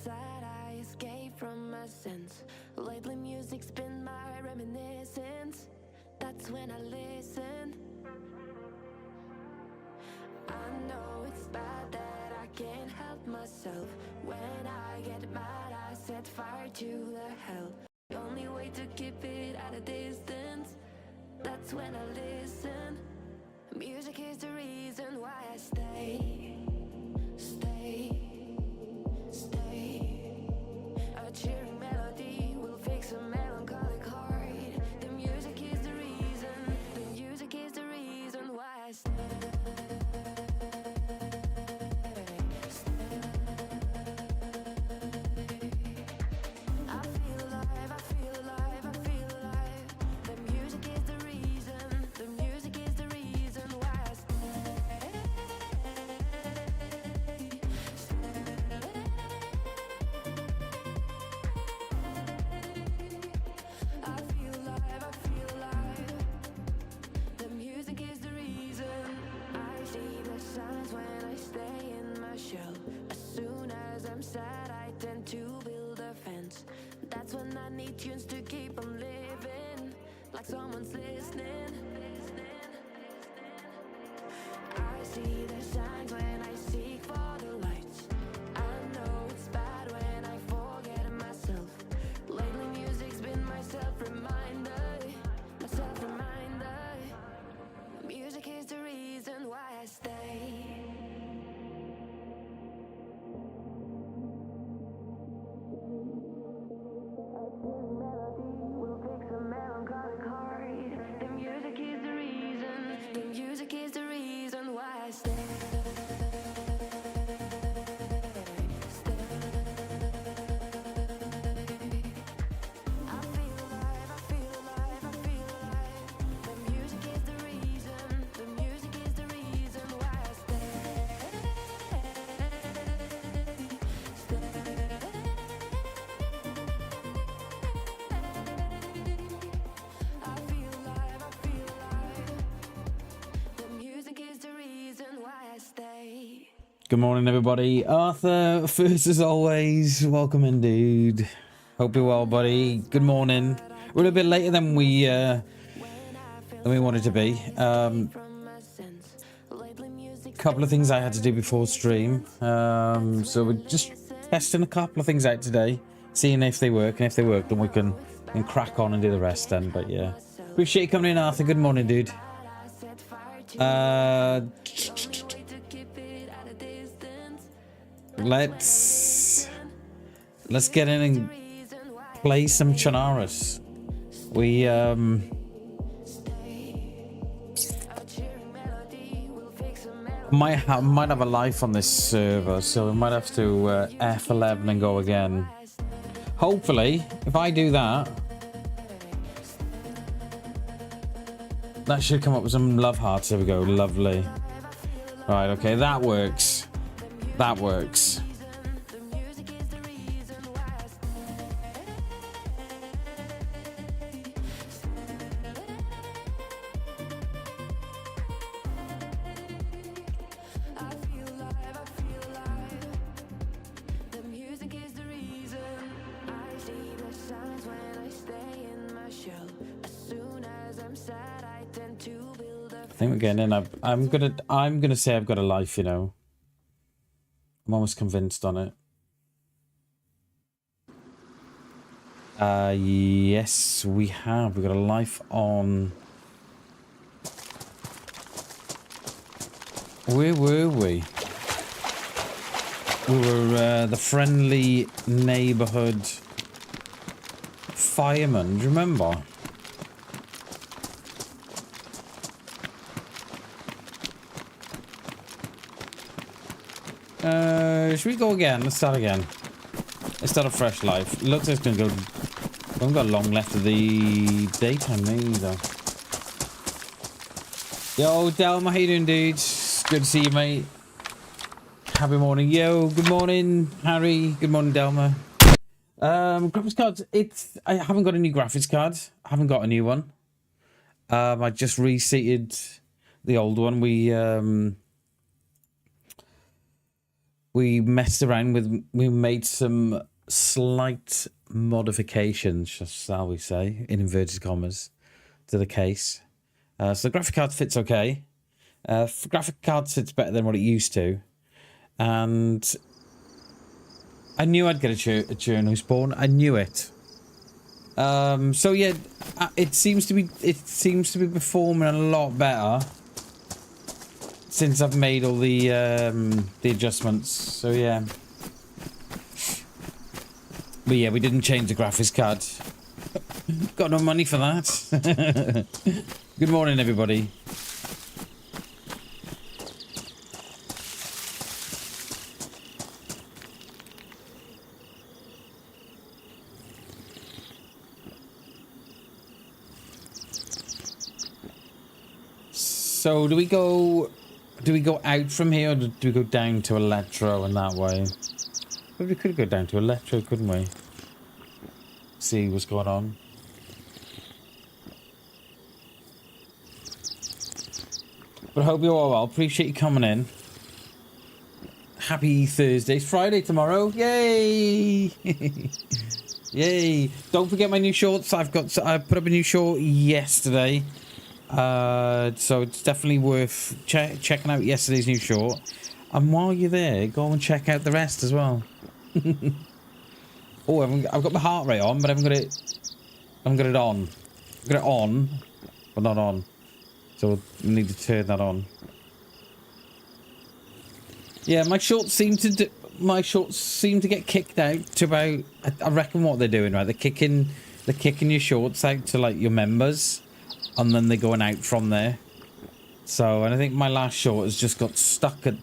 sad, I escape from my sins. Lately music's been my reminiscence. That's when I listen. I know it's bad that I can't help myself. When I get mad, I set fire to the hell. The only way to keep it at a distance, that's when I listen. Music is the reason why I stay. A cheering melody will fix a melancholic heart. The music is the reason. The music is the reason why I stay. That's when I need tunes to keep on living, like someone's listening. I see the signs when I seek for the lights. I know it's bad when I forget myself. Lately music's been my self-reminder, my self-reminder. Music is the reason why I stay. Good morning, everybody. Arthur, first as always, welcome in, dude. Hope you're well, buddy. Good morning. We're a bit later than we wanted to be. Couple of things I had to do before stream. So we're just testing a couple of things out today, seeing if they work, and if they work, then we can crack on and do the rest then. But yeah, appreciate you coming in, Arthur. Good morning, dude. Let's get in and play some Chernarus. We might have a life on this server, so we might have to F11 and go again. Hopefully, if I do that, that should come up with some love hearts. There we go. Lovely. Right. Okay. That works. That works. I think we're getting in. I'm gonna say I've got a life, you know. I'm almost convinced on it. Yes, we have. We've got a life on. Where were we? We were the friendly neighborhood fireman. Do you remember? Should we go again? Let's start again. Let's start a fresh life. Looks like it's gonna go. We haven't got long left of the daytime either. Yo, Delma, how you doing, dude? Good to see you, mate. Happy morning. Yo, good morning, Harry. Good morning, Delma. Graphics cards. I haven't got a new graphics card. I haven't got a new one. I just reseated the old one. we messed around with, we made some slight modifications, shall we say, in inverted commas, to the case. So the graphic card fits okay. Graphic card sits better than what it used to. And I knew I'd get a Chernarus spawn. I knew it. So yeah, it seems to be performing a lot better since I've made all the adjustments. So yeah. But yeah, we didn't change the graphics card. Got no money for that. Good morning, everybody. So do we go out from here, or do we go down to Electro and that way? Well, we could go down to Electro, couldn't we? See what's going on. But I hope you're all well. Appreciate you coming in. Happy Thursday. It's Friday tomorrow. Yay! Yay! Don't forget my new shorts. I put up a new short yesterday. So it's definitely worth checking out yesterday's new short. And while you're there, go and check out the rest as well. Oh, I've got my heart rate on, but I haven't got it on. I've got it on, but not on. So we need to turn that on. Yeah, my shorts seem to get kicked out to about. I reckon what they're doing, right? They're kicking your shorts out to like your members. And then they're going out from there. So, and I think my last short has just got stuck at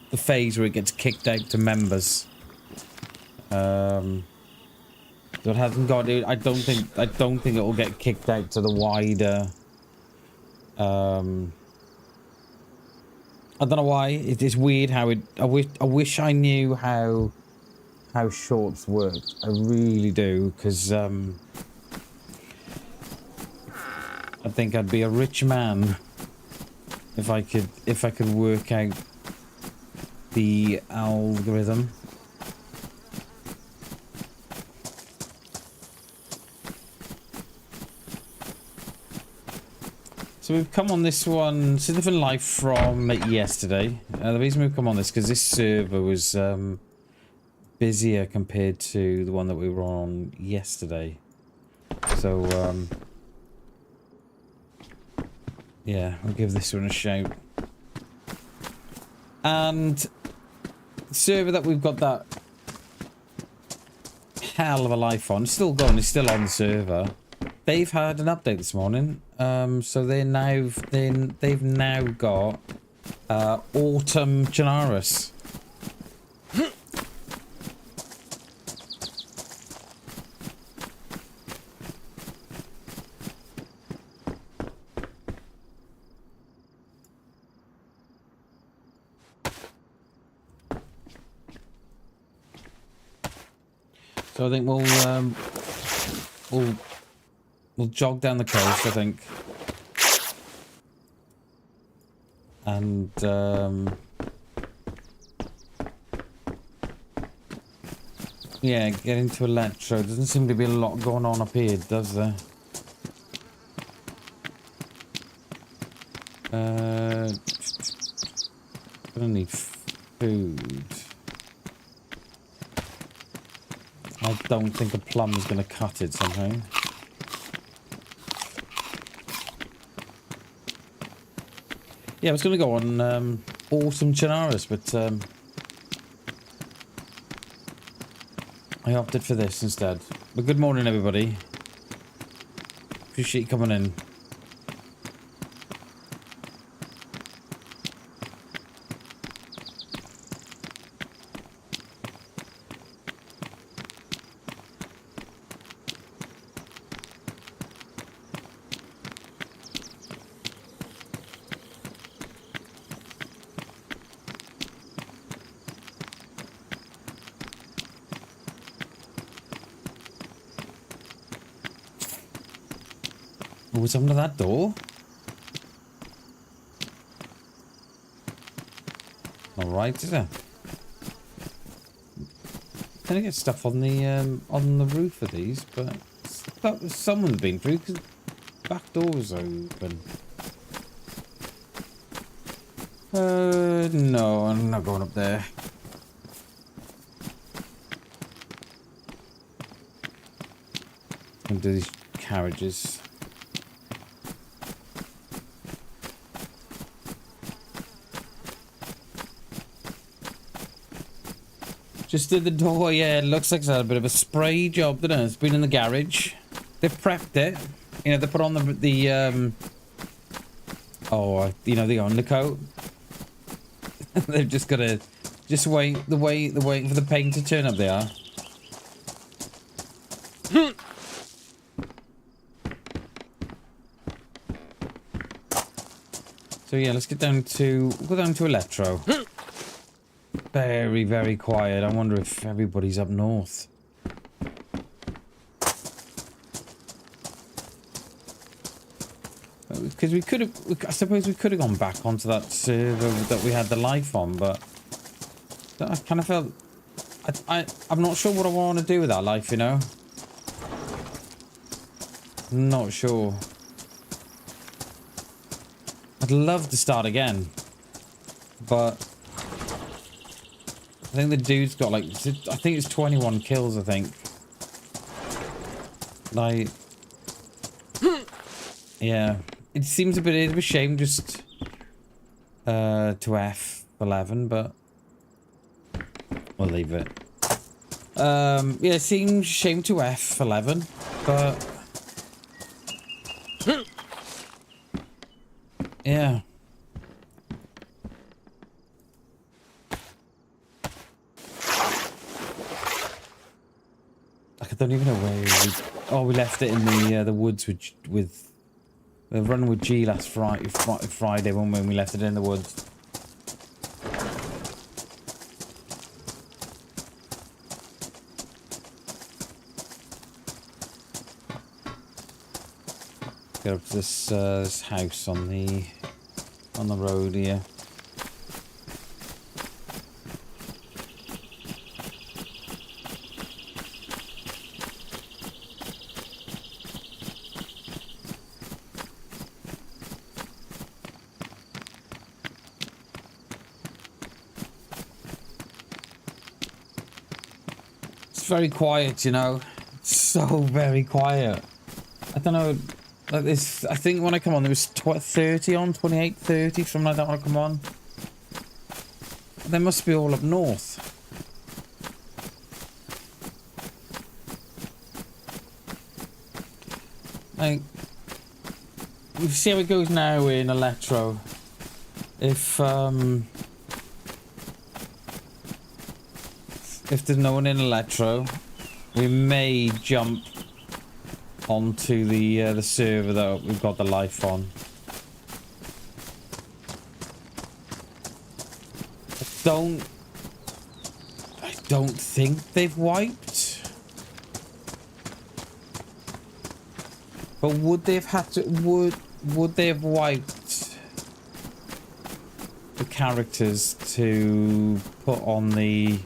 the phase where it gets kicked out to members. So it hasn't got it. I don't think it will get kicked out to the wider. I don't know why. It is weird how it. I wish I knew how shorts worked. I really do, because I think I'd be a rich man if I could work out the algorithm. So we've come on this one. It's a different life from yesterday. The reason we've come on this because this server was busier compared to the one that we were on yesterday. So yeah, I'll give this one a shout. And the server that we've got that hell of a life on, still going, it's still on the server. They've had an update this morning. So they've now got Autumn Chernarus. So I think we'll jog down the coast, I think, and yeah, get into Electro. Doesn't seem to be a lot going on up here, does there? Gonna need food. I don't think a plum is going to cut it somehow. Yeah, I was going to go on Autumn Chernarus, but I opted for this instead. But good morning, everybody. Appreciate you coming in. Oh, it's under that door? Alright, is it? Trying to get stuff on the roof of these, but someone's been through because back doors open. No, I'm not going up there. Into these carriages. Just did the door, yeah, it looks like it's had a bit of a spray job, doesn't it? It's been in the garage. They've prepped it. You know, they put on the the undercoat. They've just gotta wait for the paint to turn up. They are. So yeah, let's go down to Electro. Very, very quiet. I wonder if everybody's up north. Because we could have, I suppose we could have gone back onto that server that we had the life on, but I kind of felt, I'm not sure what I want to do with that life, you know? Not sure. I'd love to start again, but I think the dude's got like, I think it's 21 kills, I think. Like, yeah. It seems a bit of a shame just to F11, but we'll leave it. Yeah, it seems a shame to F11, but yeah. Like, I don't even know where we left it in the woods with we were running with G last Friday when we left it in the woods. Get up to this house on the road here. Very quiet, you know. It's so very quiet. I don't know, like this. I think when I come on, there was 30 on, 28, 30, something like that when I come on. They must be all up north. Like, we see how it goes now in Electro. If there's no one in Electro, we may jump onto the server that we've got the life on. I don't think they've wiped. But would they have had to? Would they have wiped the characters to put on the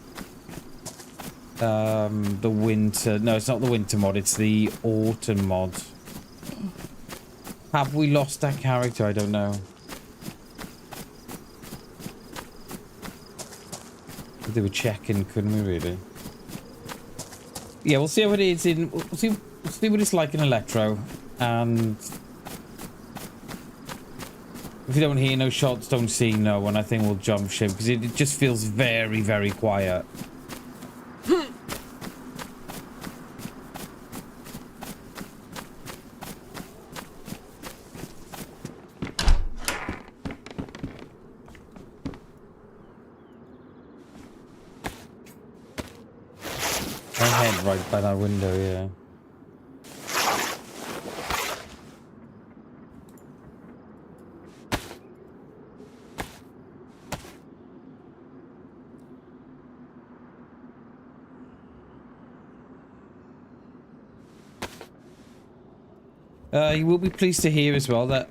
winter? No, it's not the winter mod, it's the autumn mod. Have we lost that character? I don't know. They were checking, couldn't we, really? Yeah, we'll see how it is in. We'll see what it's like in Electro, and if you don't hear no shots, don't see no one, I think we'll jump ship because it just feels very, very quiet. Right by that window, yeah. You will be pleased to hear as well that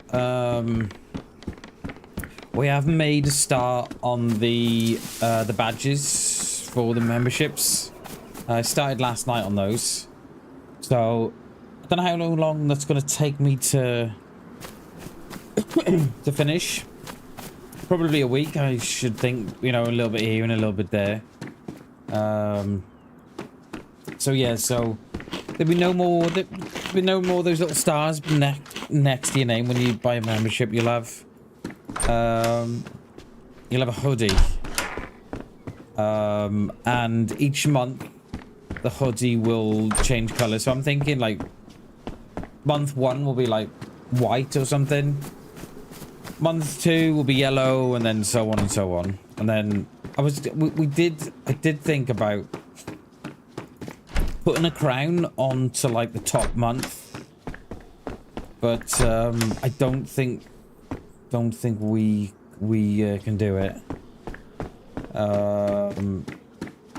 we have made a start on the badges for the memberships. I started last night on those. So, I don't know how long that's going to take me to to finish. Probably a week, I should think. You know, a little bit here and a little bit there. So yeah, so there'll be no more. There'll be no more of those little stars next to your name when you buy a membership. You'll have a hoodie. And each month the hoodie will change color. So I'm thinking like month 1 will be like white or something. Month 2 will be yellow, and then so on and so on. And then I did think about putting a crown onto like the top month, but I don't think we can do it.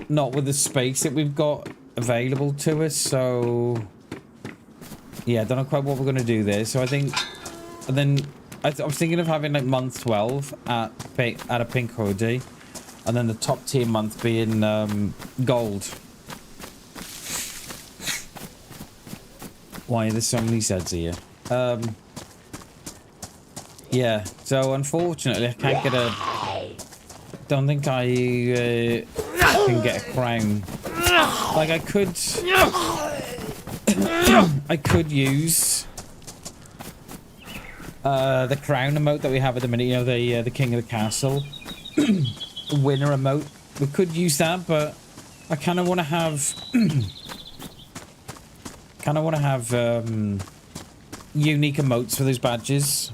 Not with the space that we've got available to us. So yeah, I don't know quite what we're gonna do there. So I think, and then I was thinking of having like month 12 at a pink hoodie, and then the top tier month being gold. Why there's so many sets here? Yeah. So unfortunately, I can't get a. Don't think I can get a crown. Like I could. I could use the crown emote that we have at the minute. You know, the king of the castle, the winner emote. We could use that, but I kind of want to have. Unique emotes for those badges,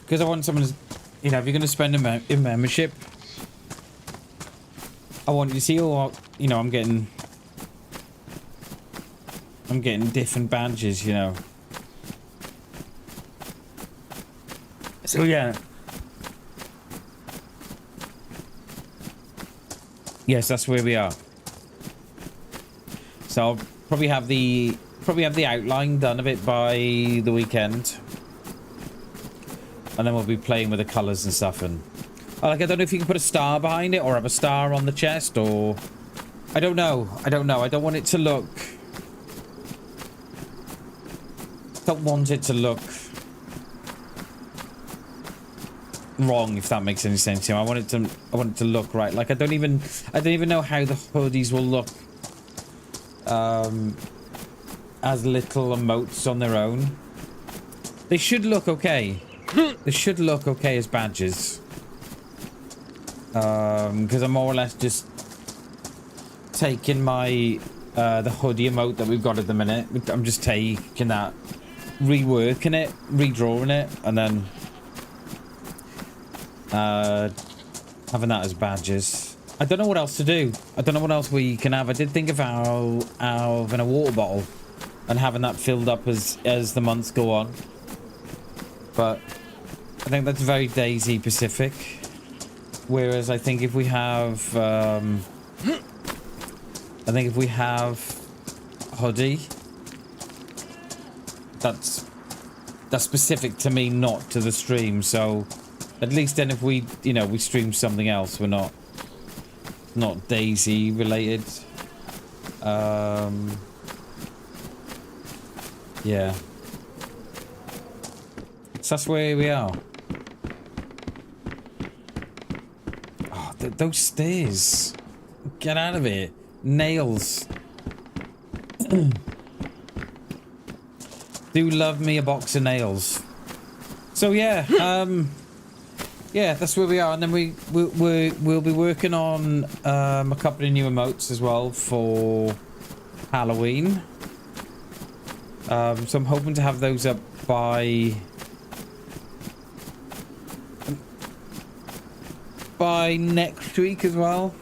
because I want someone to, you know, if you're going to spend a membership, I want you to see, oh, you know, I'm getting different badges, you know. So yeah, yes, that's where we are. So I'll probably have the outline done of it by the weekend, and then we'll be playing with the colours and stuff. And like, I don't know if you can put a star behind it or have a star on the chest, or I don't know. I don't want it to look. Don't want it to look wrong, if that makes any sense to you. I want it to look right. Like I don't even know how the hoodies will look as little emotes on their own. They should look okay. They should look okay as badges. Because I'm more or less just taking my the hoodie emote that we've got at the minute. I'm just taking that, reworking it, redrawing it, and then having that as badges. I don't know what else to do. I don't know what else we can have. I did think of having a water bottle and having that filled up as the months go on. But I think that's very DayZ Pacific. Whereas I think if we have hoodie, that's specific to me, not to the stream. So at least then if we, you know, we stream something else, we're not DayZ related. Yeah. So that's where we are. Oh, those stairs. Get out of here. Nails. Do love me a box of nails. So yeah, yeah, that's where we are, and then we'll be working on a couple of new emotes as well for Halloween. So I'm hoping to have those up by next week as well.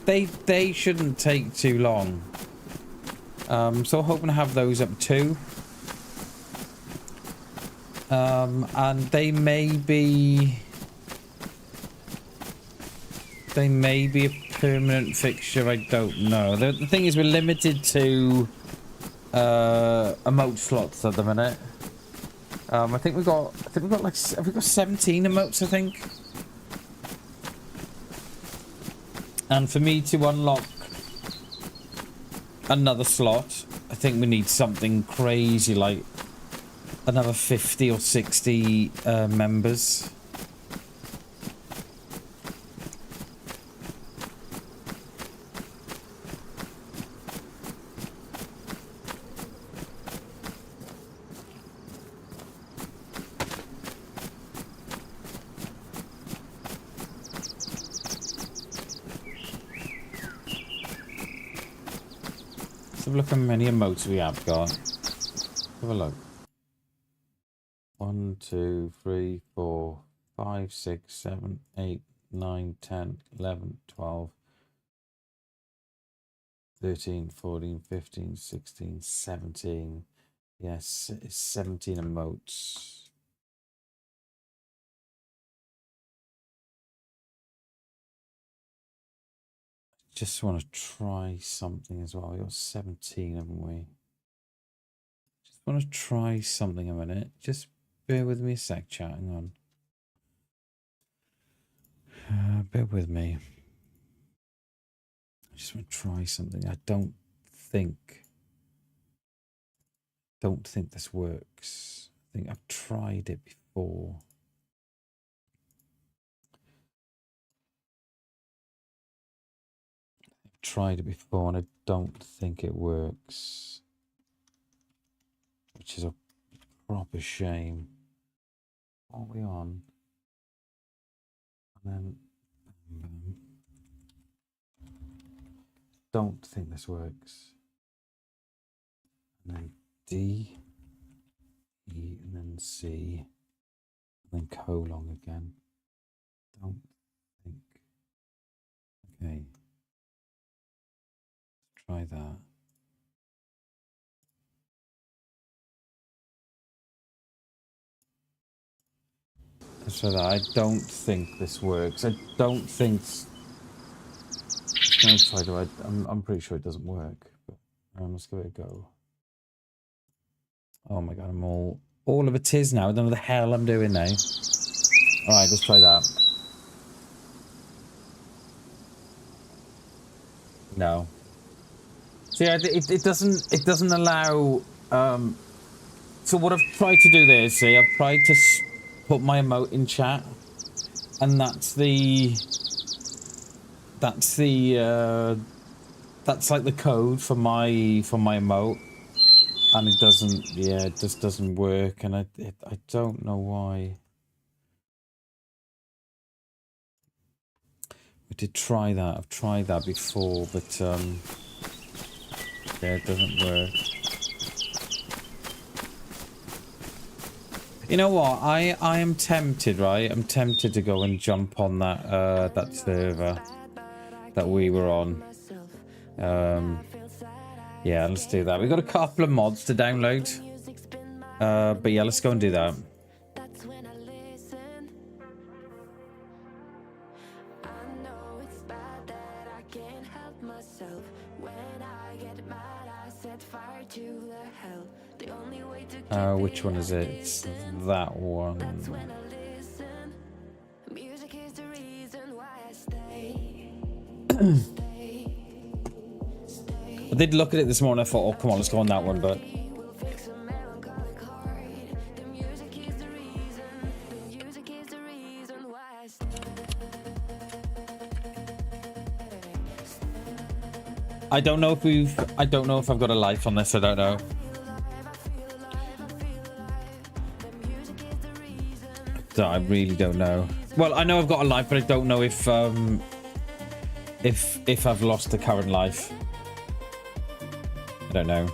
They shouldn't take too long. So I'm hoping to have those up too. And they may be a permanent fixture. I don't know. The thing is, we're limited to emote slots at the minute. I think we've got like, have we got 17 emotes, I think. And for me to unlock another slot, I think we need something crazy like another 50 or 60 members. Look how many emotes we have got. Have a look. 1, 2, 3, 4, 5, 6, 7, 8, 9, 10, 11, 12, 13, 14, 15, 16, 17. Yes, it's 17 emotes. Just want to try something as well. We got 17, haven't we? Just want to try something a minute. Just bear with me a sec, chat. Hang on. Bear with me. I just want to try something. I don't think this works. I think I've tried it before. Tried it before and I don't think it works, which is a proper shame. What are we on? And then don't think this works. And then D, E, and then C, and then colon again. Don't think. Okay. Try that. Let's try that. I don't think this works. I don't think. I'm gonna try to. I'm pretty sure it doesn't work. But let's give it a go. Oh my god! I'm all of it is now. I don't know the hell I'm doing now. All right, let's try that. No. See, it doesn't allow. So what I've tried to do there, see, I've tried to put my emote in chat, and that's like the code for my emote, and it doesn't. Yeah, it just doesn't work, and I don't know why. We did try that. I've tried that before, but yeah, it doesn't work. You know what? I am tempted, right? I'm tempted to go and jump on that that server that we were on. Yeah, let's do that. We've got a couple of mods to download. But yeah, let's go and do that. Which one is it? It's that one. I did look at it this morning. I thought, oh, come on, let's go on that one, but I don't know if I've got a life on this. I don't know. I really don't know. Well, I know I've got a life, but I don't know if I've lost the current life. I don't know.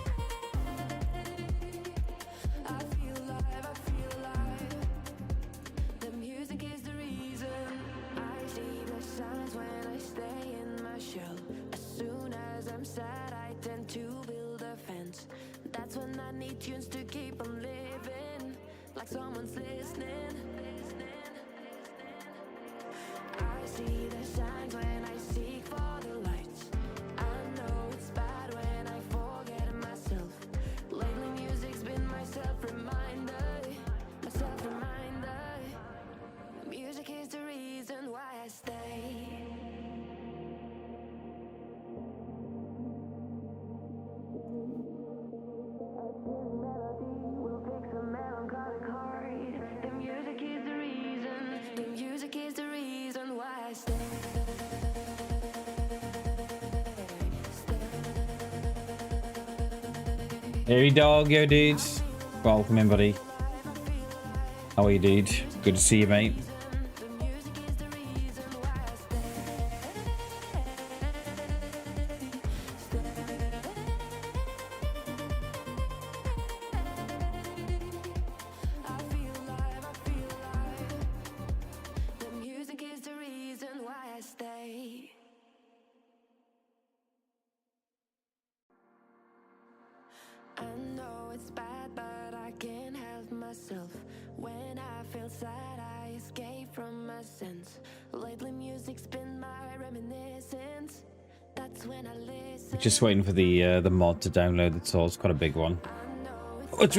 Hey dog, yo dude. Welcome in, buddy. How are you, dude? Good to see you, mate. I know it's bad, but I can't help myself. When I feel sad, I escape from my sense. Lately, music's been my reminiscence. That's when I listen. Just waiting for the mod to download. That's all. It's quite a big one. I know it's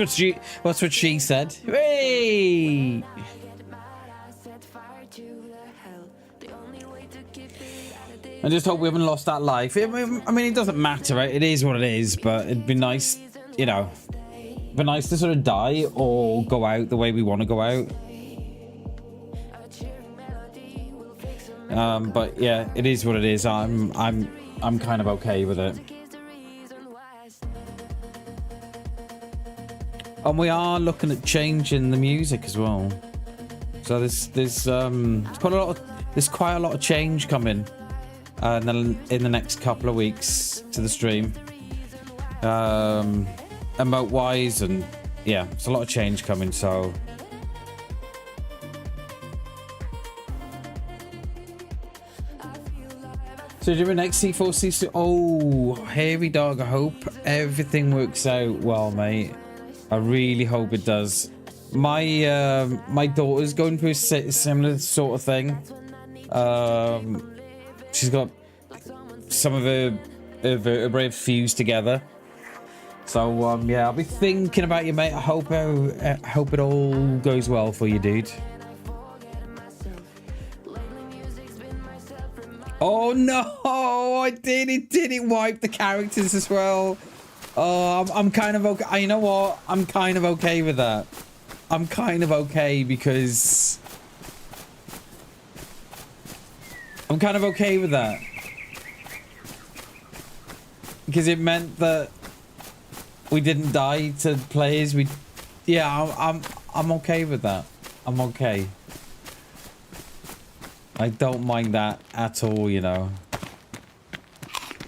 What's what she said? Hey! I get mad, I set fire to the hell. The only way to keep it out of this. I just hope we haven't lost that life. I mean, it doesn't matter, right? It is what it is, but it'd be nice, you know. It'd be nice to sort of die or go out the way we want to go out. A cheering melody will fix a But yeah, it is what it is. I'm kind of okay with it. is the reason why I stay. And we are looking at changing the music as well. So there's quite a lot of change coming in the next couple of weeks to the stream. Emote wise, and yeah, it's a lot of change coming, so doing next C4 C2. Oh, hairy dog, I hope everything works out well, mate. I really hope it does. My daughter's going through a similar sort of thing. She's got some of her vertebrae fused together. So yeah, I'll be thinking about you, mate. I hope it all goes well for you, dude. Oh no! I did it! Did it wipe the characters as well? Oh, I'm kind of okay. You know what? I'm kind of okay with that. I'm kind of okay because I'm kind of okay with that because it meant that we didn't die to players. Yeah, I'm okay with that. I'm okay. I don't mind that at all, you know.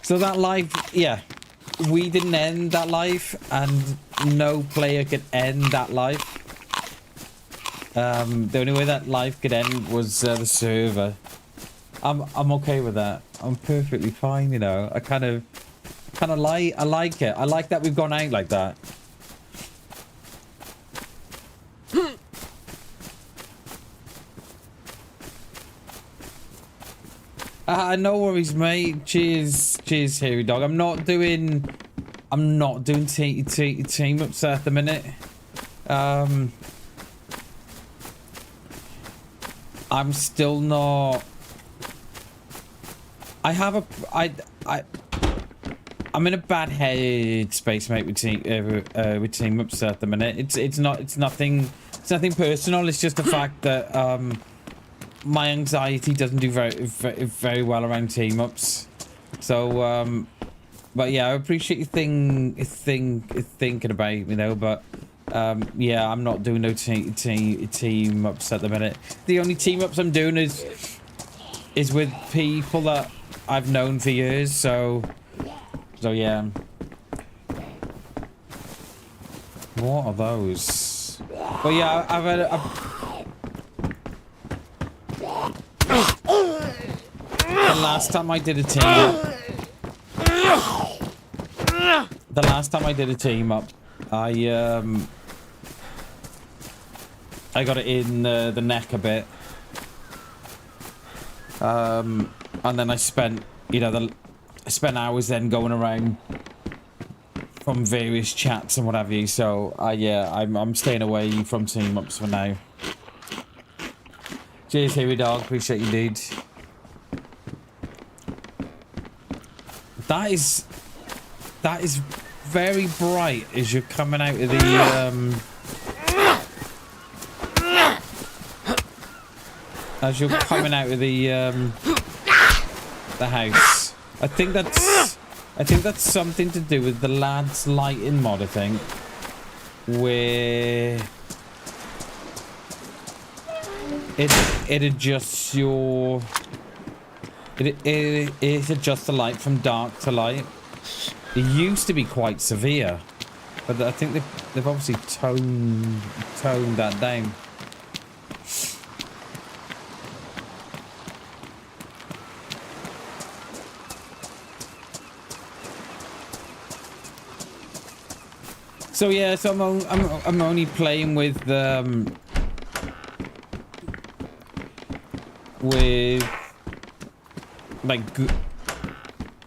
So that life, yeah, we didn't end that life, and no player could end that life. The only way that life could end was the server. I'm okay with that. I'm perfectly fine, you know. I like it. I like that we've gone out like that. No worries, mate. Cheers, hairy dog. I'm not doing team ups at the minute. I'm still not. I'm in a bad head space, mate, with team ups at the minute. It's nothing personal. It's just the fact that my anxiety doesn't do very well around team ups. So but yeah, I appreciate you thinking about it, you know. But yeah, I'm not doing no team ups at the minute. The only team ups I'm doing is with people that I've known for years. So yeah. What are those? But yeah, I've had the last time I did a team up, I got it in the neck a bit, and then I spent, you know, I spent hours then going around from various chats and what have you. So yeah, I'm staying away from team ups for now. Cheers, hairy dog. Appreciate you, dude. That is very bright as you're coming out of the house. I think that's I think that's something to do with the lads lighting mod, I think. Where it adjusts your it adjusts the light from dark to light. It used to be quite severe, but I think they've obviously toned that down. So yeah, so I'm only playing with like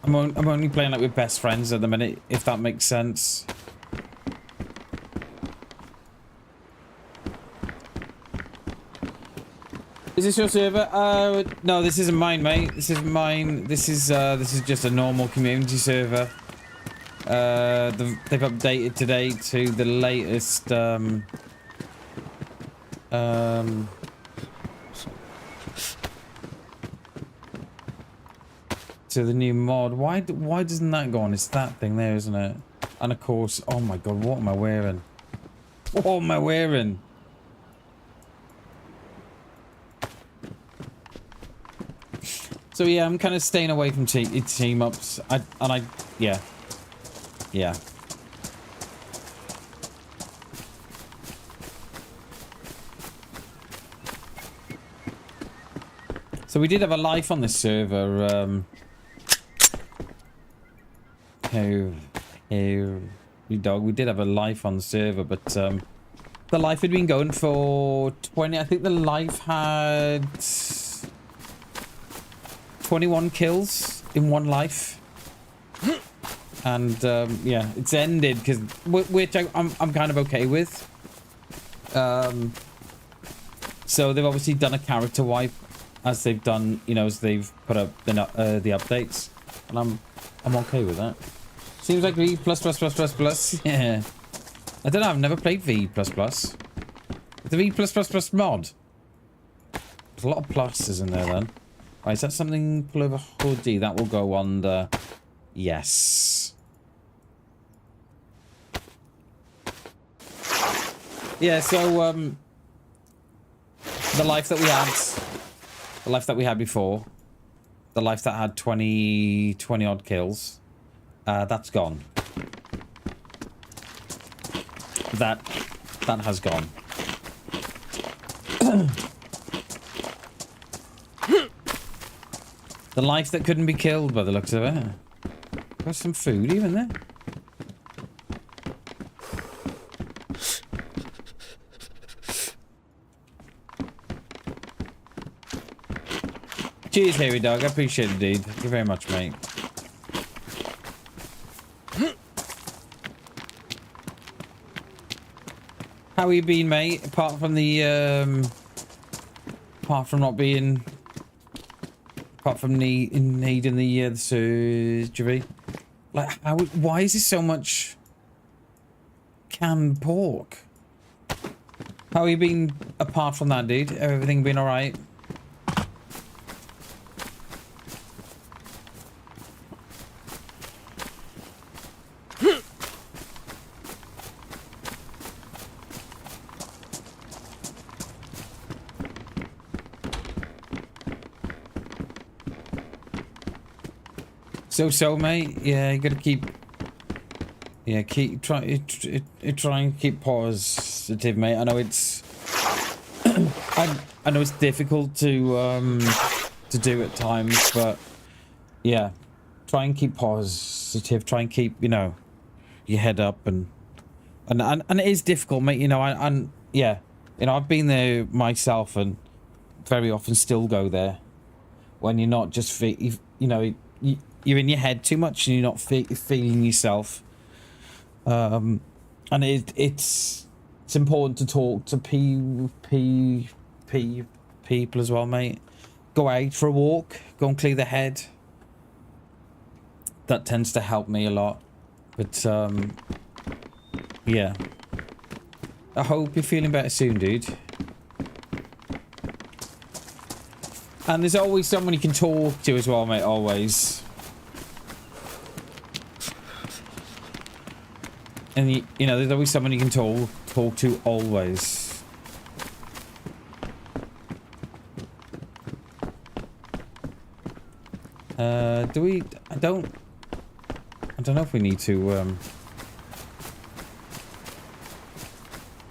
I'm only playing like with best friends at the minute, if that makes sense. Is this your server? No, this isn't mine, mate. This isn't mine. This is just a normal community server. They've updated today to the latest to the new mod. Why doesn't that go on? It's that thing there, isn't it? And of course, oh my god, what am I wearing? What am I wearing? So yeah, I'm kind of staying away from team ups. Yeah. So we did have a life on this server. We did have a life on the server, but the life had been going for 20. I think the life had 21 kills in one life. And yeah, it's ended because which I'm kind of okay with. So they've obviously done a character wipe, as they've done, you know, as they've put up the updates, and I'm okay with that. Seems like V plus. Yeah, I don't know. I've never played V plus. The V plus mod. There's a lot of pluses in there then. Right, is that something? Pull over hoodie. That will go on the. Yes. Yeah, so the life that we had before, the life that had 20 odd kills, that's gone. That has gone. The life that couldn't be killed by the looks of it. Got some food even there. Cheers, Hairy Dog. I appreciate it, dude. Thank you very much, mate. How you been, mate? Apart from the, apart from needing the surgery. Like, why is there so much canned pork? How you been apart from that, dude? Everything been alright? So, mate. Yeah, you gotta keep. Yeah, try and keep positive, mate. I know it's. I know it's difficult to do at times, but yeah, try and keep positive. Try and keep, you know, your head up, and it is difficult, mate. You know, and yeah, you know, I've been there myself, and very often still go there when you're not just you know. You're in your head too much and you're not feeling yourself. And it's important to talk to people as well, mate. Go out for a walk. Go and clear the head. That tends to help me a lot. But, yeah. I hope you're feeling better soon, dude. And there's always someone you can talk to as well, mate, always. And you know, there's always someone you can talk to always. Do we? I don't know if we need to.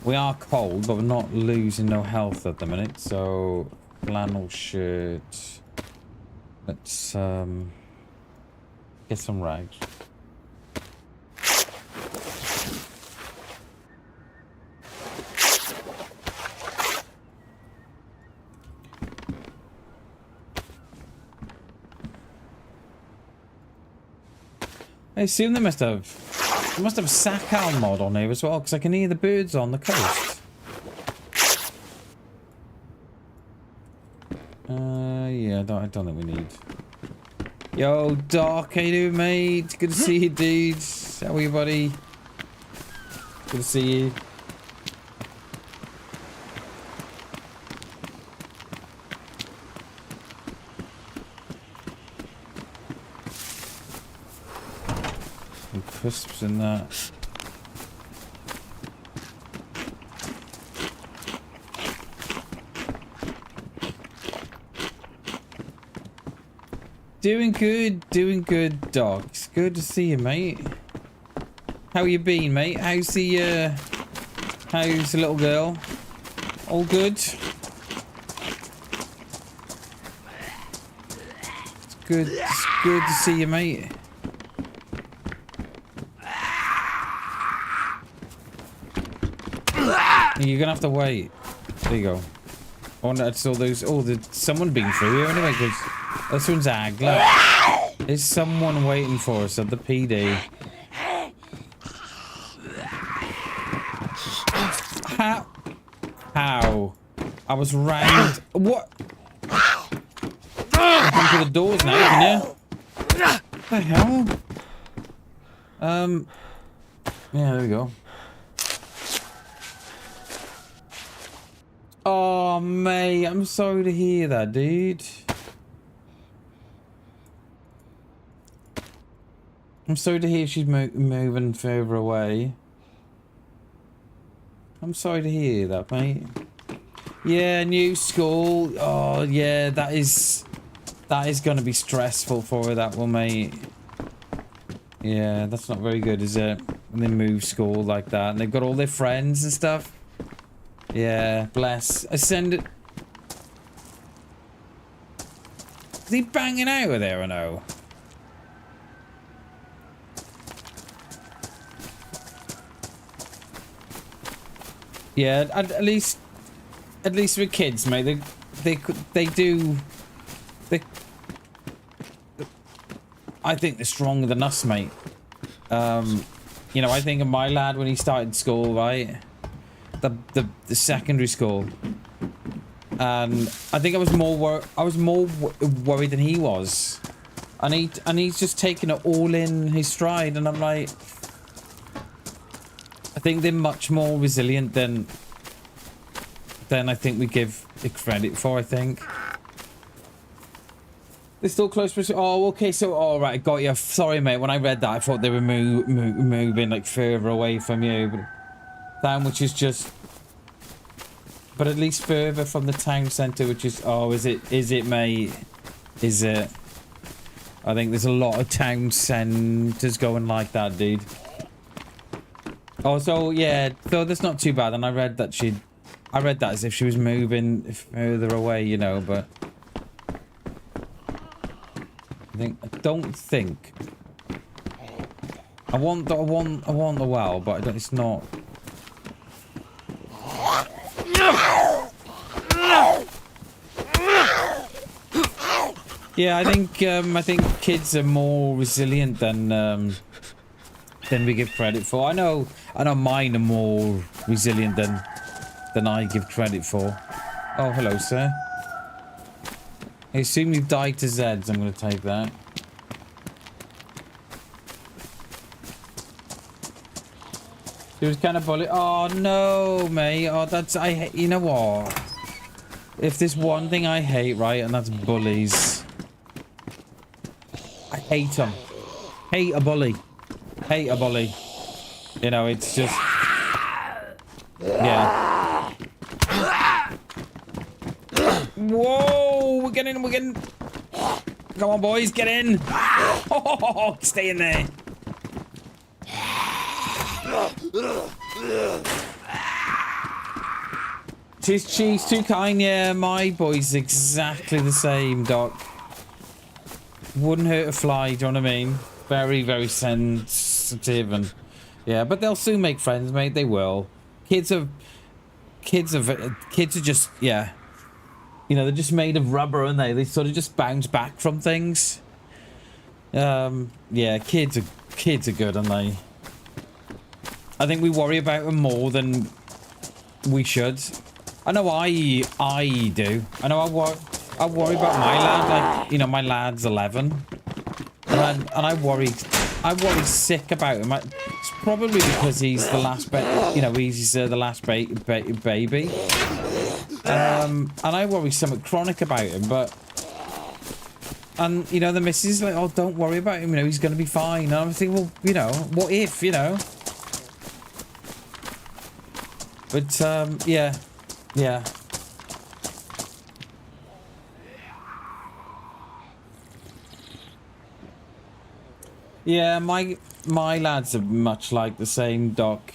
We are cold, but we're not losing no health at the minute. So flannel shirt. Let's get some rags. I assume they must have a Sakal mod on here as well, because I can hear the birds on the coast. Yeah, I don't think we need. Yo, Doc, how you doing, mate? Good to see you, dudes. How are you, buddy? Good to see you. Some crisps in that. Doing good, dogs. Good to see you, mate. How you been, mate? How's the little girl? All good? It's good to see you, mate. You're gonna have to wait. There you go. I wonder, I saw those. Oh, someone been through here anyway, because this one's Agla. There's someone waiting for us at the PD. How? I was round. What? Come to the doors now, can you? What the hell? Yeah, there we go. Oh, mate, I'm sorry to hear that, dude. I'm sorry to hear she's moving further away. I'm sorry to hear that, mate. Yeah, new school. Oh, yeah, that is going to be stressful for her, that one, mate. Yeah, that's not very good, is it? When they move school like that, and they've got all their friends and stuff. Yeah, bless. I send it. Is he banging out of there or no? Yeah, at least with kids, mate, they do. I think they're stronger than us, mate. You know, I think of my lad when he started school, right? The secondary school, and I think I was more worried than he was, and he's just taking it all in his stride, and I'm like, I think they're much more resilient than I think we give it credit for. I think they're still close. Oh, okay. So, all right, got you. Sorry, mate. When I read that, I thought they were moving like further away from you, but down, which is just. But at least further from the town centre, which is... Oh, is it, mate? Is it? I think there's a lot of town centres going like that, dude. Oh, so, yeah. So that's not too bad. And I read that I read that as if she was moving further away, you know, but... I don't think... I want the well, but it's not... Yeah, I think kids are more resilient than we give credit for. I know mine are more resilient than I give credit for. Oh, hello, sir. I assume you've died to Zeds. I'm going to take that. She was kind of bullied. Oh no, mate. Oh, you know what? If there's one thing I hate, right, and that's bullies. I hate them. Hate a bully. Hate a bully. You know, it's just... Yeah. Whoa! We're getting... Come on, boys, get in! Oh, stay in there! She's too kind, yeah. My boy's exactly the same, Doc. Wouldn't hurt a fly, do you know what I mean? Very, very sensitive and... Yeah, but they'll soon make friends, mate. They will. Kids are just, yeah. You know, they're just made of rubber, aren't they? They sort of just bounce back from things. Yeah, kids are good, aren't they? I think we worry about them more than we should. I know I do. I know I worry about my lad. Like, you know, my lad's 11, and I worry sick about him. It's probably because he's the last you know, he's the last baby. And I worry something chronic about him, but... And, you know, the missus is like, oh, don't worry about him, you know, he's going to be fine. And I'm thinking, well, you know, what if, you know? But, yeah. Yeah. Yeah, my lads are much like the same, Doc.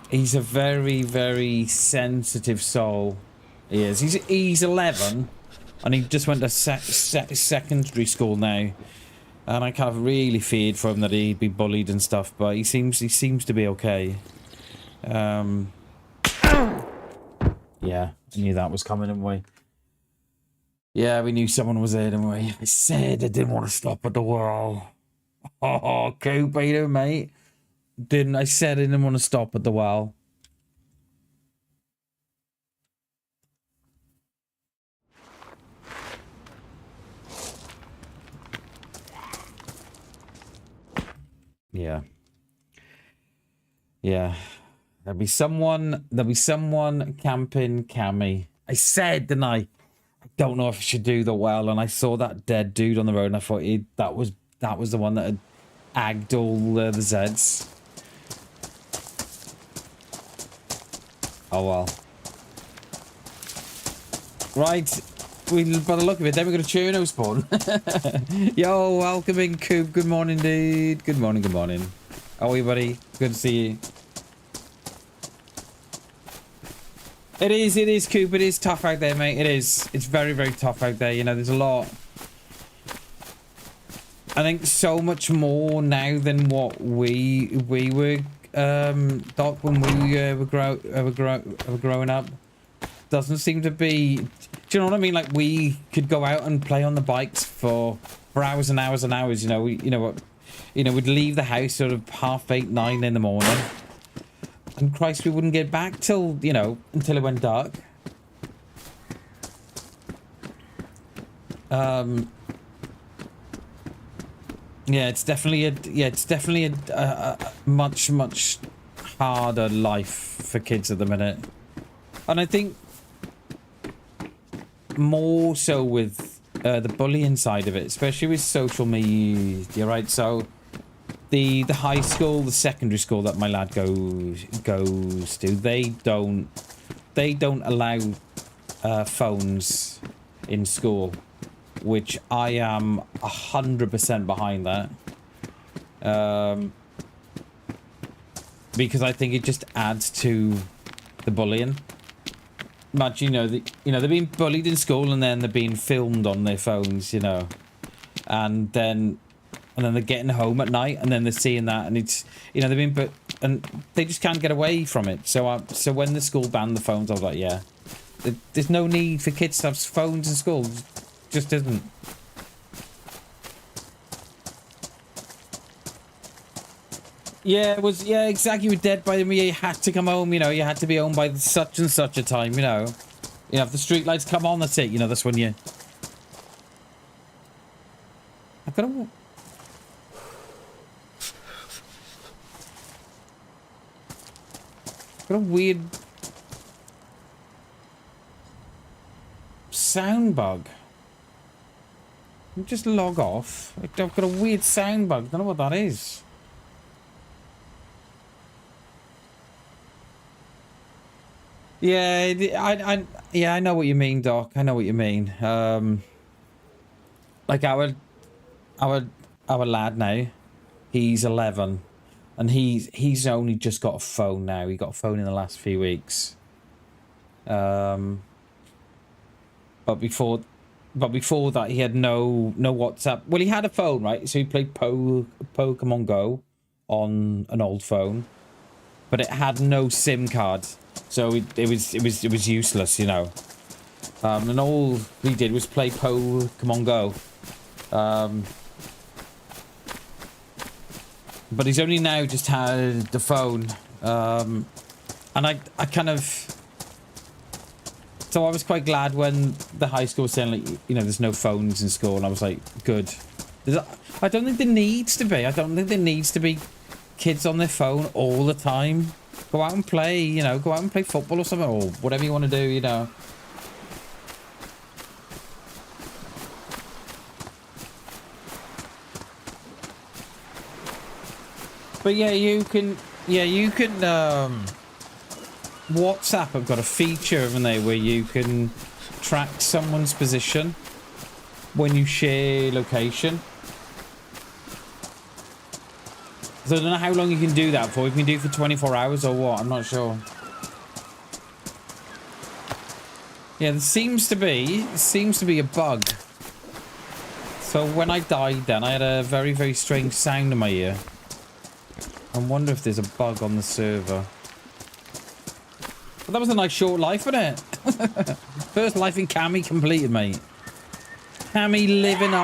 He's a very, very sensitive soul. He is. He's 11, and he just went to secondary school now. And I kind of really feared for him that he'd be bullied and stuff, but he seems to be okay. Yeah, I knew that was coming, didn't we? Yeah, we knew someone was there, didn't we? I said I didn't want to stop at the well. Oh, cool, Peter, mate. I said I didn't want to stop at the well. Yeah. Yeah. There'll be someone camping Cammy. I said, didn't I? I don't know if I should do the well, and I saw that dead dude on the road, and I thought that was the one that had agged all the Zeds. Oh well. Right. By the look of it, then we're going to Chernarus spawn. Yo, welcome in, Coop. Good morning, dude. Good morning, good morning. How are you, buddy? Good to see you. It is, Coop. It is tough out there, mate. It is. It's very, very tough out there. You know, there's a lot. I think so much more now than what we were, Doc, when we were growing up. Doesn't seem to be... Do you know what I mean? Like, we could go out and play on the bikes for hours and hours and hours. You know, we'd leave the house sort of 8:30, 9 in the morning. And Christ, we wouldn't get back till, you know, until it went dark. Yeah, it's definitely a much, much harder life for kids at the minute. And I think more so with the bullying side of it, especially with social media, right? So the high school, the secondary school that my lad goes to, they don't allow phones in school, which I am 100% behind that. Because I think it just adds to the bullying. Much, you know, they're being bullied in school, and then they're being filmed on their phones, you know, and then they're getting home at night, and then they're seeing that, and it's, you know, and they just can't get away from it. So when the school banned the phones, I was like, yeah, there's no need for kids to have phones in school. Just isn't. Yeah, it was, yeah, exactly. You were dead by the you had to come home, you know, you had to be home by such and such a time, you know. You know, if the street lights come on, that's it, you know, that's when you... I've got a weird sound bug. Just log off. I've got a weird sound bug. Don't know what that is. Yeah, yeah, I know what you mean, Doc. I know what you mean. Like our lad now, he's 11, and he's only just got a phone now. He got a phone in the last few weeks. But before that, he had no WhatsApp. Well, he had a phone, right? So he played Pokemon Go on an old phone, but it had no SIM card, so it was useless, you know. And all he did was play Pokemon Go. But he's only now just had the phone, and I kind of. So I was quite glad when the high school was saying, like, you know, there's no phones in school, and I was like, good. I don't think there needs to be. I don't think there needs to be kids on their phone all the time. Go out and play, you know, go out and play football or something, or whatever you want to do, you know. But yeah, you can, WhatsApp have got a feature, haven't they, where you can track someone's position when you share location. So I don't know how long you can do that for. You can do it for 24 hours or what, I'm not sure. Yeah, there seems to be a bug. So when I died then, I had a very, very strange sound in my ear. I wonder if there's a bug on the server. But that was a nice short life, wasn't it? First life in Cammy completed, mate. Cammy living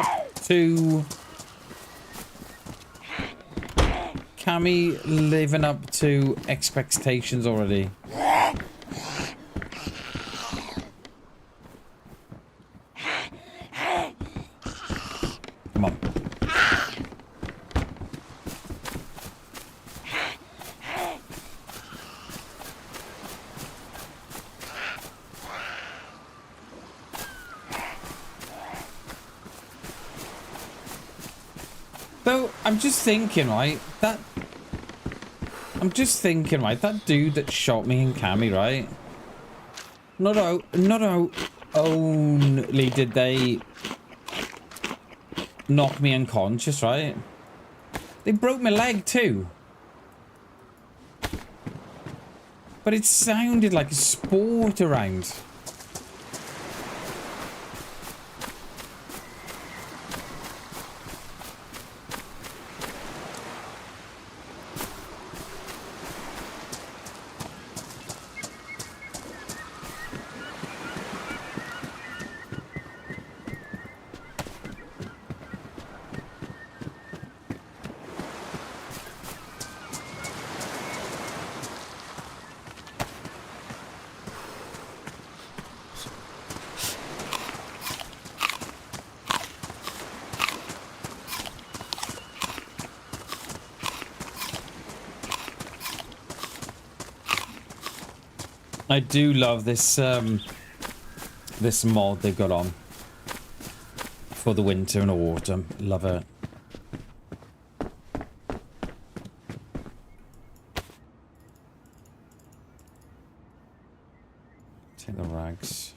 up to expectations already. Come on. So I'm just thinking, right? That dude that shot me in Cammy, right? Not only did they knock me unconscious, right? They broke my leg too. But it sounded like a sport around. I do love this this mod they've got on for the winter and autumn. Love it. Take the rags.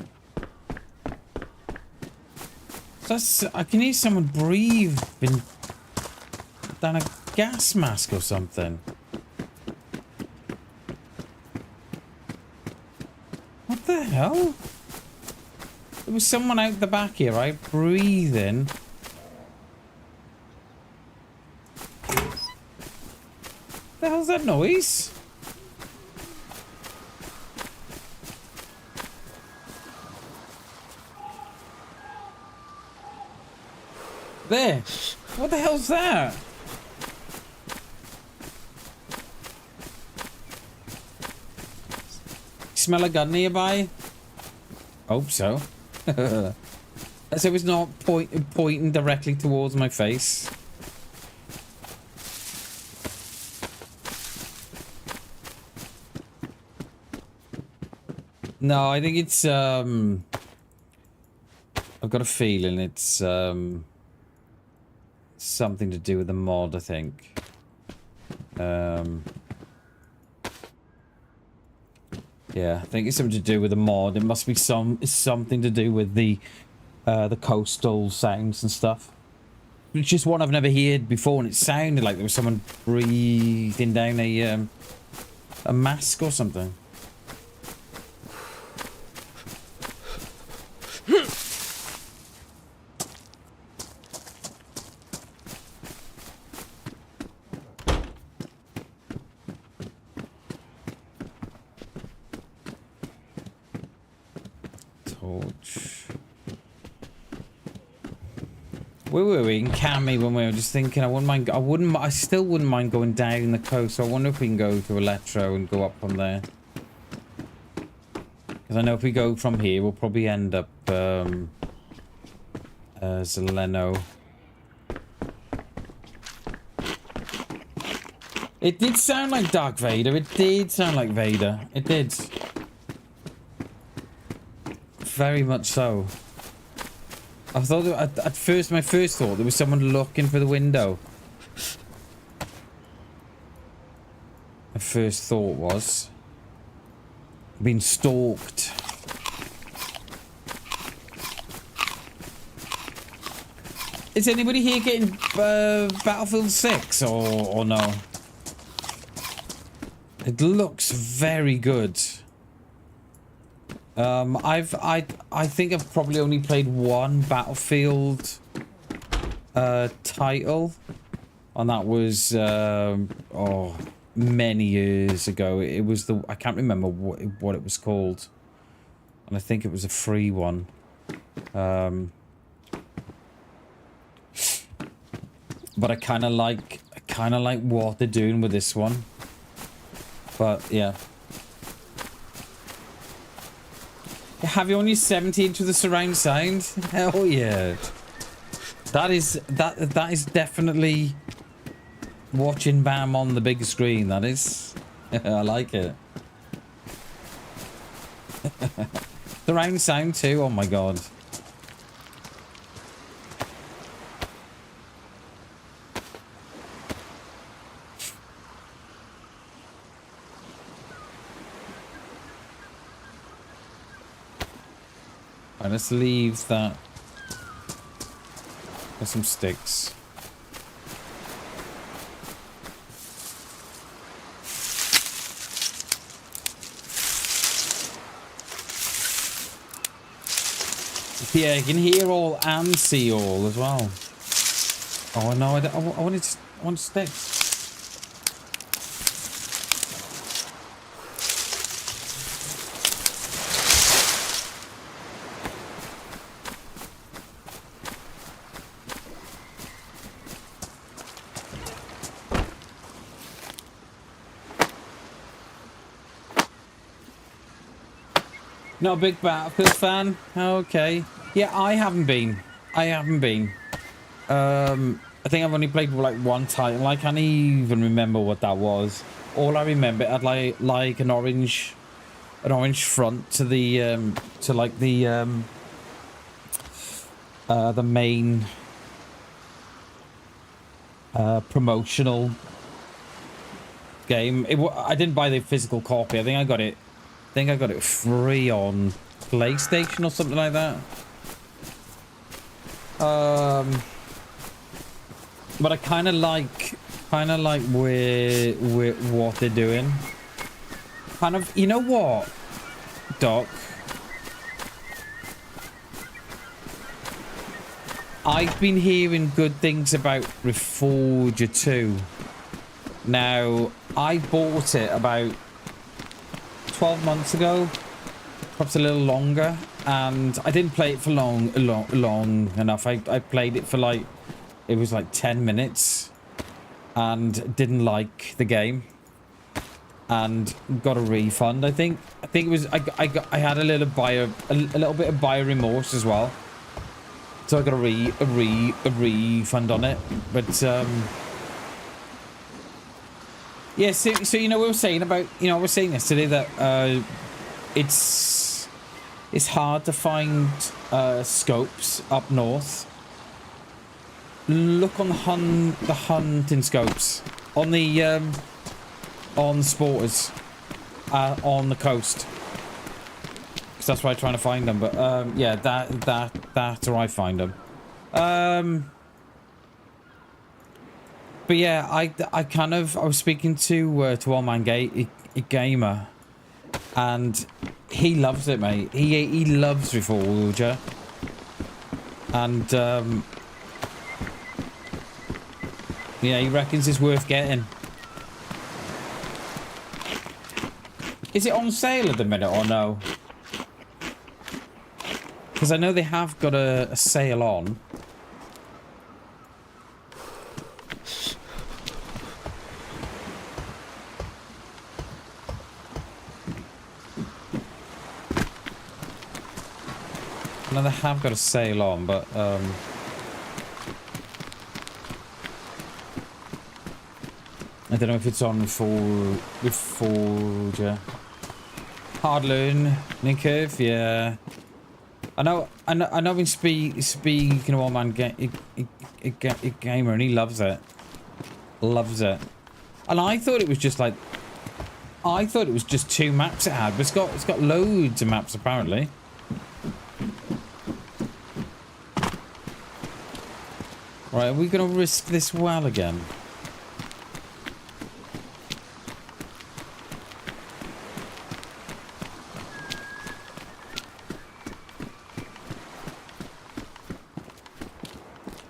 That's, I can hear someone breathe down a gas mask or something. What the hell? There was someone out the back here, right? Breathing. The hell's that noise? There. What the hell's that? Smell a gun nearby? Hope so. As it was not pointing directly towards my face. No, I think it's I've got a feeling it's something to do with the mod, I think. Yeah, I think it's something to do with the mod. It must be something to do with the coastal sounds and stuff. It's just one I've never heard before, and it sounded like there was someone breathing down a mask or something. Where were we in Cami when we were just thinking? I still wouldn't mind going down the coast. So I wonder if we can go to Electro and go up from there. Because I know if we go from here, we'll probably end up Zeleno. It did sound like Dark Vader. It did sound like Vader. It did. Very much so. I thought at first, my first thought, there was someone looking for the window. My first thought was being stalked. Is anybody here getting Battlefield 6 or no? It looks very good. I think I've probably only played one Battlefield title, and that was many years ago. It was I can't remember what it was called, and I think it was a free one. But I kind of like what they're doing with this one. But yeah. Have you on your 70 inch with the surround sound? Hell yeah. That is definitely watching BAM on the big screen, that is. I like it. Surround sound too, oh my god. Right, let's leave that. There's some sticks. Yeah, you can hear all and see all as well. Oh no, I wanted sticks. Not a big Battlefield fan? Okay. Yeah, I haven't been. I think I've only played like one title. I can't even remember what that was. All I remember, it had like an orange front to the main promotional game. I didn't buy the physical copy. I think I got it free on PlayStation or something like that. But I kind of like what they're doing. Kind of, you know what, Doc? I've been hearing good things about Reforger 2. Now, I bought it about 12 months ago, perhaps a little longer, and I didn't play it for long enough. I played it for it was like 10 minutes and didn't like the game and got a refund. I think it was I had a little bit of buyer remorse as well, so I got a refund on it. But yeah, so you know, we were saying about, you know, we were saying yesterday that it's hard to find scopes up north. look on the hunting scopes on the sporters on the coast, because that's why I'm trying to find them. But yeah, that's where I find them. But yeah, I was speaking to Old Man Gamer, and he loves it, mate. He loves Reforger, and yeah, he reckons it's worth getting. Is it on sale at the minute or no? Because I know they have got a sale on. No, they have got a sale on, but I don't know if it's on for hard learn, Ninkirv, yeah. I know. I've been speaking to Old Man Gamer, and he loves it. Loves it. And I thought it was just like, I thought it was just 2 maps it had, but it's got loads of maps apparently. Right, are we going to risk this well again?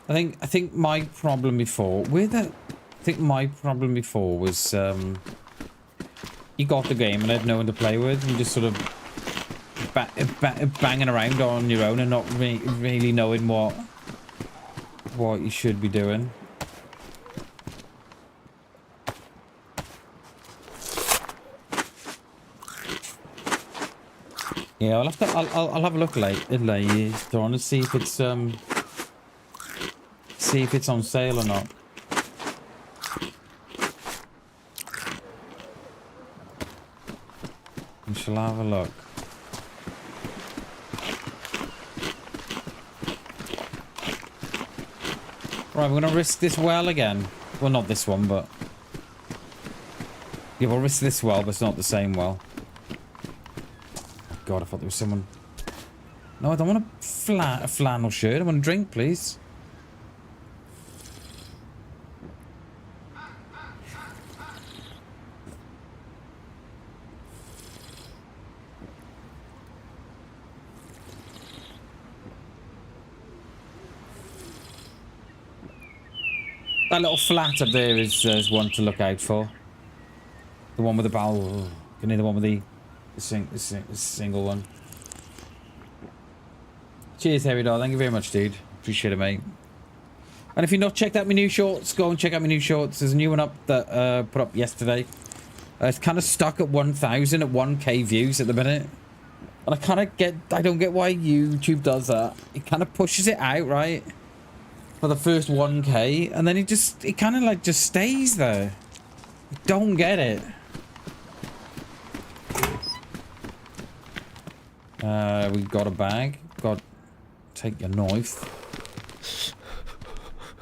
I think my problem before my problem before was you got the game and had no one to play with, and just sort of banging around on your own and not really knowing what you should be doing. Yeah, I'll have a look later on and see if it's on sale or not. We shall have a look. Right, we're gonna risk this well again. Well, not this one, but yeah, we'll risk this well, but it's not the same well. God, I thought there was someone. No, I don't want a flannel shirt. I want a drink, please. That little flat up there is one to look out for. The one with the barrel. Can you the one with the single one? Cheers, Harry Doll. Thank you very much, dude. Appreciate it, mate. And if you've not checked out my new shorts, go and check out my new shorts. There's a new one up that put up yesterday. It's kind of stuck at 1,000 at 1K views at the minute. And I don't get why YouTube does that. It kind of pushes it out, right? For the first 1K, and then it kind of like just stays there. I don't get it. We got a bag. Take your knife.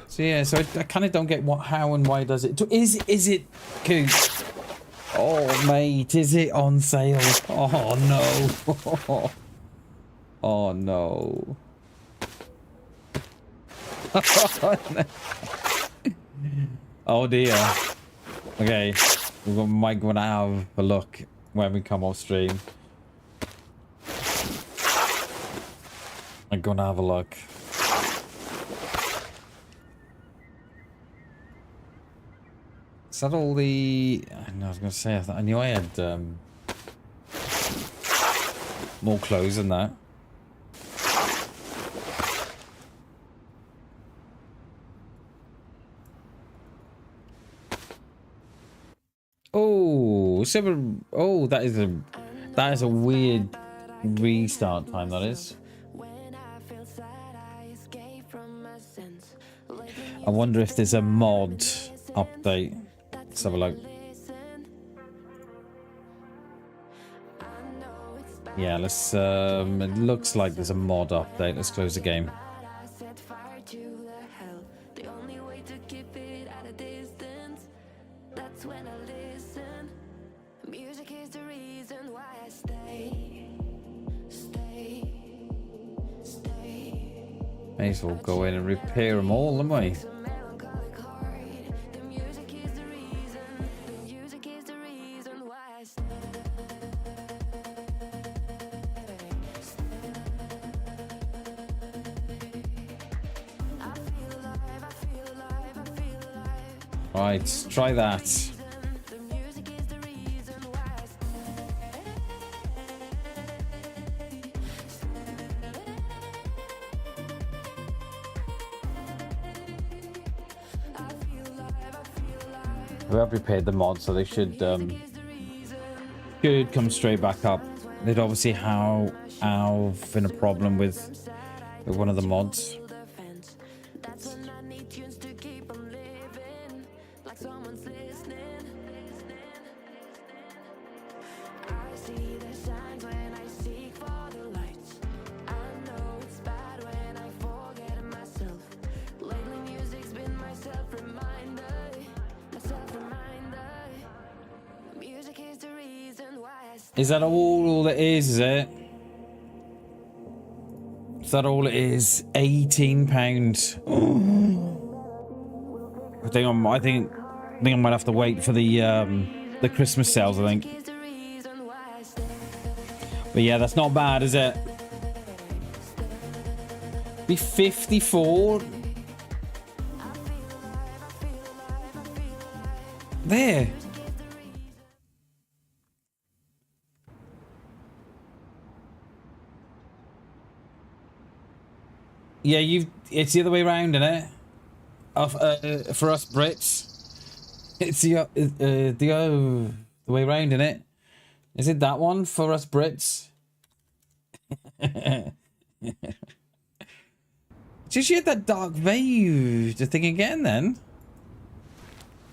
So yeah, so I kind of don't get how and why does it. Is it Coop? Oh mate, is it on sale? Oh no. Oh no. Oh dear. Okay, we might go and have a look when we come off stream. I'm gonna have a look. Is that all the? I was gonna say. I knew I had more clothes than that. Oh, oh, that is a weird restart time. That is. I wonder if there's a mod update. Let's have a look. Yeah, let's. It looks like there's a mod update. Let's close the game. May as well go in and repair them all, don't we? Right, try that. We have repaired the mod, so they should come straight back up. They'd obviously have been a problem with one of the mods. Is that all it is it? Is that all it is? £18. I think I might have to wait for the Christmas sales, I think. But yeah, that's not bad, is it? Be 54. There. Yeah, it's the other way around, isn't it? For us Brits, it's the way around, isn't it? Is it that one for us Brits? Did she hit that dark value thing again then?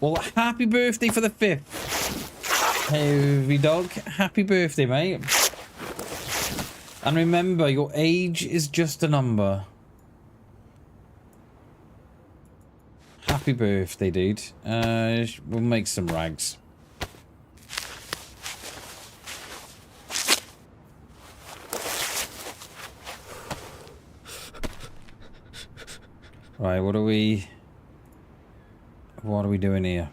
Well, happy birthday for the 5th. Heavy dog, happy birthday, mate. And remember, your age is just a number. Happy birthday, dude. We'll make some rags. Right, what are we doing here?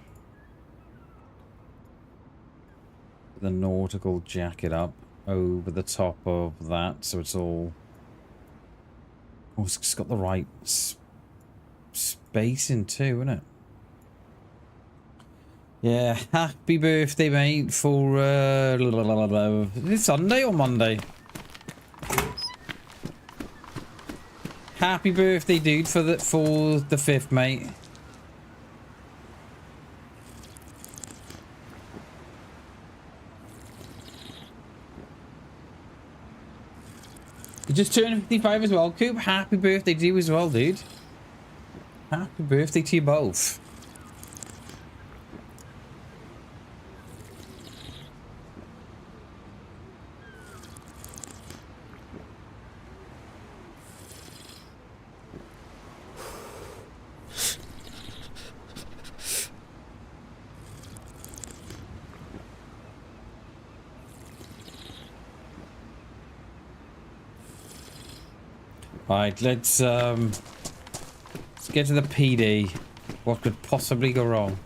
The nautical jacket up over the top of that, so it's all... Oh, it's got the right spacing too, isn't it? Yeah, happy birthday, mate, for is it Sunday or Monday? Happy birthday, dude, for the 5th, mate. You just turned 55 as well, Coop. Happy birthday to you as well, dude. Happy birthday to you both. Right, let's get to the PD. What could possibly go wrong?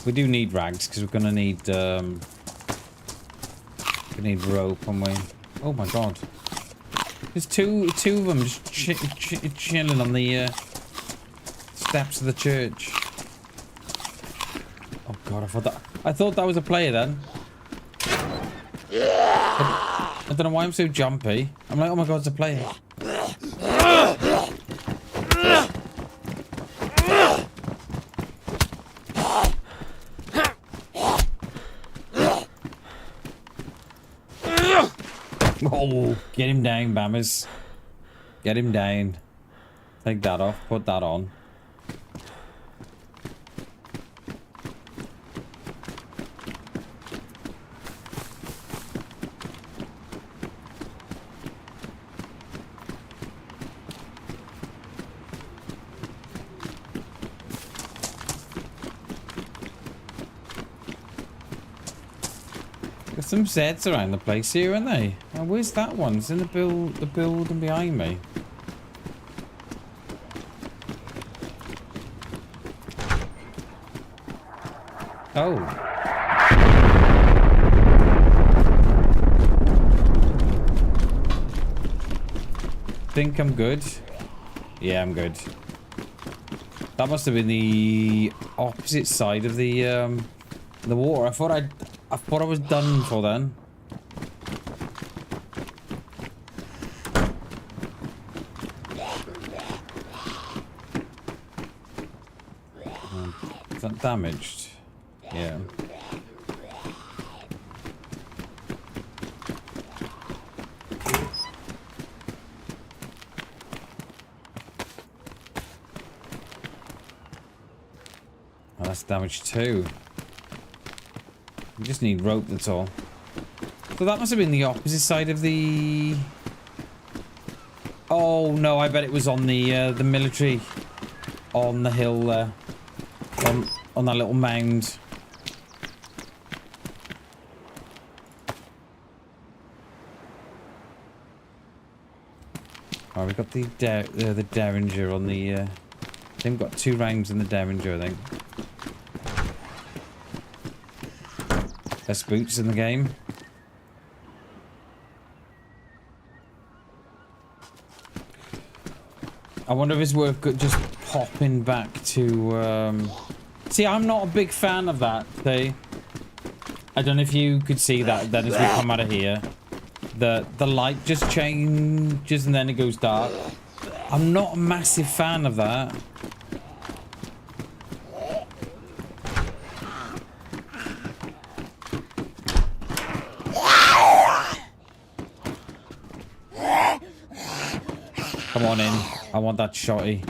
We do need rags because we're gonna need we need rope, and we. Oh my god! There's two of them just chilling on the steps of the church. Oh god! I thought that was a player then. I don't know why I'm so jumpy. I'm like, oh my god, it's a player. Oh, get him down, Bammers. Get him down. Take that off, put that on. There's some Zeds around the place here, aren't they? Oh, where's that one? It's in the building behind me. Oh. Think I'm good? Yeah, I'm good. That must have been the opposite side of the water. I thought I was done for then. Is that damaged? Yeah. Oh, that's damaged too. We just need rope, that's all. So that must have been the opposite side of the... Oh no, I bet it was on the military. On the hill there. On that little mound. Oh, we got the Derringer on the... I think we've got 2 rounds in the Derringer, I think. Best boots in the game. I wonder if it's worth just popping back to... See, I'm not a big fan of that, see? I don't know if you could see that then as we come out of here. The light just changes and then it goes dark. I'm not a massive fan of that. Come on in. I want that shotty.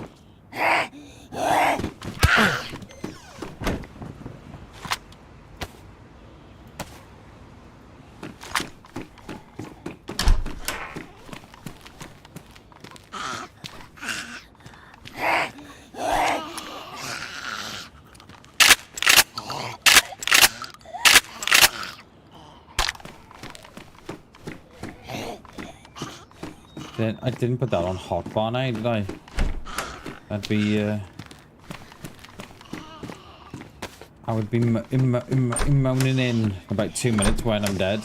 I didn't put that on hotbar now, did I? That'd be, I would be moaning in about 2 minutes when I'm dead.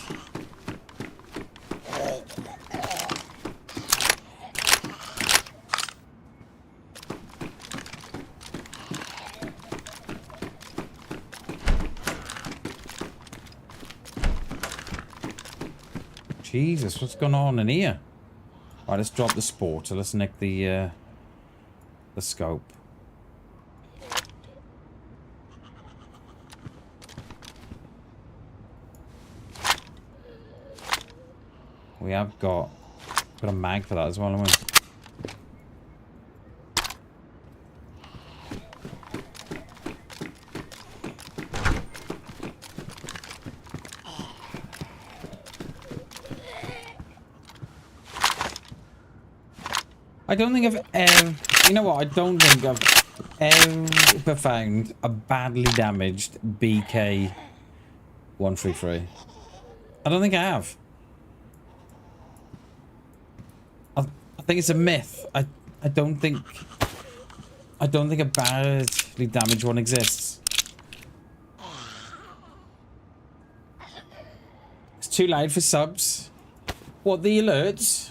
Jesus, what's going on in here? Alright, let's drop the sport, so let's nick the scope. We have got a mag for that as well, haven't we? I don't think I've ever... You know what? I don't think I've ever found a badly damaged BK-133. I don't think I have. I think it's a myth. I don't think a badly damaged one exists. It's too loud for subs. What, the alerts?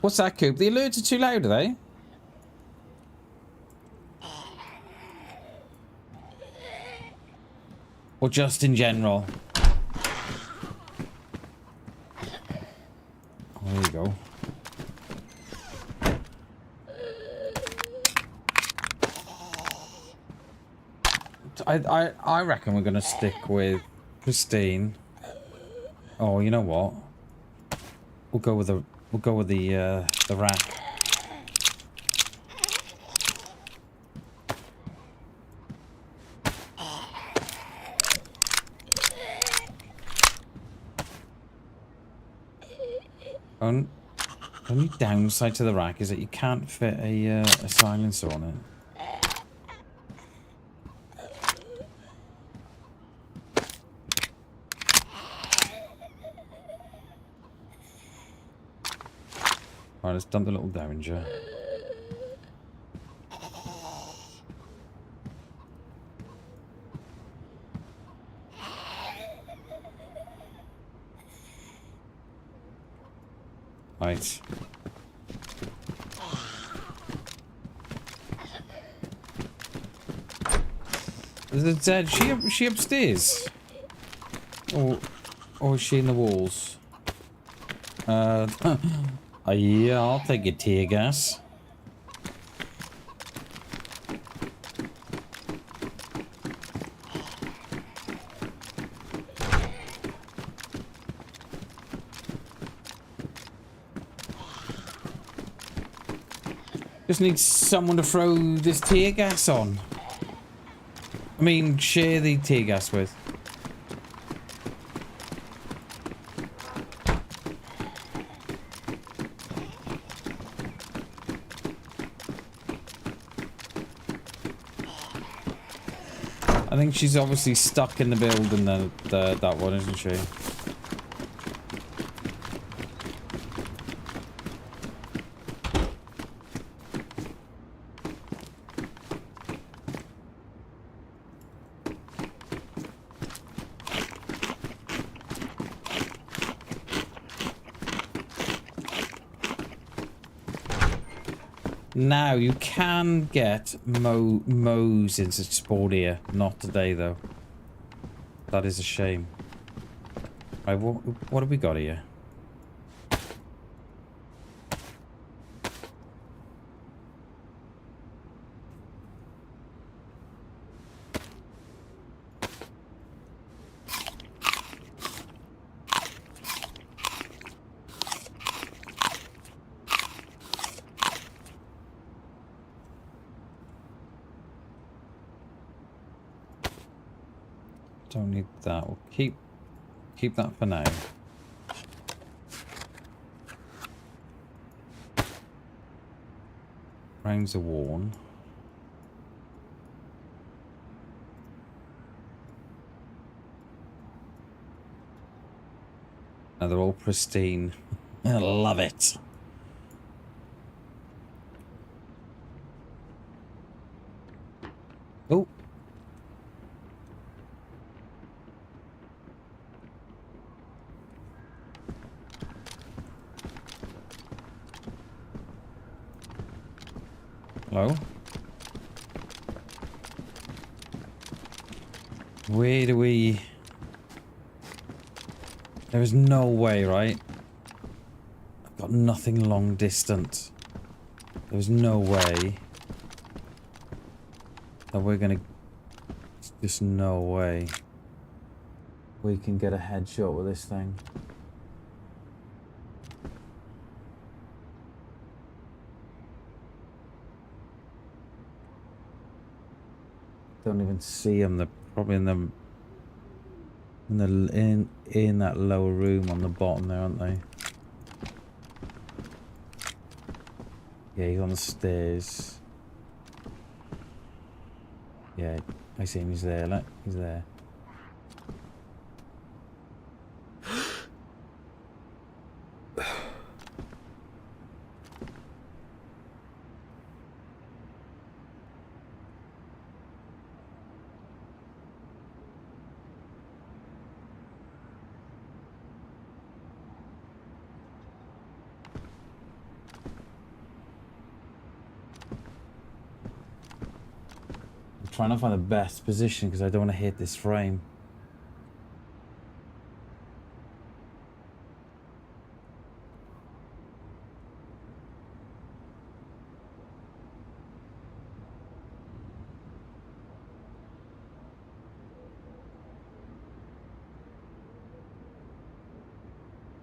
What's that, Coop? The alerts are too loud, are they? Or just in general? Oh, there you go. I reckon we're gonna stick with pristine. Oh, you know what? We'll go with the rack. Only downside to the rack is that you can't fit a silencer on it. Alright, let's dump the little Derringer. Right. Is it dead? She upstairs? Or is she in the walls? Yeah, I'll take your tear gas. Just need someone to throw this tear gas on. I mean, share the tear gas with. I think she's obviously stuck in the building, that one, isn't she? Now, you can get mows in sport here. Not today, though. That is a shame. Right, what have we got here? Don't need that. We'll keep that for now. Rounds are worn. Now they're all pristine. I love it. Oh. Hello? Where do we... There is no way, right? I've got nothing long distance. There's no way that we're gonna... Just no way we can get a headshot with this thing. Don't even see them. They're probably in that lower room on the bottom there, aren't they? Yeah, he's on the stairs. Yeah, I see him. He's there. Look, he's there. Trying to find the best position because I don't want to hit this frame.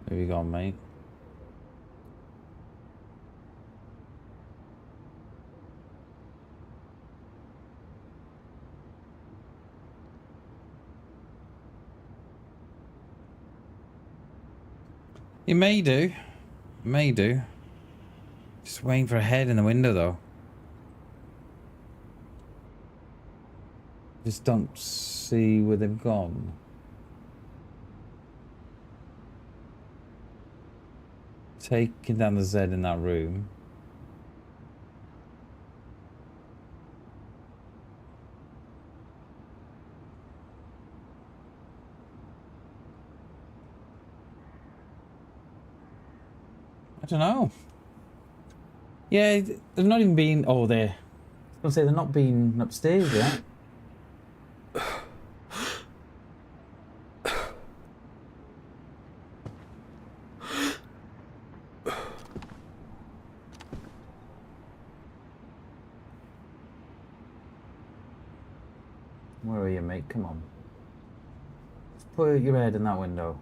Where you gone, mate? You may do. May do. Just waiting for a head in the window, though. Just don't see where they've gone. taking down the Z in that room. I don't know. Yeah, they've not even been... Oh, I was going to say they're not been upstairs yet. Where are you, mate? Come on. Let's put your head in that window.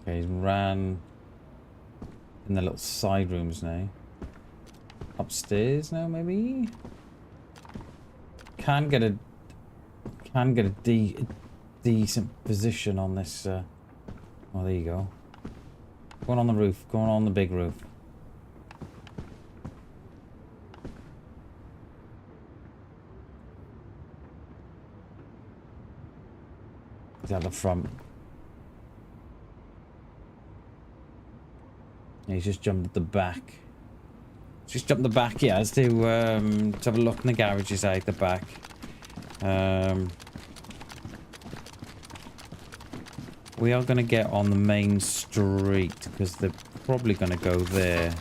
Okay, he's ran in the little side rooms now. Upstairs now, maybe? Can get a decent position on this. Oh, there you go. Going on the roof. Going on the big roof. He's at the front. Yeah, he's just jumped at the back. Just jumped the back, yeah, to have a look in the garages out the back. We are going to get on the main street because they're probably going to go there.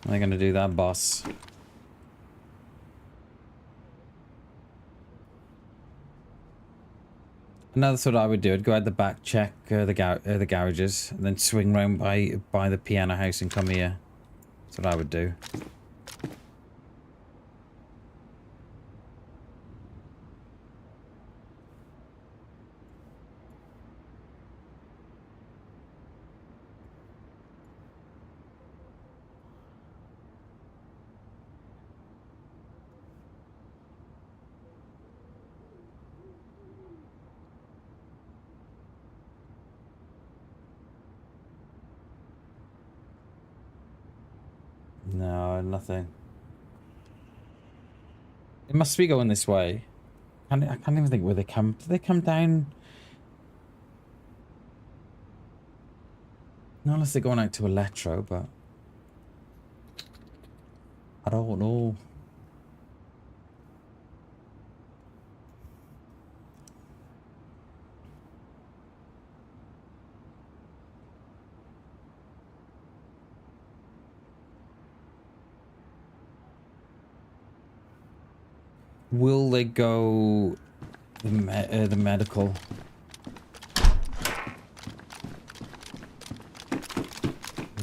They're going to do that, boss. Another thought I would do, I'd go out the back, check the garages, and then swing round by the piano house and come here. That's what I would do. No, nothing. It must be going this way. I can't even think where they come. Do they come down? Not unless they're going out to Electro, but I don't know. Will they go the medical?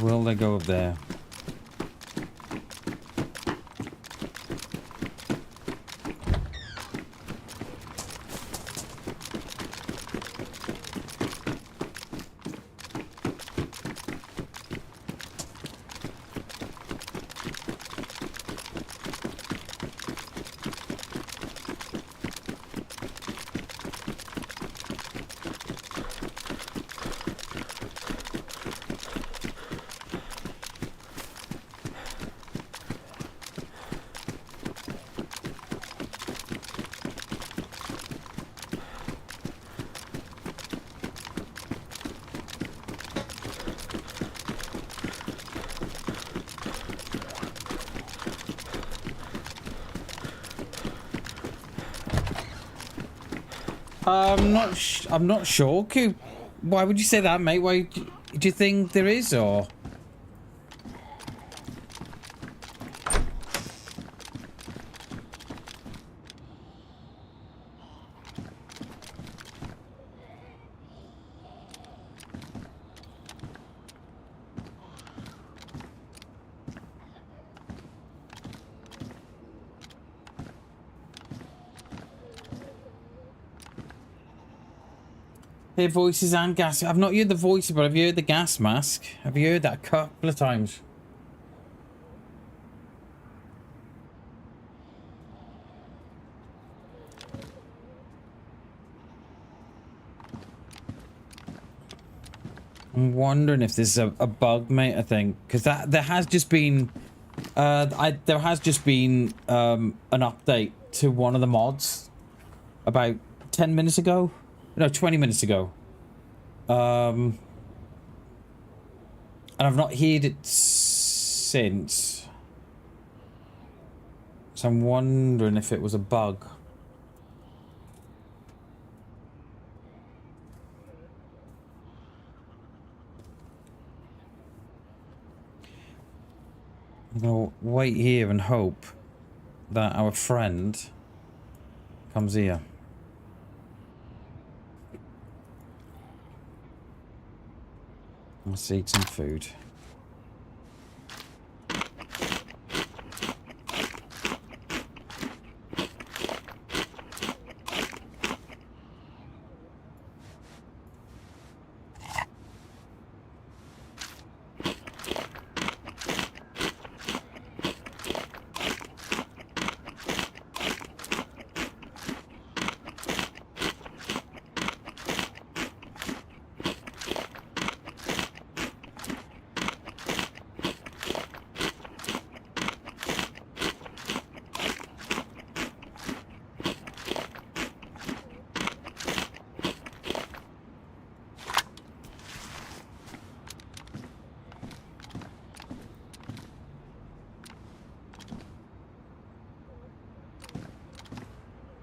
Will they go up there? I'm not sure. Why would you say that, mate? Why do you think there is, or? Hear voices and gas. I've not heard the voices, but I've heard the gas mask. Have you heard that a couple of times? I'm wondering if there's a bug, mate. I think because there has just been, an update to one of the mods about 10 minutes ago. No, 20 minutes ago. And I've not heard it since. So I'm wondering if it was a bug. I'm gonna wait here and hope that our friend comes here. Let's eat some food.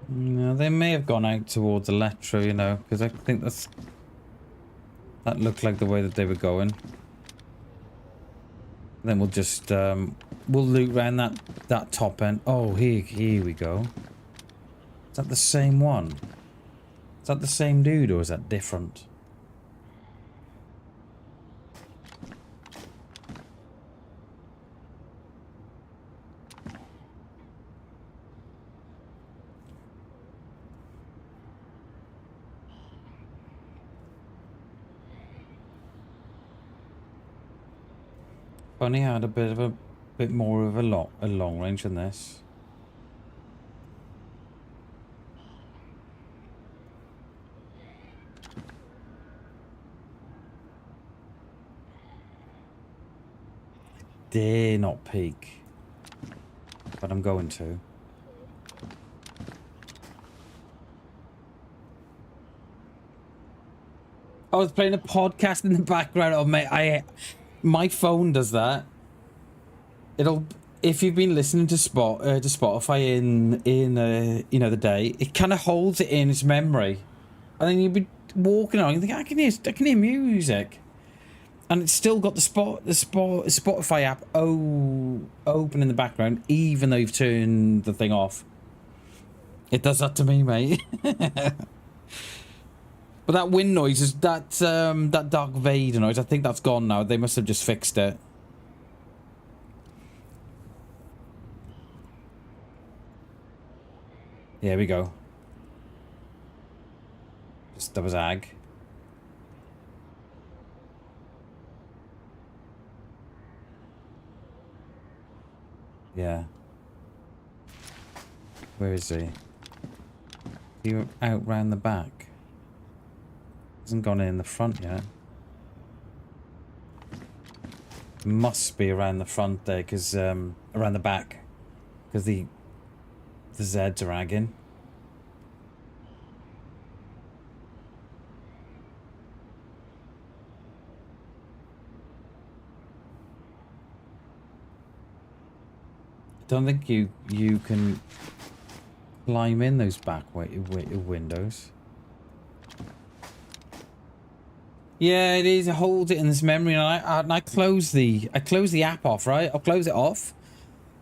No, they may have gone out towards Electro, you know, because I think that looked like the way that they were going. Then we'll just we'll loot around that top end. Oh, here we go. Is that the same one? Is that the same dude or is that different? Funny had a bit more of a long range than this. Dare not peek, but I'm going to. I was playing a podcast in the background. Oh mate, my phone does that. It'll, if you've been listening to Spotify in you know, the day, it kind of holds it in its memory, and then you'll be walking on, you think I can hear music, and it's still got the Spotify app open in the background, even though you've turned the thing off. It does that to me, mate. But that wind noise is that Dark Vader noise. I think that's gone now. They must have just fixed it. Here we go. Just that was ag. Yeah. Where is he? You out round the back? Hasn't gone in the front yet. Must be around the front there, because around the back, because the Zeds are agging. I don't think you can climb in those back windows. Yeah, it is. It holds it in this memory, and I close the app off, right? I'll close it off,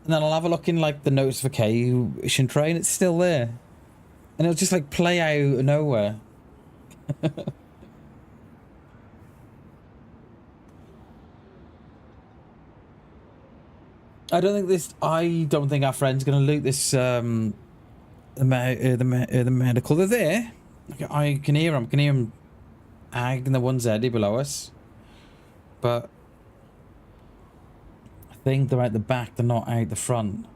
and then I'll have a look in like the notification tray, and it's still there, and it'll just like play out of nowhere. I don't think our friend's gonna loot this the medical. They're there. I can hear them. ag and the one Zeddy below us. But I think they're at the back, they're not out the front.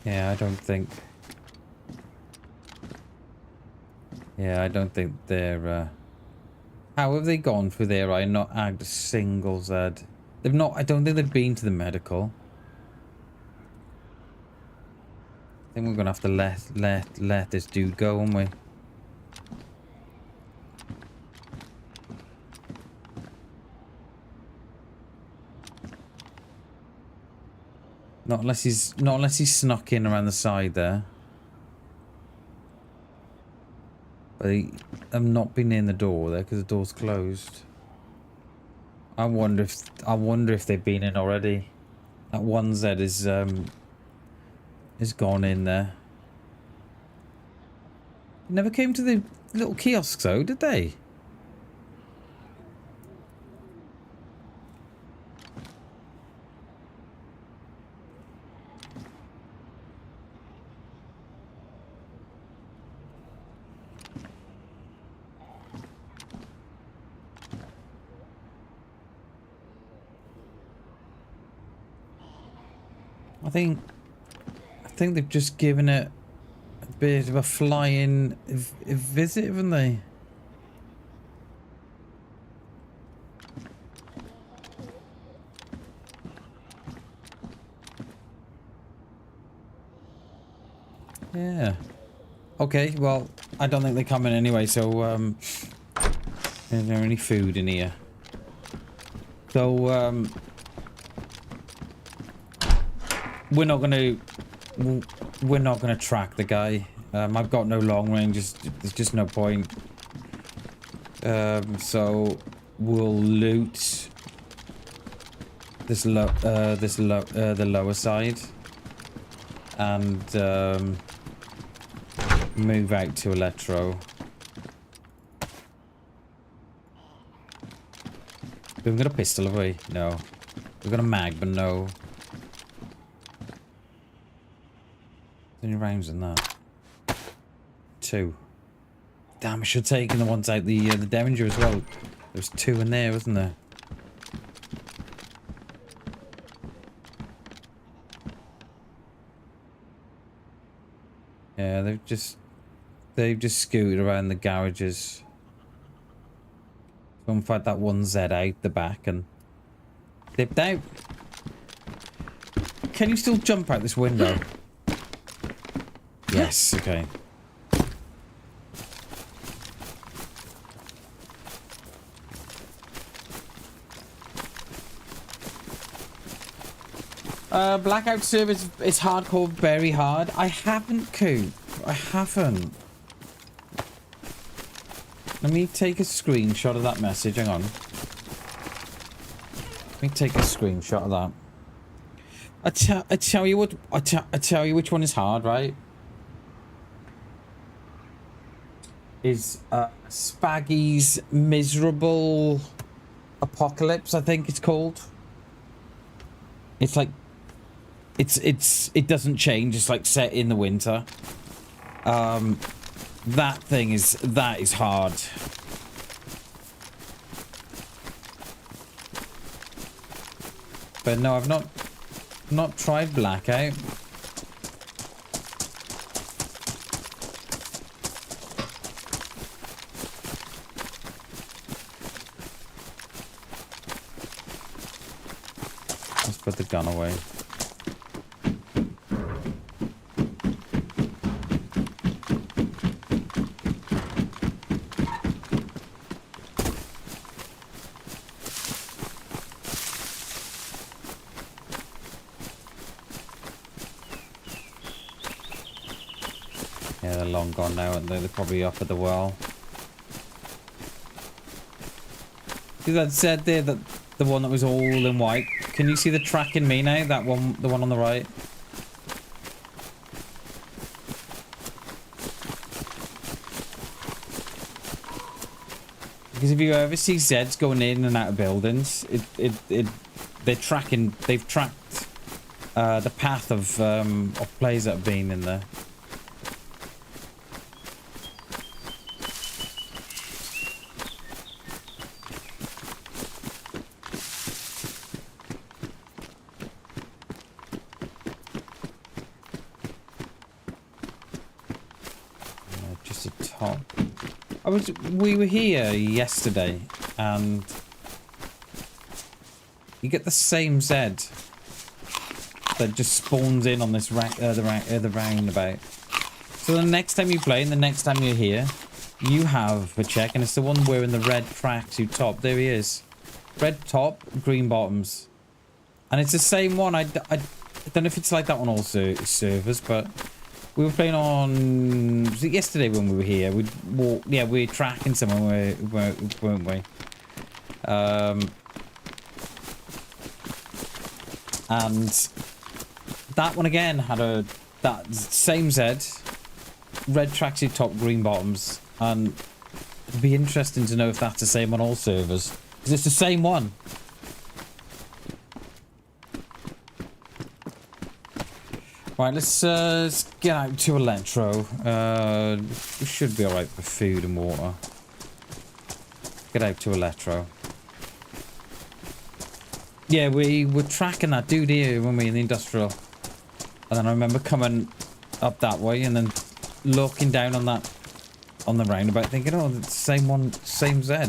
Yeah, I don't think... Yeah, I don't think they're... How have they gone through there? I not agged a single Z. They've not... I don't think they've been to the medical. I think we're gonna have to let this dude go, aren't we? Not unless he's snuck in around the side there. But I've not been in the door there because the door's closed. I wonder if they've been in already. That one Z is gone in there. Never came to the little kiosks though, did they? I think they've just given it a bit of a flying visit, haven't they? Yeah. Okay, well, I don't think they're coming anyway, so, is there any food in here? So, we're not gonna track the guy. I've got no long range, there's just no point. So we'll loot the lower side and move out to Electro. We've got a pistol, have we? No. We've got a mag, but no. Any rounds in that? 2. Damn, I should have taken the ones out the Derringer as well. There's 2 in there, wasn't there? Yeah, they've just scooted around the garages. So in fact, that one Z out the back and dipped out. Can you still jump out this window? Yes, okay. Blackout service is hardcore, very hard. I haven't, Coop. I haven't. Let me take a screenshot of that message. Hang on. Let me take a screenshot of that. I tell you what. I tell you which one is hard, right? Is Spaggy's Miserable Apocalypse, I think it's called. It's like it doesn't change, it's like set in the winter. That is hard. But no, I've not tried Blackout. Let's put the gun away. Yeah, they're long gone now, aren't they? They're probably up at the well. See that said there, that the one that was all in white? Can you see the tracking me now? That one, the one on the right? Because if you ever see Zeds going in and out of buildings, they've tracked the path of players that have been in there. Just a top. We were here yesterday, and you get the same Zed that just spawns in on this the roundabout. So the next time you play and the next time you're here, you have a check, and it's the one wearing the red tracksuit top. There he is, red top, green bottoms, and it's the same one. I don't know if it's like that on all servers, but. We were playing on... Was it yesterday when we were here? We were tracking someone, weren't we? And that one again had that same Z, red tracksuit top, green bottoms, and it'd be interesting to know if that's the same on all servers, because it's the same one. Right, let's get out to Electro. We should be alright for food and water. Get out to Electro. Yeah, we were tracking that dude here when we were in the industrial. And then I remember coming up that way and then looking down on the roundabout thinking, oh, it's the same one, same Z.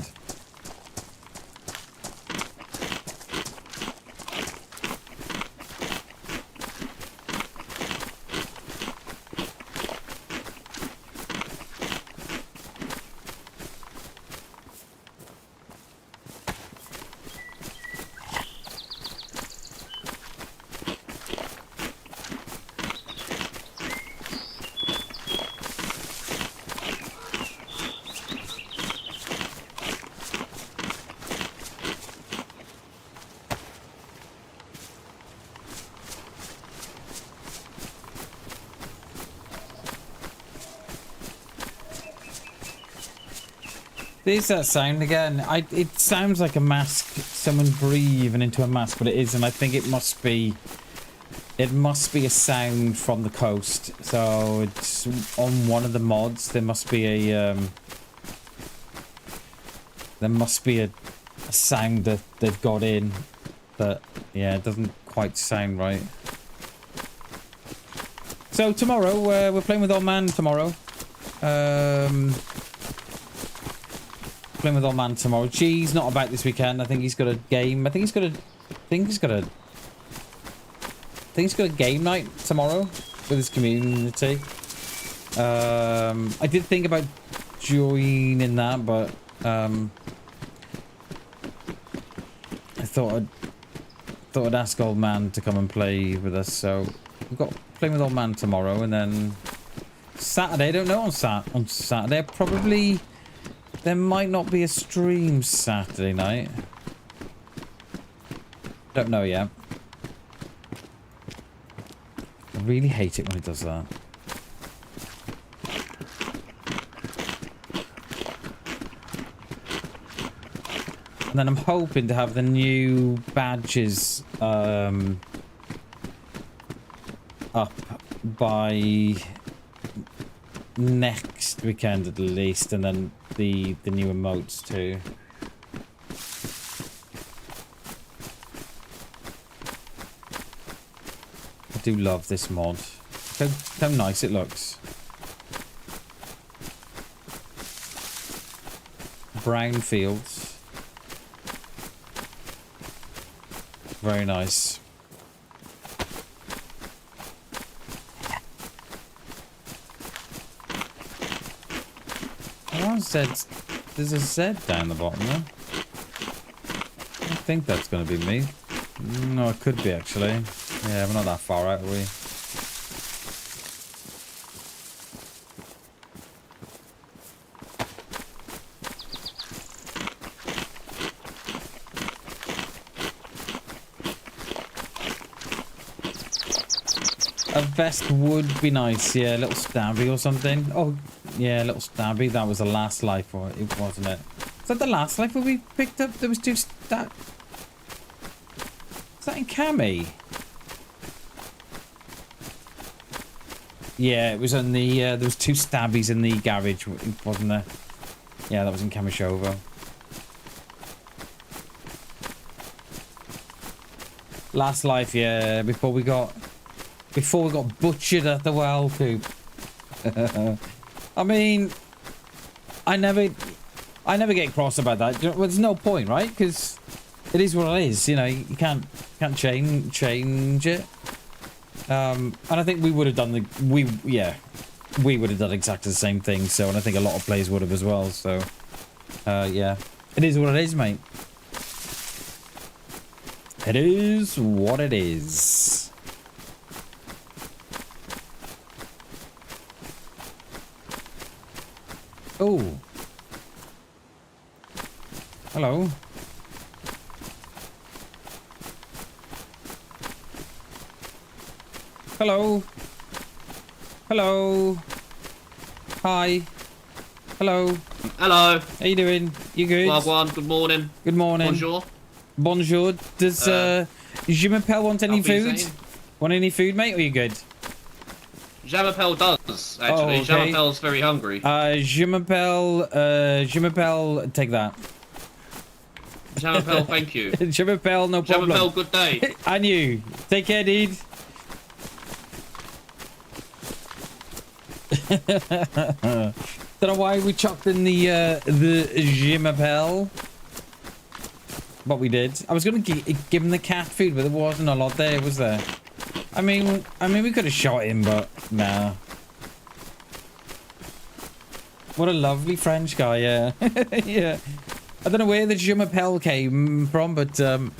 There's that sound again. It sounds like a mask, someone breathing into a mask, but it isn't. I think it must be a sound from the coast. So it's on one of the mods. There must be a sound that they've got in, but yeah, it doesn't quite sound right. So tomorrow we're playing with Old Man tomorrow. Playing with Old Man tomorrow. G's not about this weekend. I think he's got a game. I think he's got a game night tomorrow with his community. I did think about joining that, but I thought I'd ask Old Man to come and play with us. So we've got playing with Old Man tomorrow, and then Saturday. I don't know on Saturday. Probably. There might not be a stream Saturday night. Don't know yet. I really hate it when it does that. And then I'm hoping to have the new badges up by next weekend at least, and then the new emotes too. I do love this mod. How nice it looks. Brown fields. Very nice. There's a Z down the bottom there. I think that's going to be me. No, it could be actually. Yeah, we're not that far out, are we? A vest would be nice, yeah, a little stabby or something. Oh, yeah, a little stabby. That was the last life, wasn't it? that the last life where we picked up? There was two... Is that in Cami? Yeah, it was on the... there was 2 stabbies in the garage, wasn't there? Yeah, that was in Kamishovo. Last life, yeah, before we got butchered at the well coop. I mean, I never get cross about that. Well, there's no point, right? Because it is what it is. You know, you can't change it. And I think we would have done we would have done exactly the same thing. So, and I think a lot of players would have as well. So, yeah, it is what it is, mate. It is what it is. Oh. Hello. Hello. Hello. Hi. Hello. Hello. How you doing? You good? Wagwan, good morning. Good morning. Bonjour. Bonjour. Does Je m'appelle want any food? Saying? Want any food, mate? Or are you good? Jamapel does, actually. Oh, okay. Jamapel's very hungry. Je m'appelle, take that. Jamapel, thank you. Je m'appelle, no problem. Jamapel, good day. And you. Take care, dude. Don't know why we chucked in the Je m'appelle. But we did. I was gonna give him the cat food, but there wasn't a lot there, was there? I mean, we could have shot him, but nah. What a lovely French guy, yeah. Yeah. I don't know where the Je m'appelle came from, but oh,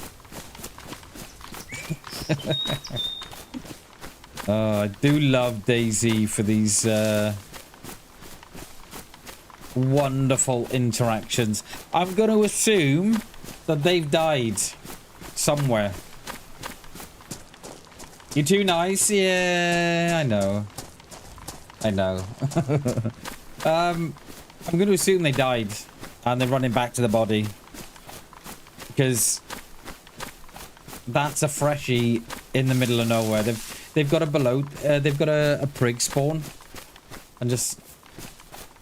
I do love DayZ for these wonderful interactions. I'm going to assume that they've died somewhere. You're too nice? Yeah, I know. I know. I'm going to assume they died and they're running back to the body. Because that's a freshie in the middle of nowhere. They've got a they've got a prig spawn and just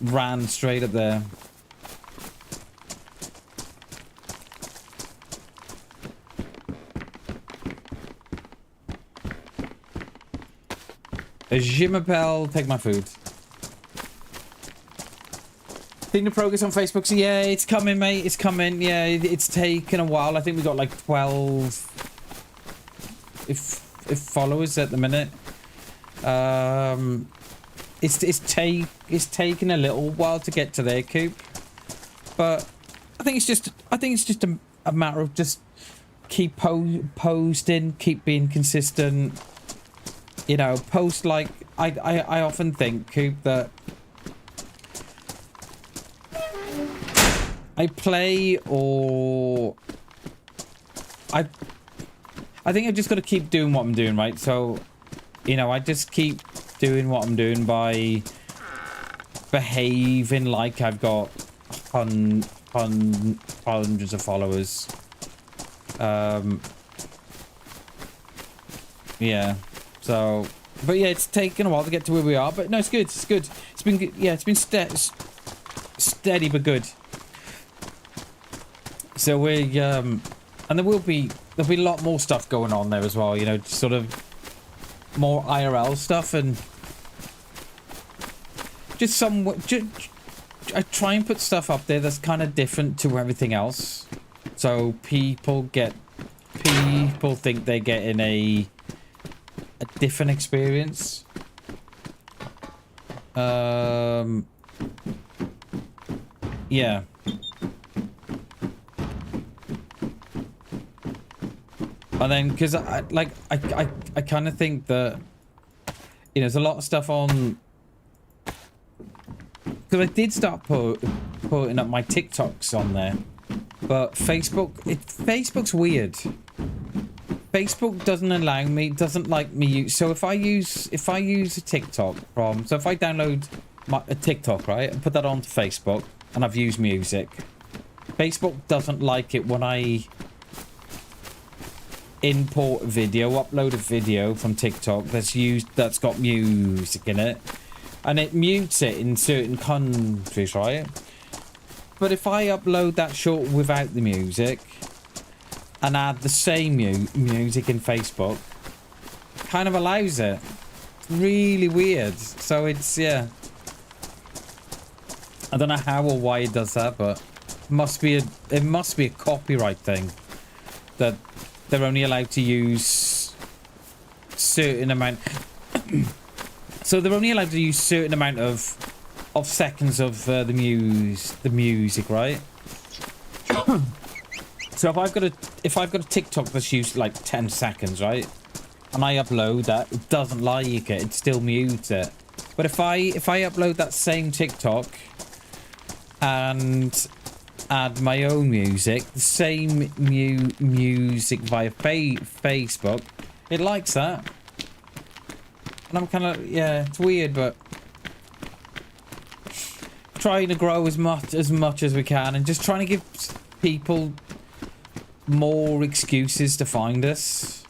ran straight up there. Je m'appelle, take my food. Seeing the progress on Facebook, so yeah, it's coming, mate. It's coming. Yeah, it's taken a while. I think we got like 12 if followers at the minute. It's taken a little while to get to their coop, but I think it's just a matter of just keep posting, keep being consistent. You know, post like I often think, Coop, that I play or I think I've just got to keep doing what I'm doing, right? So, you know, I just keep doing what I'm doing by behaving like I've got hundreds of followers. Yeah. So, but yeah, it's taken a while to get to where we are, but no, it's good. It's good. It's been good. Yeah, it's been steady but good. So we and there'll be a lot more stuff going on there as well. You know, sort of more IRL stuff and just I try and put stuff up there that's kind of different to everything else, so people think they're getting a different experience. Yeah. And then, because I kind of think that, you know, there's a lot of stuff on, because I did start putting up my TikToks on there, but Facebook's weird. Facebook doesn't allow me, doesn't like me use. So if I use a TikTok so if I download a TikTok, right, and put that onto Facebook, and I've used music, Facebook doesn't like it when I import a video, upload a video from TikTok that's got music in it, and it mutes it in certain countries, right? But if I upload that short without the music and add the same music in Facebook, kind of allows it. It's really weird. So it's, yeah, I don't know how or why it does that, but it must be a copyright thing that they're only allowed to use certain amount. So they're only allowed to use certain amount of seconds of the music, right? So if I've got a TikTok that's used like 10 seconds, right? And I upload that, it doesn't like it, it still mutes it. But if I upload that same TikTok and add my own music, the same music via Facebook, it likes that. And I'm kind of, yeah, it's weird, but trying to grow as much as we can and just trying to give people more excuses to find us.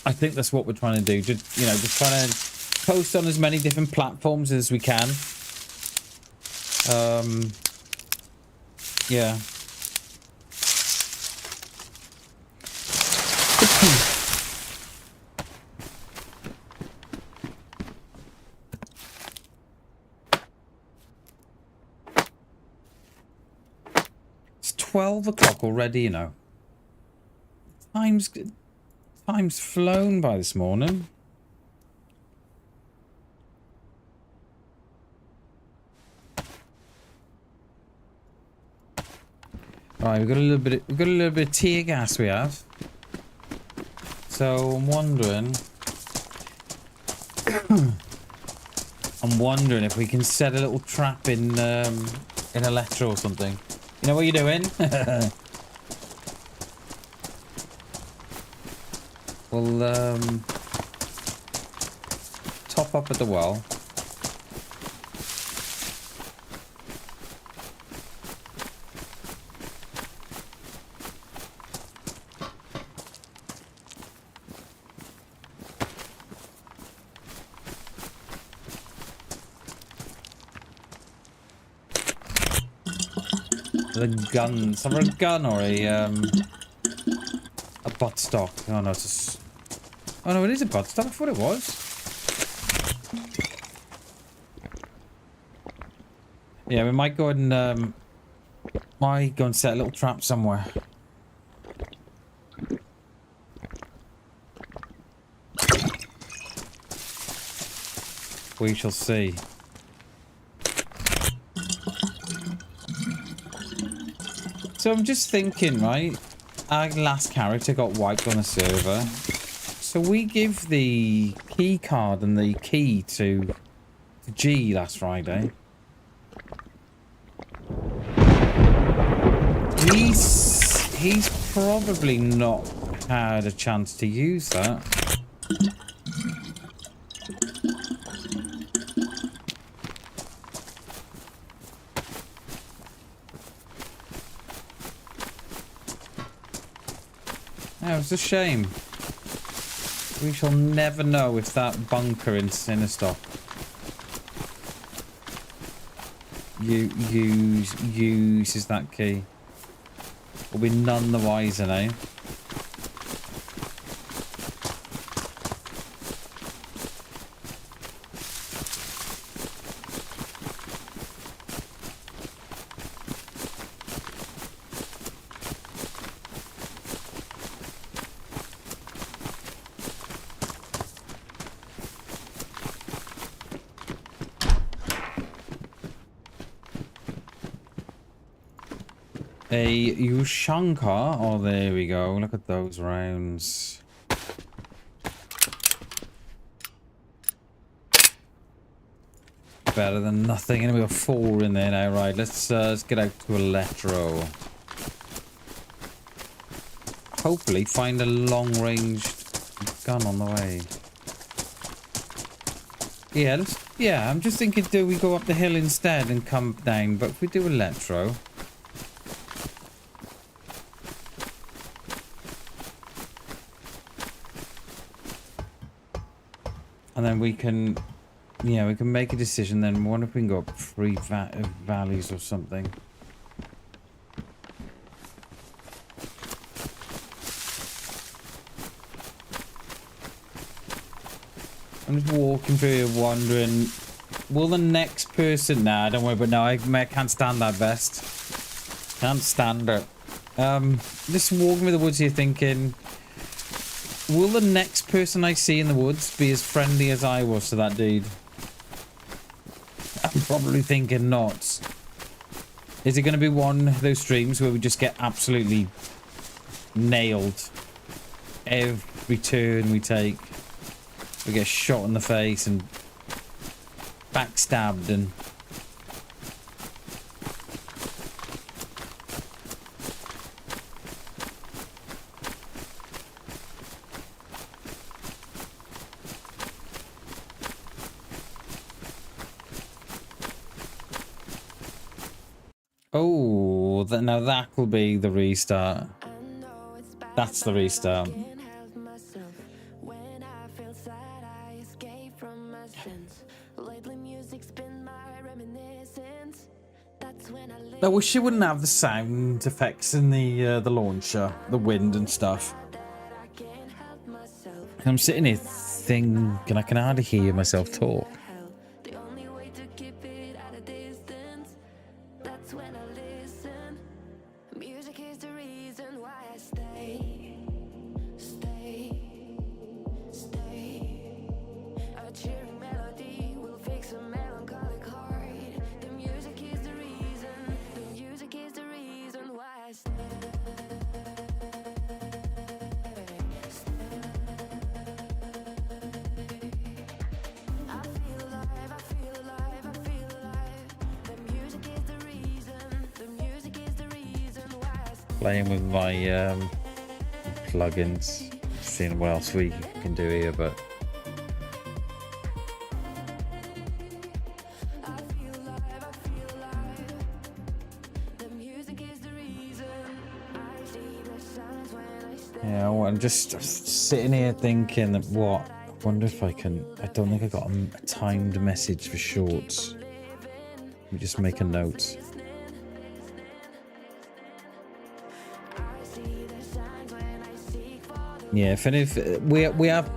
I think that's what we're trying to do. Just, you know, just trying to post on as many different platforms as we can. Yeah. It's 12 o'clock already, you know. Time's flown by this morning. Right, we've got a little bit of tear gas we have. So I'm wondering if we can set a little trap in Electro or something. You know what you're doing? We'll top up at the well. The gun, some a gun or a butt stock. Oh no, it's a oh no, it is a butt stock. I thought it was. Yeah, we might go and set a little trap somewhere. We shall see. So I'm just thinking, right? Our last character got wiped on a server. So we give the key card and the key to G last Friday. He's probably not had a chance to use that. Oh, it's a shame. We shall never know if that bunker in Sinistop uses that key. We'll be none the wiser now. A Ushanka. Oh, there we go. Look at those rounds. Better than nothing. And we got 4 in there now. Right, let's get out to Electro. Hopefully find a long-ranged gun on the way. Yeah, let's Yeah, I'm just thinking, do we go up the hill instead and come down? But if we do electro... And then we can... Yeah, we can make a decision then. I wonder if we can go up 3 valleys or something. I'm just walking through here wondering, will the next person... Nah, don't worry, but no, I can't stand that vest. Can't stand it. Just walking through the woods here thinking, will the next person I see in the woods be as friendly as I was to that dude? I'm probably thinking not. Is it going to be one of those streams where we just get absolutely nailed every turn we take? We get shot in the face and backstabbed and... Oh, now that will be the restart. That's the restart. I wish you wouldn't have the sound effects in the launcher, the wind and stuff. I'm sitting here thinking I can hardly hear myself talk. Playing with my plugins, seeing what else we can do here, but yeah, I'm just sitting here thinking that what, I wonder if I can, I don't think I got a timed message for shorts. Let me just make a note. Yeah, if we have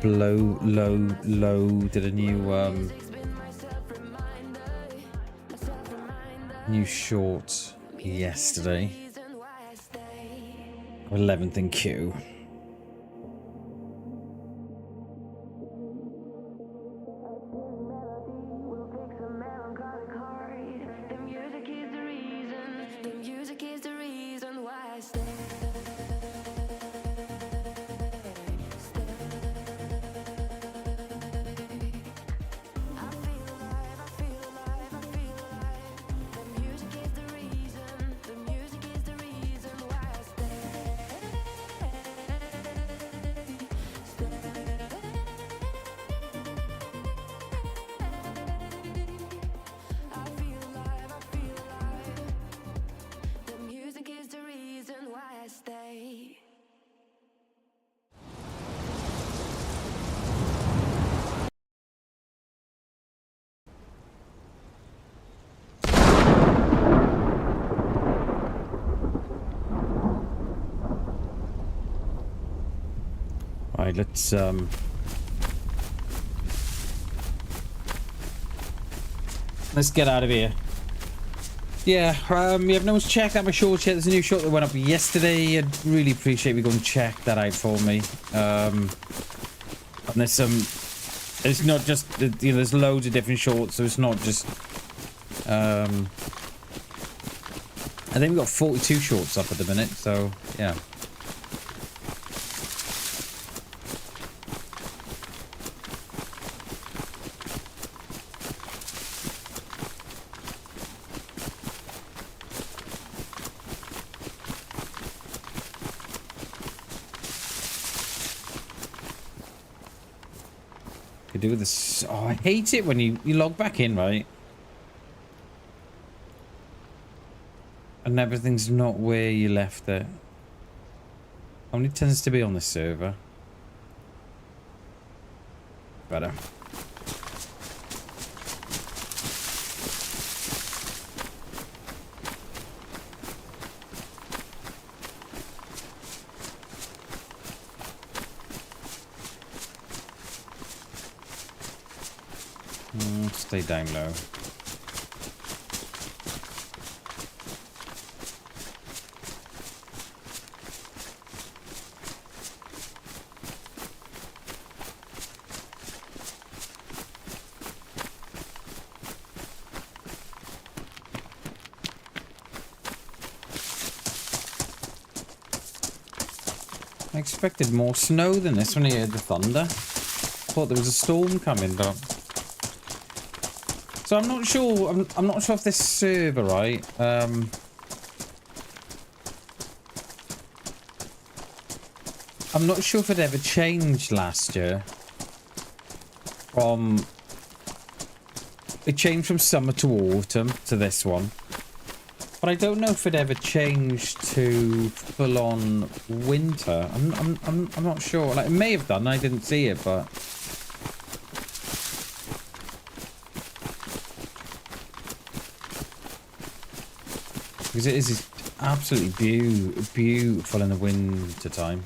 loaded a new short yesterday. 11th in queue. Right, let's get out of here. Yeah, if no one's checked out my shorts yet, there's a new short that went up yesterday. I'd really appreciate if you go and check that out for me. And there's some, it's not just, you know, there's loads of different shorts, so it's not just, I think we've got 42 shorts up at the minute, so yeah. Could do with this. Oh, I hate it when you log back in, right? And everything's not where you left it. Only tends to be on the server. Better. Stay down low. I expected more snow than this when I heard the thunder. Thought there was a storm coming, but so I'm not sure. I'm not sure if this server, right? I'm not sure if it ever changed last year. It changed from summer to autumn to this one. But I don't know if it ever changed to full-on winter. I'm not sure. Like, it may have done. I didn't see it, but because it is absolutely beautiful in the winter time.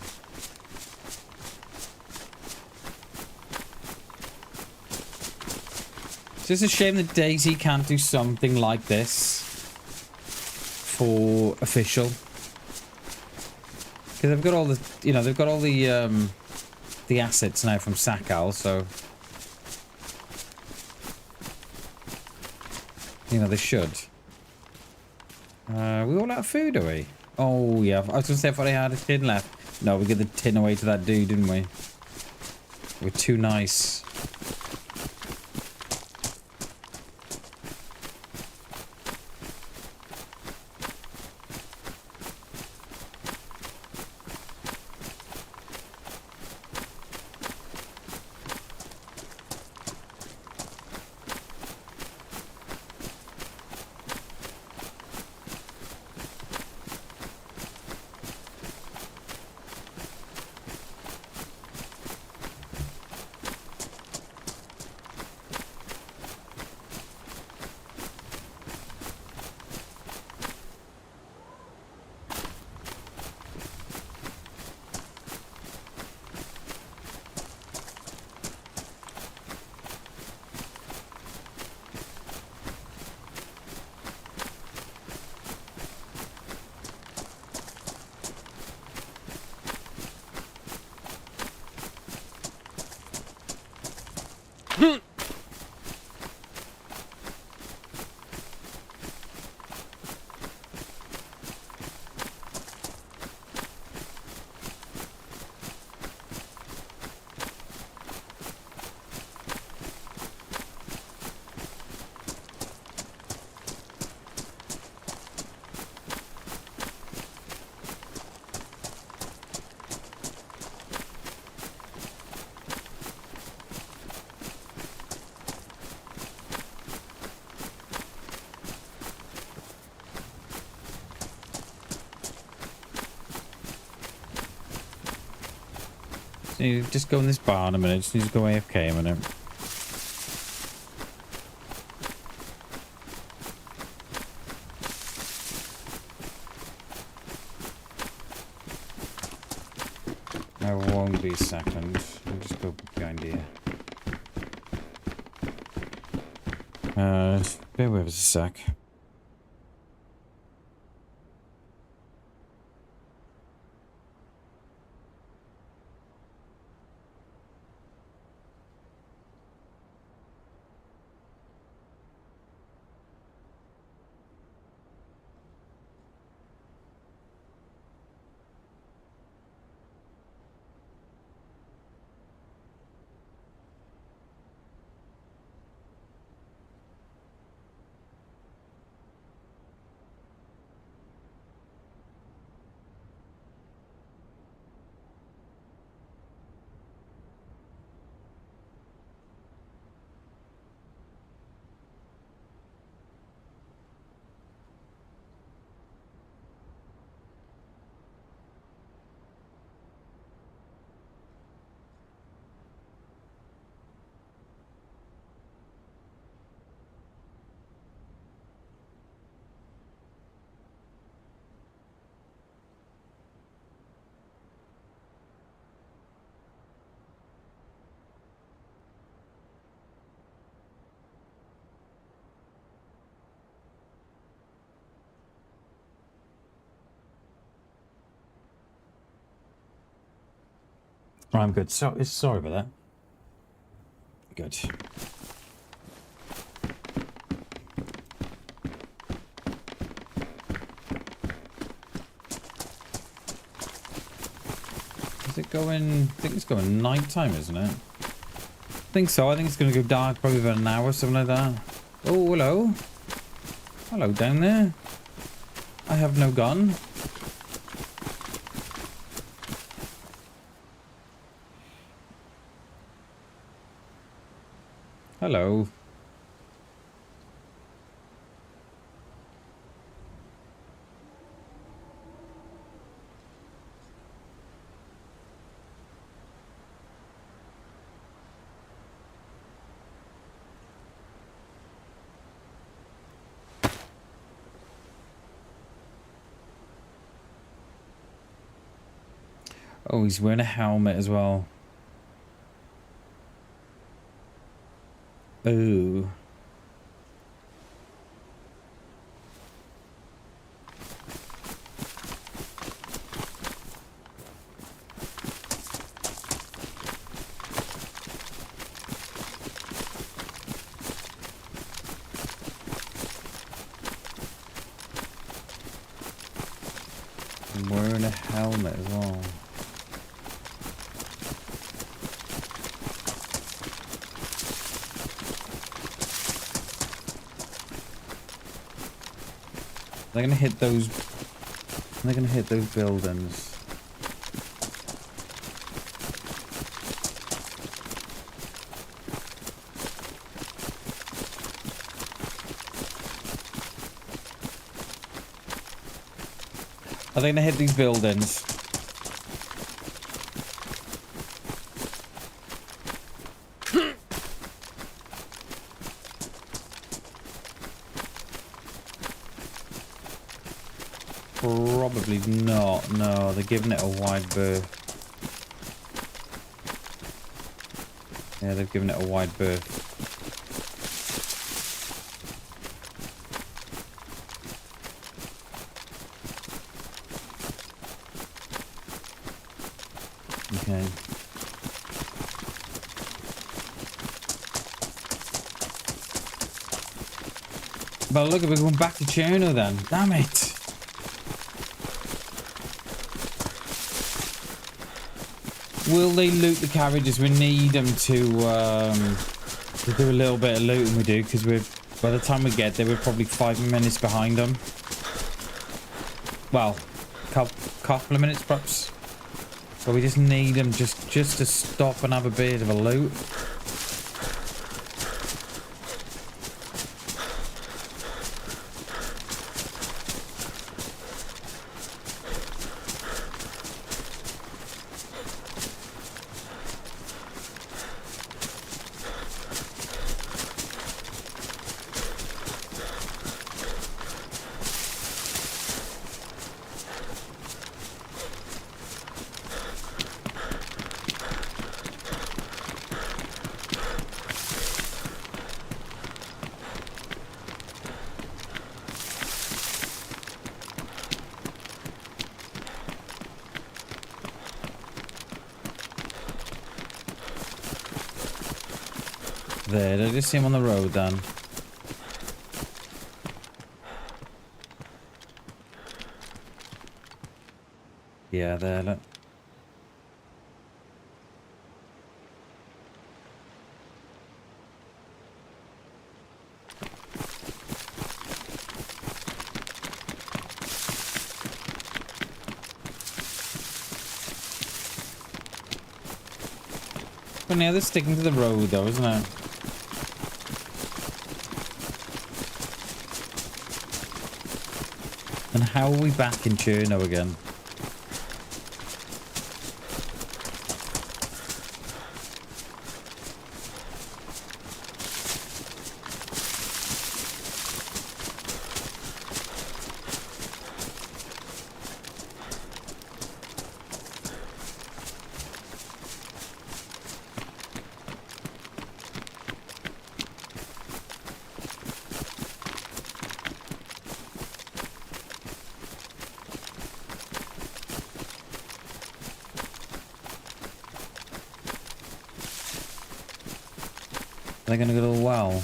It's just a shame that DayZ can't do something like this for official, because they've got all the, you know, they've got all the assets now from Sakal, so you know they should. We all out of food, are we? Oh yeah, I was gonna say if I had a tin left. No, we gave the tin away to that dude, didn't we? We're too nice. So you just go in this barn a minute. Just need to go AFK a minute. I won't be a second. I'll just go behind here. Bear with us a sec. I'm good. So, sorry about that. Good. Is it going... I think it's going nighttime, isn't it? I think so. I think it's going to go dark probably about an hour or something like that. Oh, hello. Hello down there. I have no gun. Hello. Oh, he's wearing a helmet as well. Ooh. I'm wearing a helmet as well. They're gonna hit those. They're gonna hit those buildings. Are they gonna hit these buildings? Probably not. No, they're giving it a wide berth. Yeah, they've given it a wide berth. Okay. But look, we're going back to Cherno then. Damn it. Will they loot the carriages? We need them to do a little bit of looting, we do, because we're, by the time we get there, we're probably 5 minutes behind them. Well, couple of minutes perhaps. But we just need them just to stop and have a bit of a loot. There, did I just see him on the road then? Yeah, there, look. But now they're sticking to the road though, isn't it? And how are we back in Cherno again? They're gonna go to a well.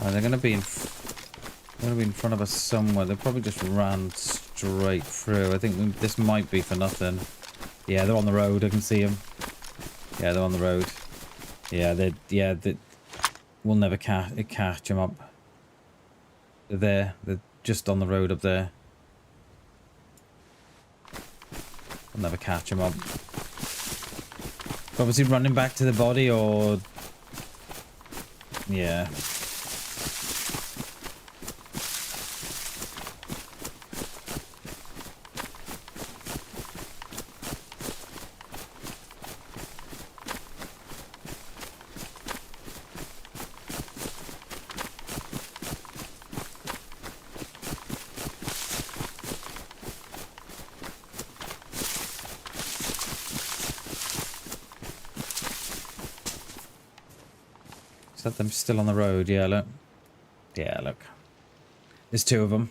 They're gonna be in front of us somewhere. They probably just ran straight through. I think this might be for nothing. Yeah, they're on the road. I can see them. Yeah, they're on the road. Yeah, we'll never catch them up. They're there. They're just on the road up there. We'll never catch them up. Obviously running back to the body or... Yeah. Is that them still on the road? Yeah, look. Yeah, look. There's two of them.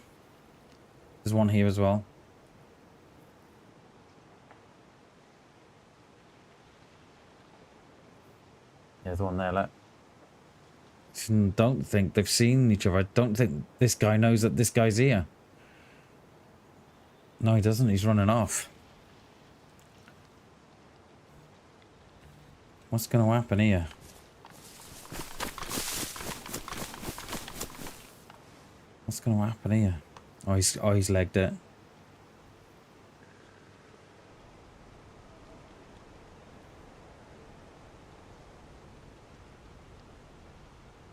There's one here as well. Yeah, there's one there, look. Don't think they've seen each other. I don't think this guy knows that this guy's here. No, he doesn't. He's running off. What's going to happen here? What's going to happen here? Oh, he's legged it.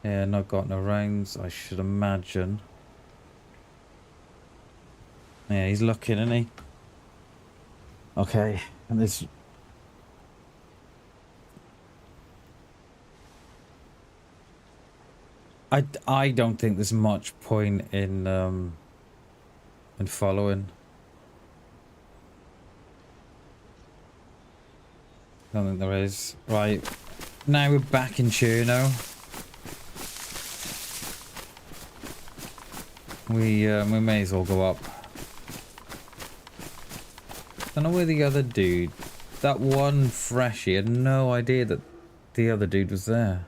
Yeah, not got no rounds, I should imagine. Yeah, he's looking, isn't he? Okay, and this... I don't think there's much point in following. I don't think there is. Right, now we're back in Cherno. We may as well go up. Don't know where the other dude... That one freshie had no idea that the other dude was there.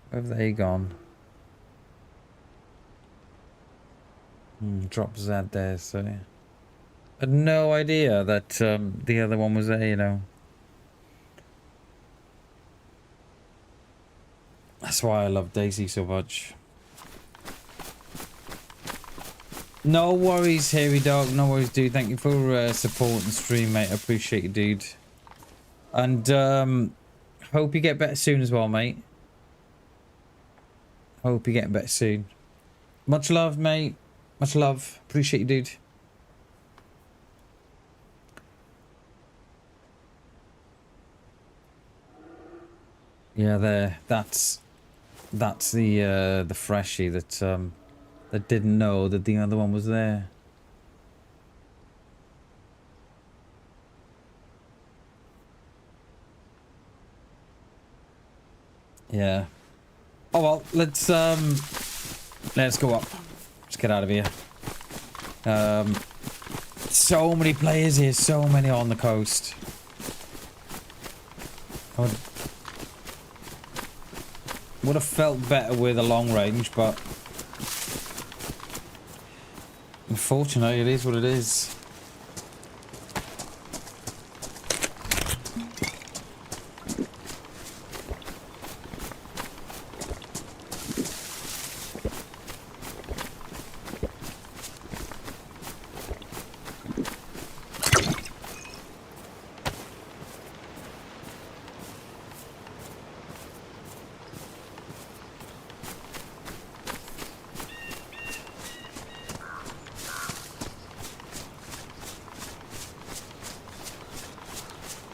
Where have they gone? Drop Z there, so... I had no idea that the other one was there, you know. That's why I love DayZ so much. No worries, Hairy Dog. No worries, dude. Thank you for supporting the stream, mate. I appreciate you, dude. And hope you get better soon as well, mate. Hope you're getting better soon. Much love, mate. Much love. Appreciate you, dude. Yeah, there. That's the freshie that that didn't know that the other one was there. Yeah. Oh well, let's go up. Let's get out of here. So many players here, so many on the coast. Would have felt better with a long range, but unfortunately it is what it is.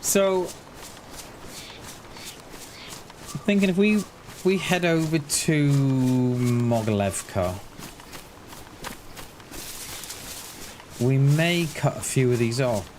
So, thinking if we head over to we may cut a few of these off.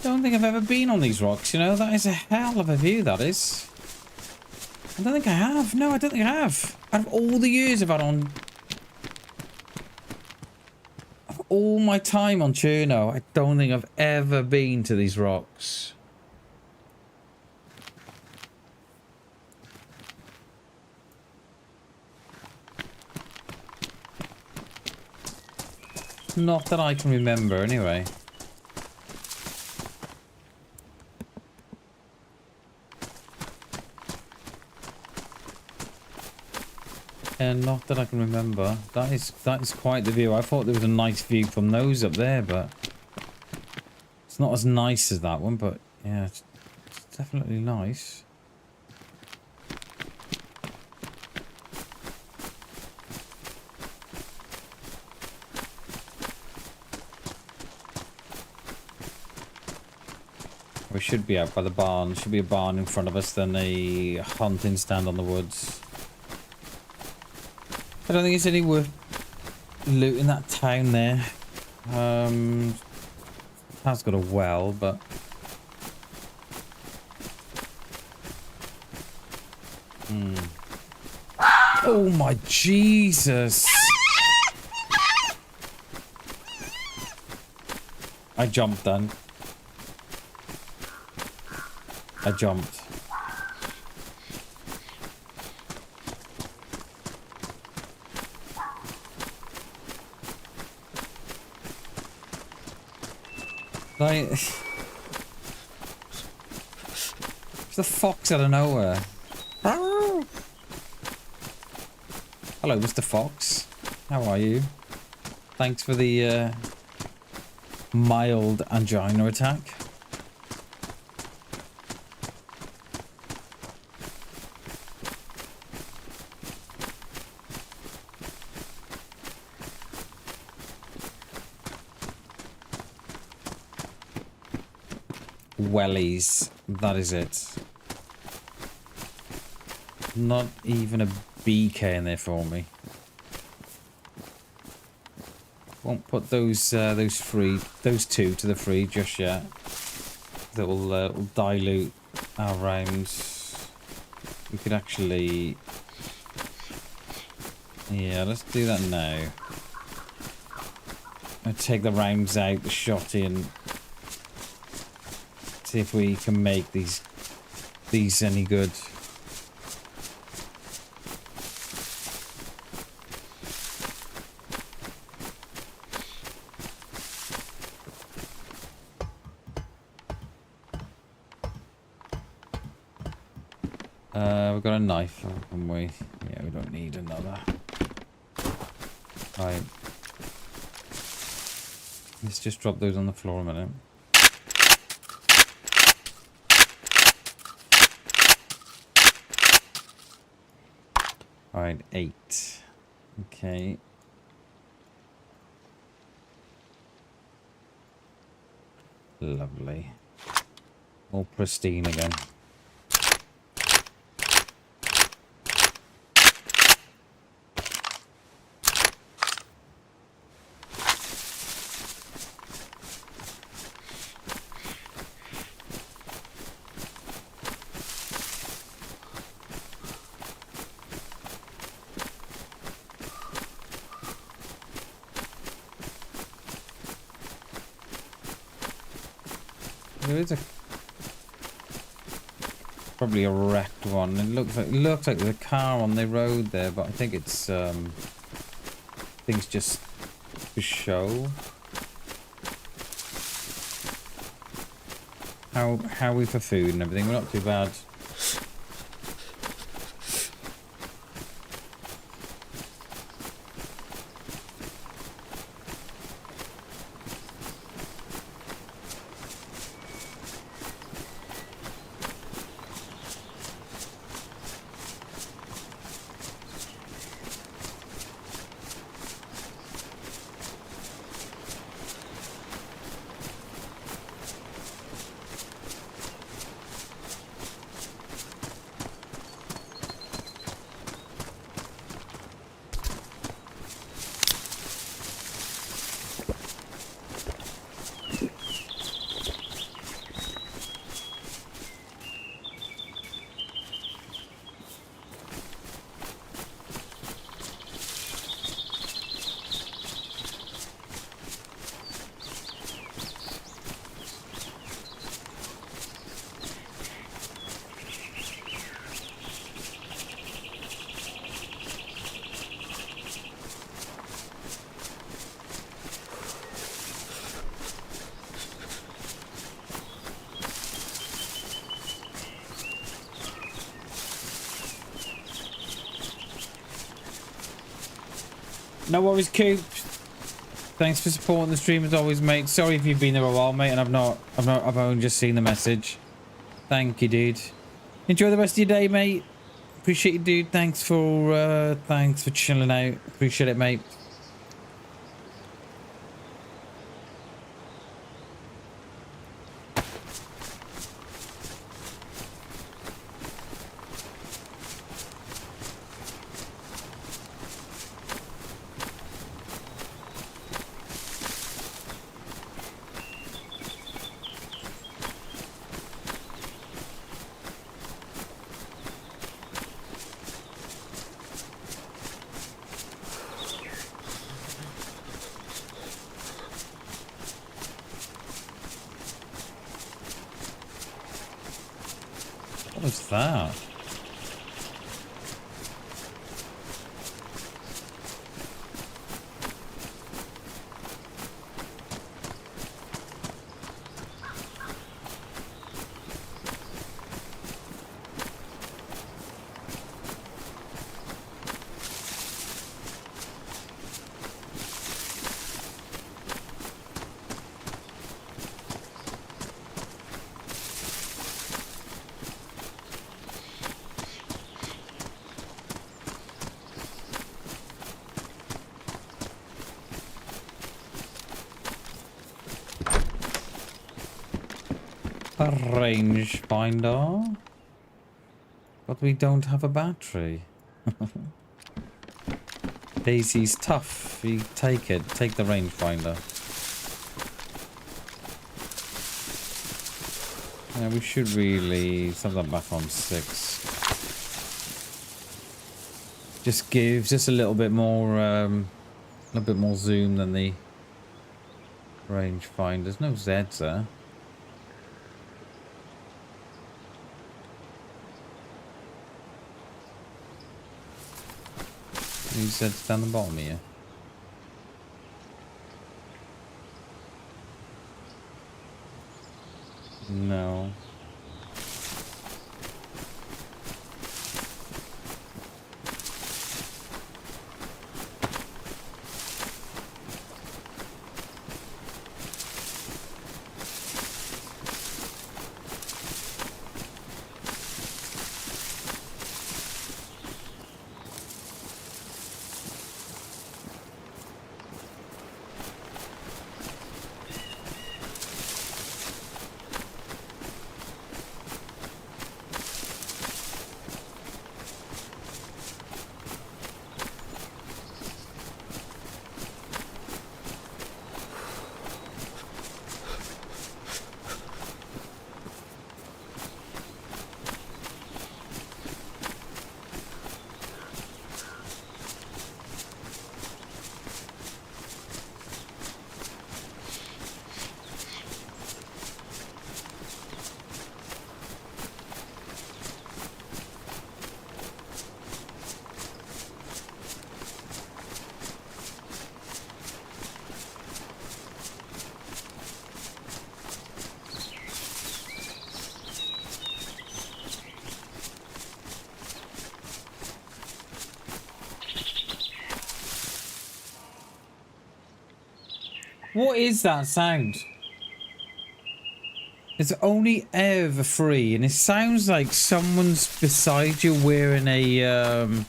I don't think I've ever been on these rocks, you know? That is a hell of a view, that is. I don't think I have. No, I don't think I have. Out of all the years I've had on... Of all my time on Cherno, I don't think I've ever been to these rocks. Not that I can remember, anyway. And not that I can remember. That is quite the view. I thought there was a nice view from those up there, but it's not as nice as that one. But yeah, it's definitely nice. We should be out by the barn. There should be a barn in front of us, then a hunting stand on the woods. I don't think it's any worth looting that town there. Has got a well, but oh my Jesus! I jumped then. I jumped. Like, it's the fox out of nowhere. Hello, Mr. Fox. How are you? Thanks for the mild angina attack. Wellies, that is it. Not even a BK in there for me. Won't put those two to the free just yet. That will dilute our rounds. We could actually, yeah, let's do that now. I'll take the rounds out, the shot in. See if we can make these any good. We've got a knife, haven't we? Yeah, we don't need another. Right. Let's just drop those on the floor a minute. Alright, 8. Okay. Lovely. All pristine again. There is a probably a wrecked one. It looks like there's a car on the road there, but I think it's things just to show. How are we for food and everything? We're not too bad. No worries, Coop. Thanks for supporting the stream as always, mate. Sorry if you've been there a while, mate, and I've only just seen the message. Thank you, dude. Enjoy the rest of your day, mate. Appreciate you, dude. Thanks for chilling out. Appreciate it, mate. What was that? A range finder, but we don't have a battery. DayZ's tough. You take it. Take the range finder. Yeah, we should really set that back on 6. Just gives us a little bit more zoom than the range finder. There's no Z's there. Who said it's down the bottom here? No. What is that sound? It's only ever free, and it sounds like someone's beside you wearing a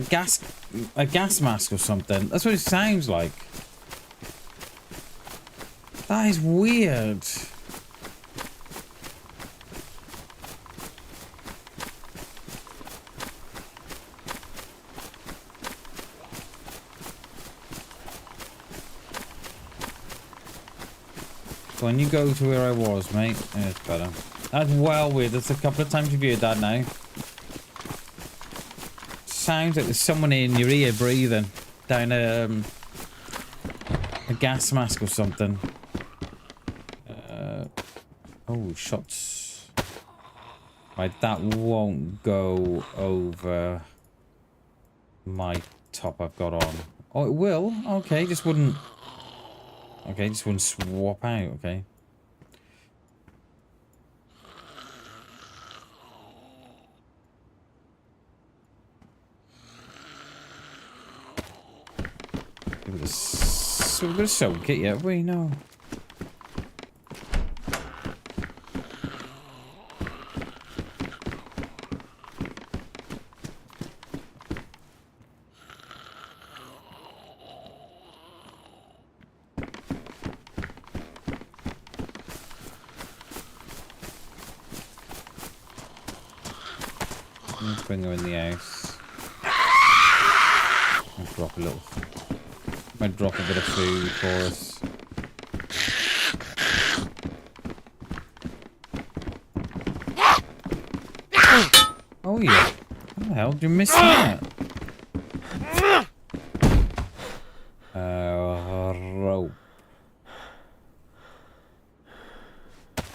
gas mask or something. That's what it sounds like. That is weird. When you go to where I was, mate, yeah, it's better. That's well weird. That's a couple of times you've heard that now. Sounds like there's someone in your ear breathing down a gas mask or something. Oh, shots. Right, that won't go over my top I've got on. Oh, it will? Okay, just wouldn't... Okay, just wouldn't swap out, okay. Give it a soak it, yeah, we know. Let's bring her in the house. I'll drop a little. Might drop a bit of food for us. Oh yeah. How the hell did you miss that? Rope.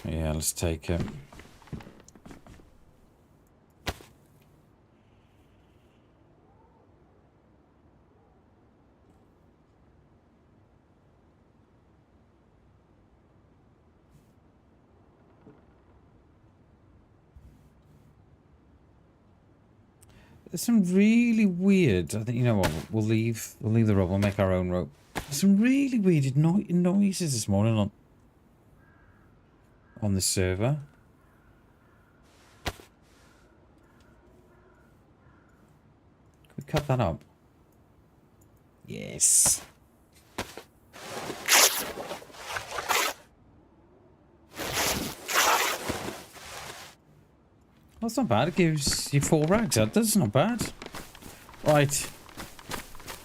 Yeah, let's take it. There's some really weird. I think you know what. We'll leave the rope. We'll make our own rope. There's some really weird noises this morning on the server. Can we cut that up? Yes. That's not bad. It gives you 4 rags. That's not bad. Right.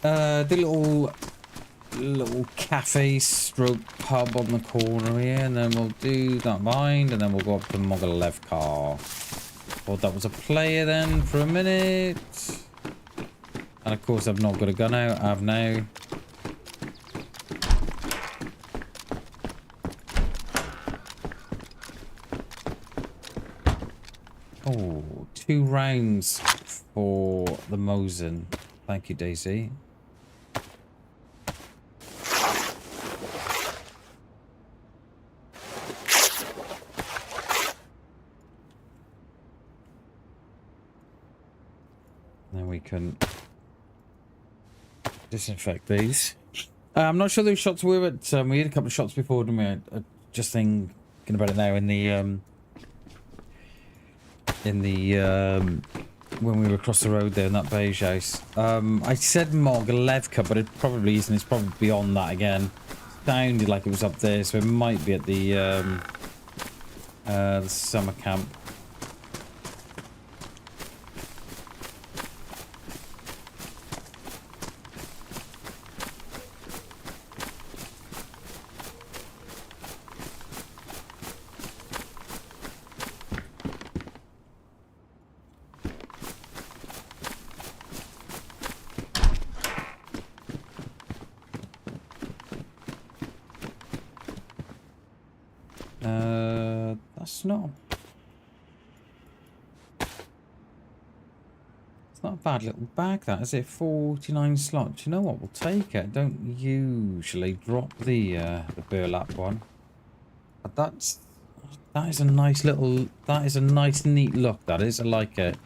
The little cafe stroke pub on the corner here, and then we'll do that bind, and then we'll go up to Mogilev car. Thought that was a player then for a minute. And of course I've not got a gun out. I have now. Oh, 2 rounds for the Mosin. Thank you, DayZ. Then we can disinfect these. I'm not sure those shots were, but we had a couple of shots before, didn't we? I just thinking about it now in the when we were across the road there in that beige house. I said Mogilevka, but it probably isn't. It's probably beyond that again. Sounded like it was up there, so it might be at the summer camp. That's not... It's not a bad little bag, that, is it? 49 slots. You know what? We'll take it. Don't usually drop the burlap one. But that is a nice little... That is a nice, neat look, that is. I like it.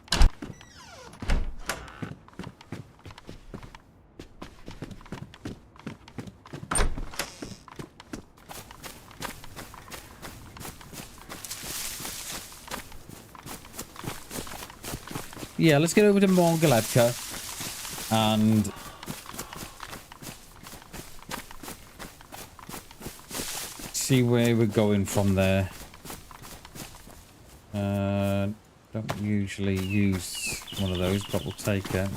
Yeah, let's get over to Morgaletka and see where we're going from there. Don't usually use one of those, but we'll take it.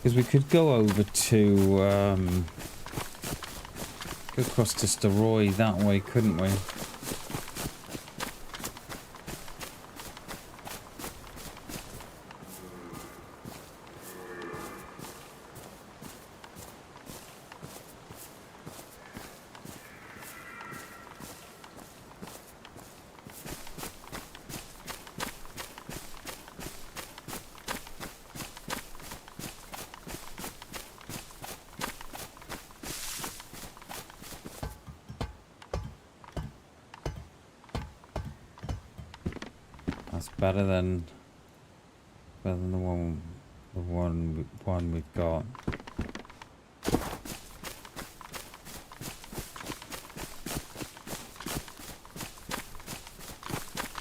Because we could go over to go across to Staroy that way, couldn't we? That's better than the one we've got.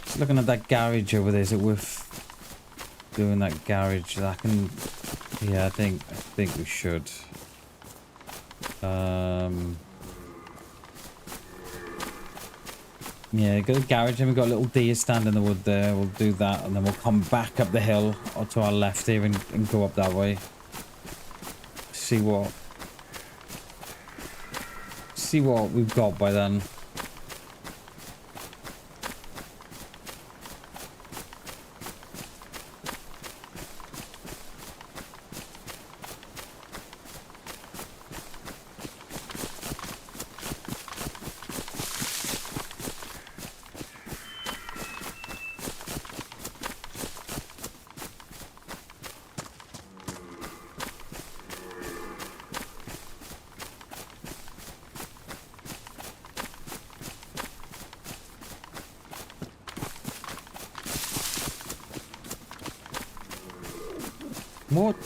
Just looking at that garage over there, is it worth doing that garage? That can, yeah, I think we should. Yeah, go to the garage, and we've got a little deer stand in the wood there. We'll do that, and then we'll come back up the hill or to our left here and go up that way. See what we've got by then. What?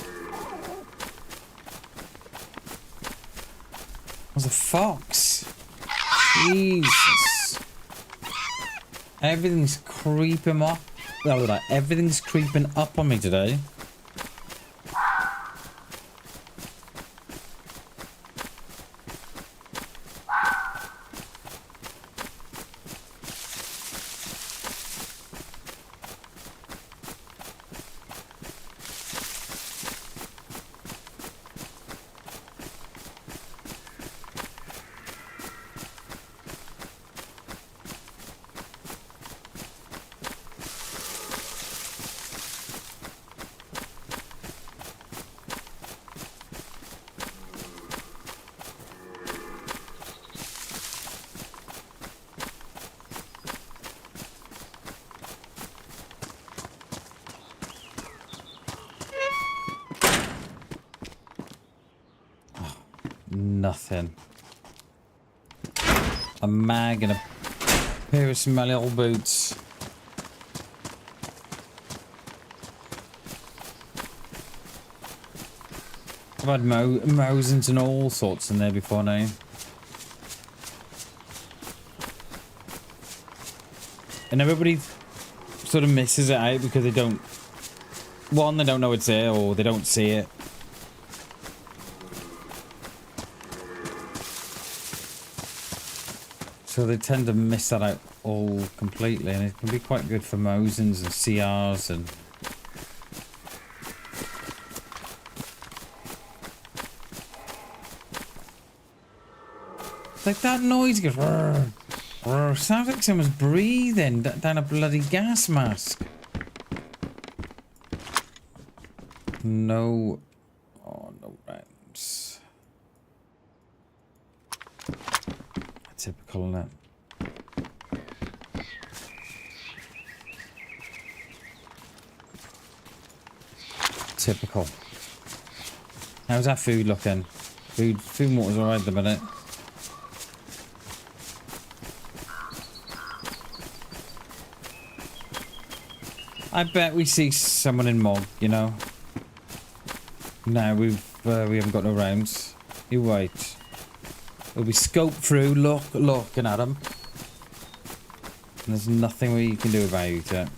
Was a fox? Jesus. Everything's creeping up. Everything's creeping up on me today. Nothing. A mag and a pair of smelly old boots. I've had Mosins and all sorts in there before now. And everybody sort of misses it out because they don't... One, they don't know it's there, or they don't see it. So they tend to miss that out all completely, and it can be quite good for Mosins and CRs and... Like that noise goes... Rrr, rrr, sounds like someone's breathing down a bloody gas mask. No... Oh, no rhymes. Typical, isn't it? Typical. How's that food looking? Food and water's alright at the minute. I bet we see someone in Mog, you know. No, we haven't got no rounds. You're right. We'll be scoped through, looking at them. And there's nothing we can do about it.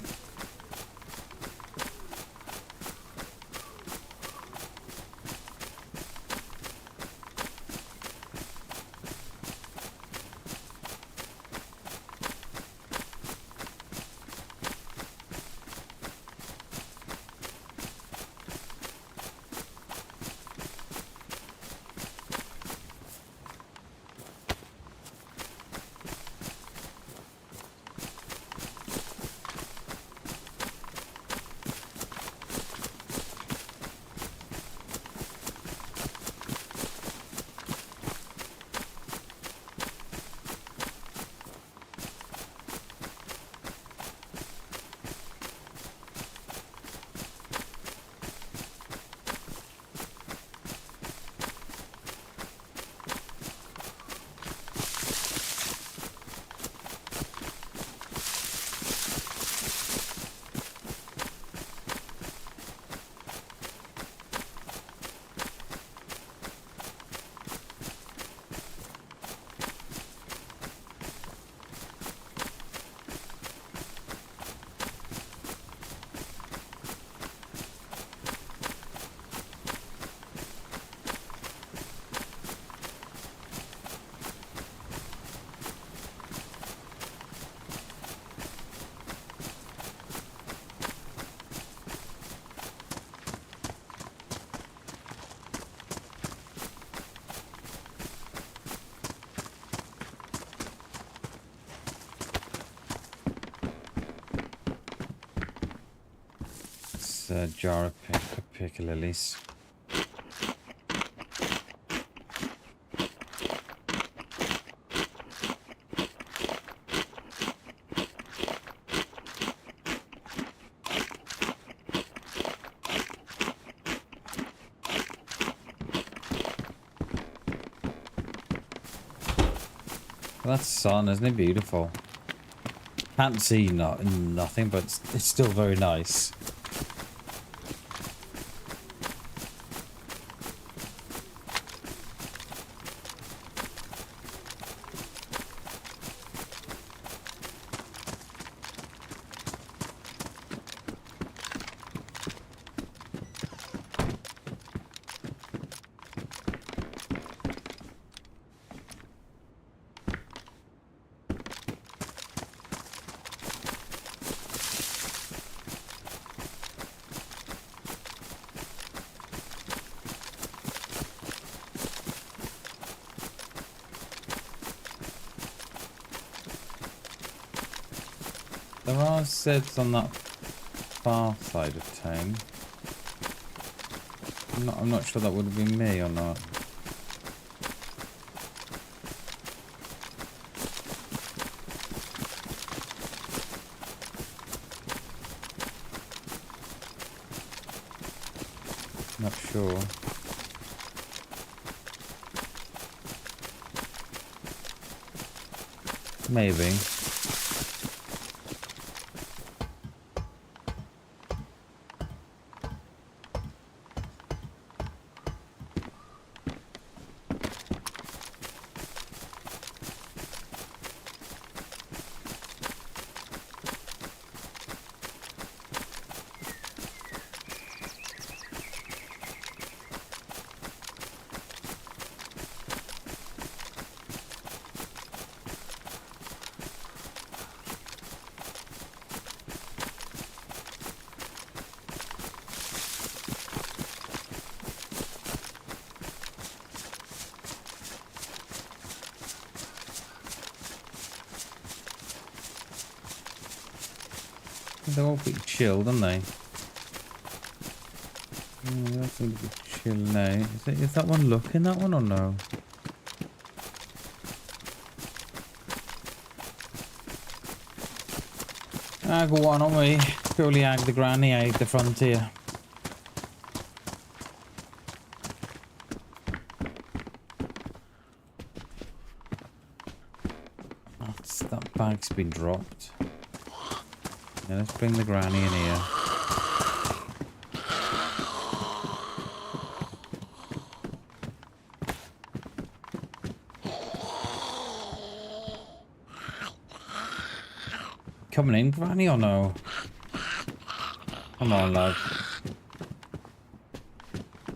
A jar of pick lilies. Well, that's sun, isn't it beautiful? Can't see nothing, but it's still very nice. There are Zeds on that far side of town. I'm not sure that would have been me or not. Not sure. Maybe. They're all pretty chilled, aren't they? Yeah, that's a bit chill now. Is that one looking, that one, or no? Ah, go on, aren't we? Purely ag the granny, ag the frontier. That bag's been dropped. Yeah, let's bring the granny in here. coming in, Granny, or no? Come on, love.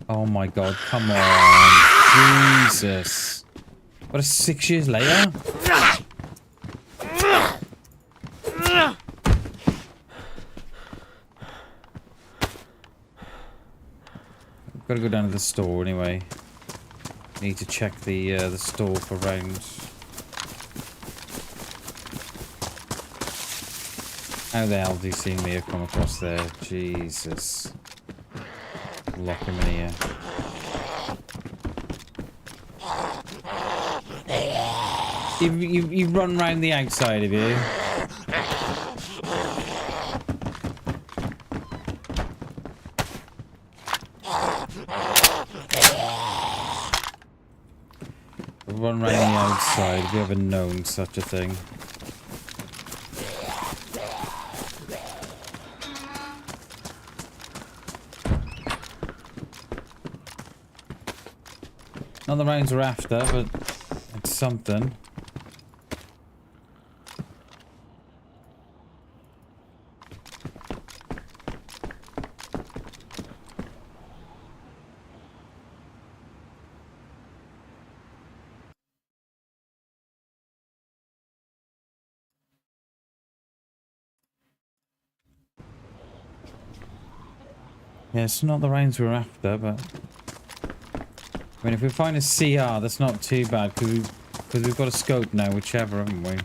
Oh my god, come on. Jesus. What, 6 years later? Gotta go down to the store anyway. Need to check the store for rounds. How the hell do you see me come across there? Jesus. Lock him in here. You've run round the outside of you. Run round the outside. Have you ever known such a thing? Not the rounds we're after, but it's something. Yeah, it's not the rounds we're after, but... I mean, if we find a CR, that's not too bad, because we've got a scope now, whichever, haven't we?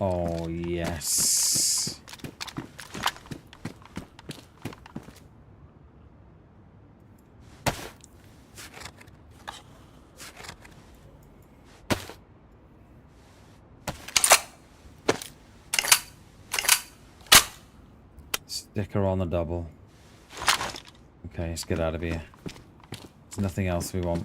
Oh, yes. Sticker on the double. Okay, let's get out of here. There's nothing else we want.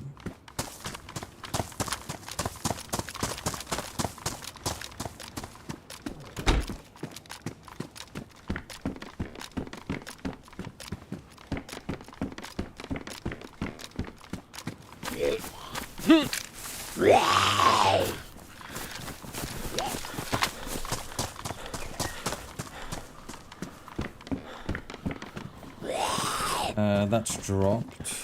That's dropped.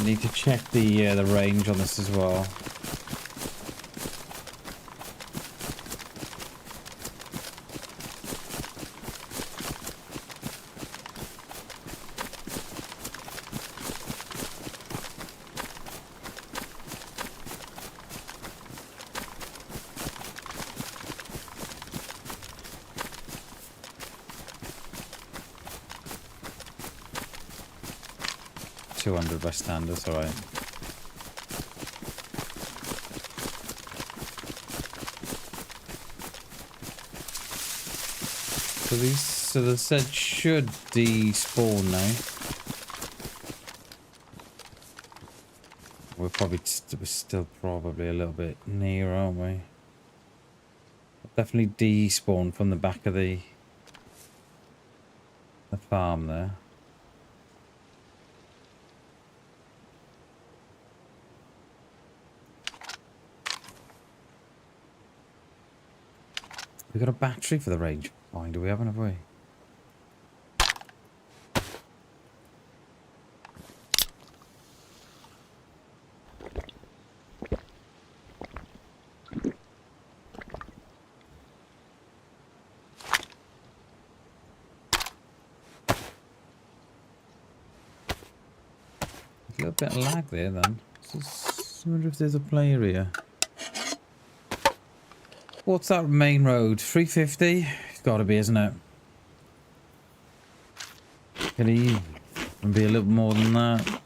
Need to check the range on this as well. By standards, alright. So the set should despawn now. We're still probably a little bit near, aren't we? Definitely despawn from the back of the farm there. We got a battery for the range finder, we haven't, have we? A little bit of lag there then. I wonder if there's a player here. What's that main road? 350? It's got to be, isn't it? Can he be a little more than that?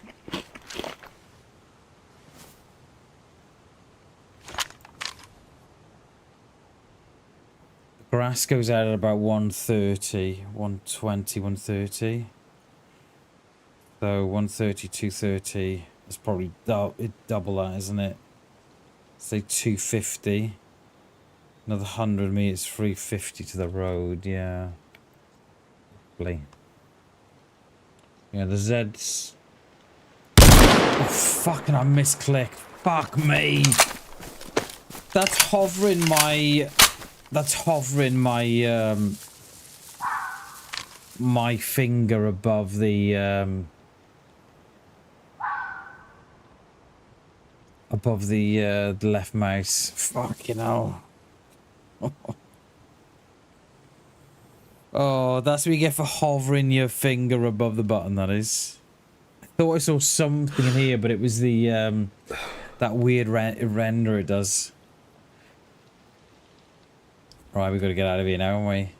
Grass goes out at about 130, 120, 130. So 130, 230. It's probably double that, isn't it? Say 250. Another 100 meters, 350 to the road, yeah. Probably. Yeah, the Z's. Oh, fucking, I misclicked. Fuck me. That's hovering my my finger above the left mouse. Fucking hell. Oh, that's what you get for hovering your finger above the button, that is. I thought I saw something in here, but it was the that weird render it does. Right, we've got to get out of here now, haven't we?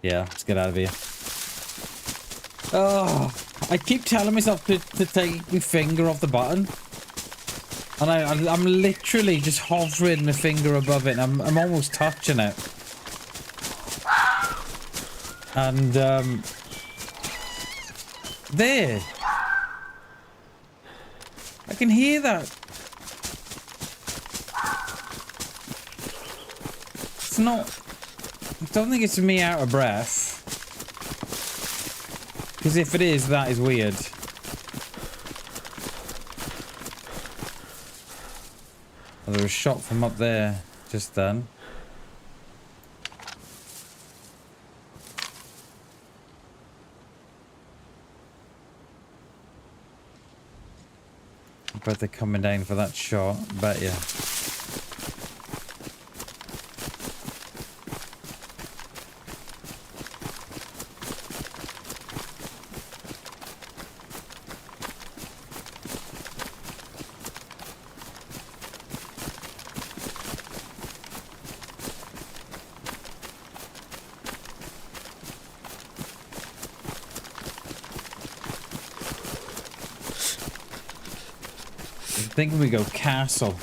Yeah, let's get out of here. Oh, I keep telling myself to take my finger off the button. And I'm literally just hovering my finger above it, and I'm almost touching it. And, there. I can hear that. It's not... I don't think it's me out of breath. Because if it is, that is weird. Oh, there was a shot from up there just then. I bet they're coming down for that shot. Bet ya. I think we go castle.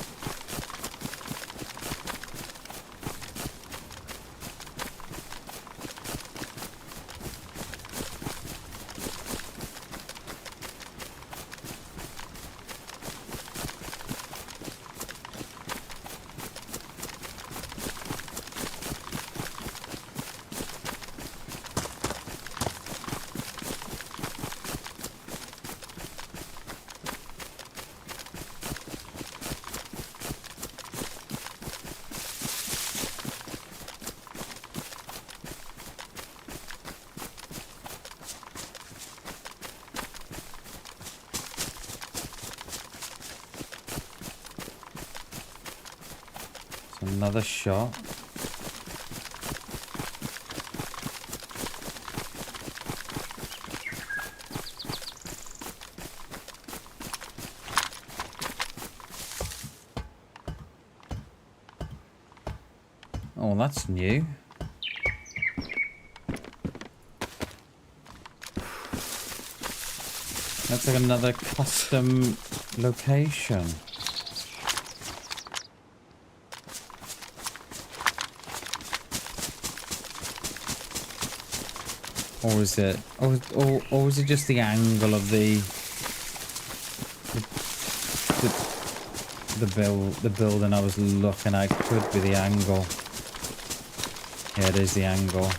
Another shot. Oh, that's new. That's like another custom location. Or is it, or is it just the angle of the building I was looking at? Could be the angle. Yeah, it is the angle.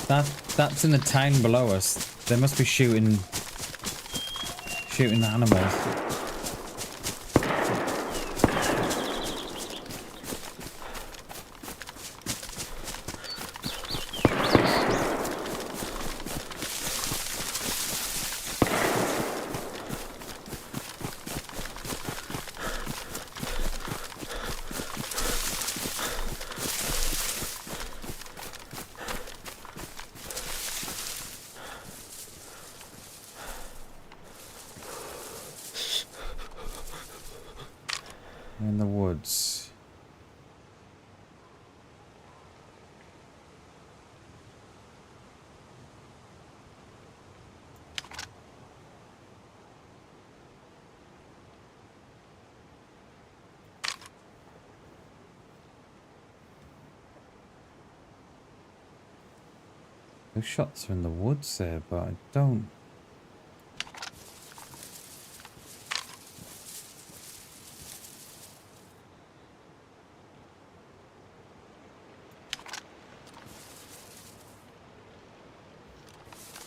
That's in the town below us. They must be shooting animals. In the woods. Those shots are in the woods there, but I don't...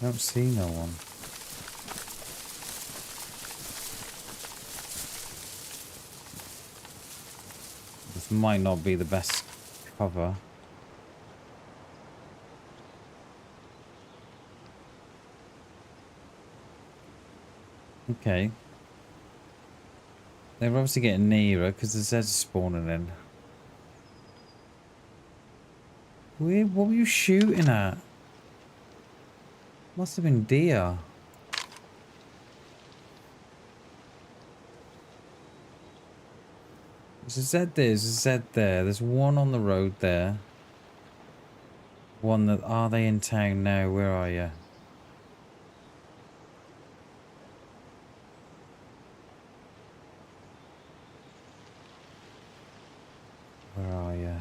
I don't see no one. This might not be the best cover. Okay. They're obviously getting nearer because the Zeds are spawning in. What were you shooting at? Must have been deer. There's a Z there, there's a Z there. There's one on the road there. One that... Are they in town now? Where are you? Where are you?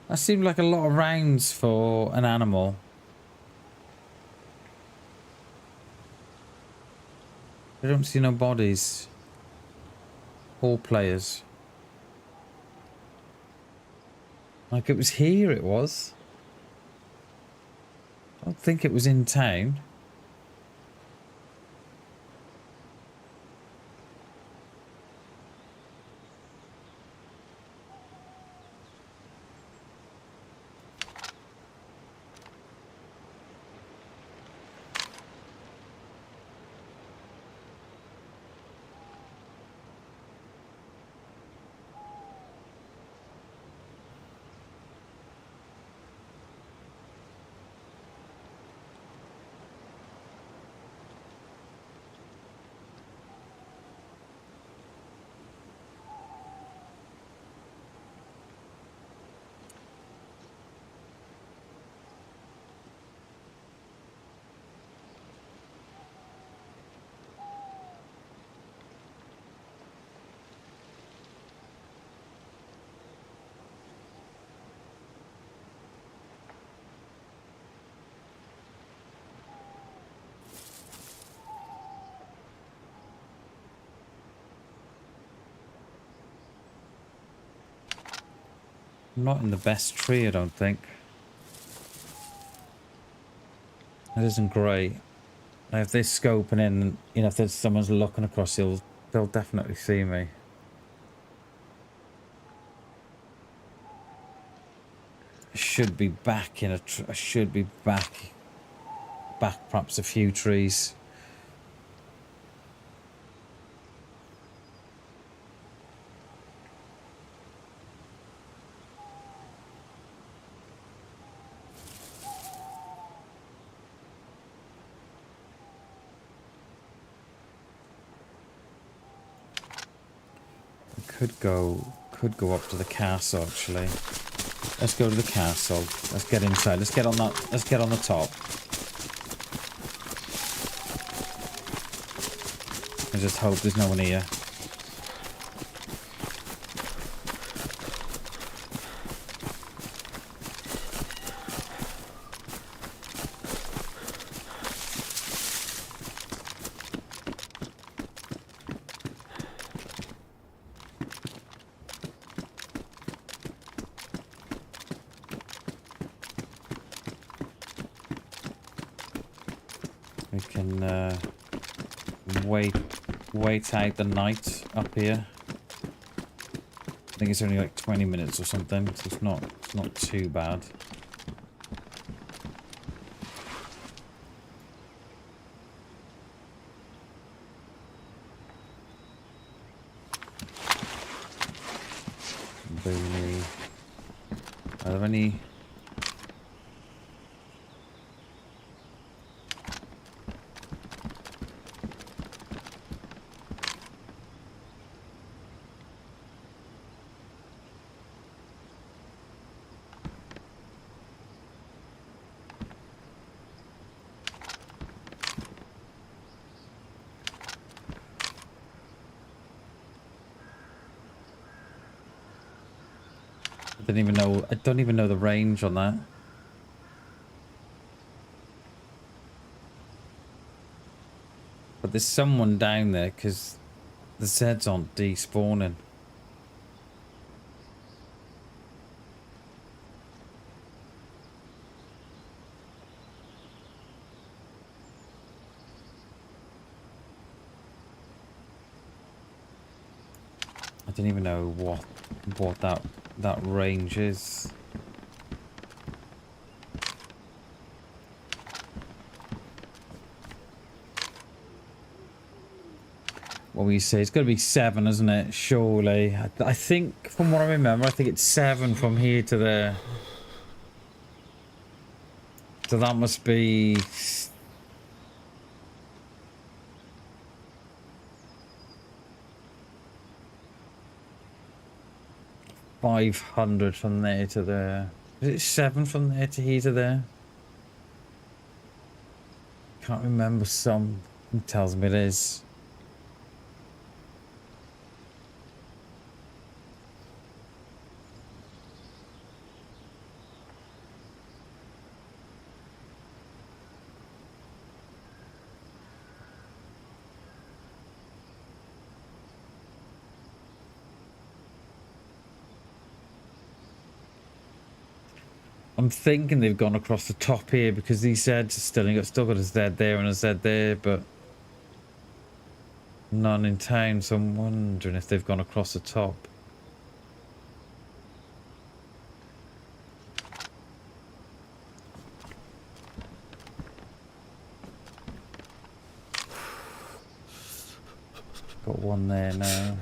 That seemed like a lot of rounds for an animal. I don't see no bodies. All players. Like it was here, it was. I don't think it was in town. I'm not in the best tree, I don't think. It isn't great. If they're scoping in, you know, if there's someone's looking across, they'll definitely see me. I should be back in I should be back perhaps a few trees. Could go up to the castle actually. Let's go to the castle. Let's get inside. Let's get on the top. I just hope there's no one here. We can wait out the night up here. I think it's only like 20 minutes or something, so it's not too bad. Boonie. Are there any? Didn't even know. I don't even know the range on that. But there's someone down there because the Zeds aren't despawning. I don't even know what that range is. What will you say? It's got to be 7, isn't it? Surely. I think, from what I remember, I think it's 7 from here to there. So that must be... 500 from there to there. Is it 7 from there to here to there? Can't remember. Some tells me it is. I'm thinking they've gone across the top here because these Zeds are still got a Z there and a Z there, but none in town, so I'm wondering if they've gone across the top. Got one there now.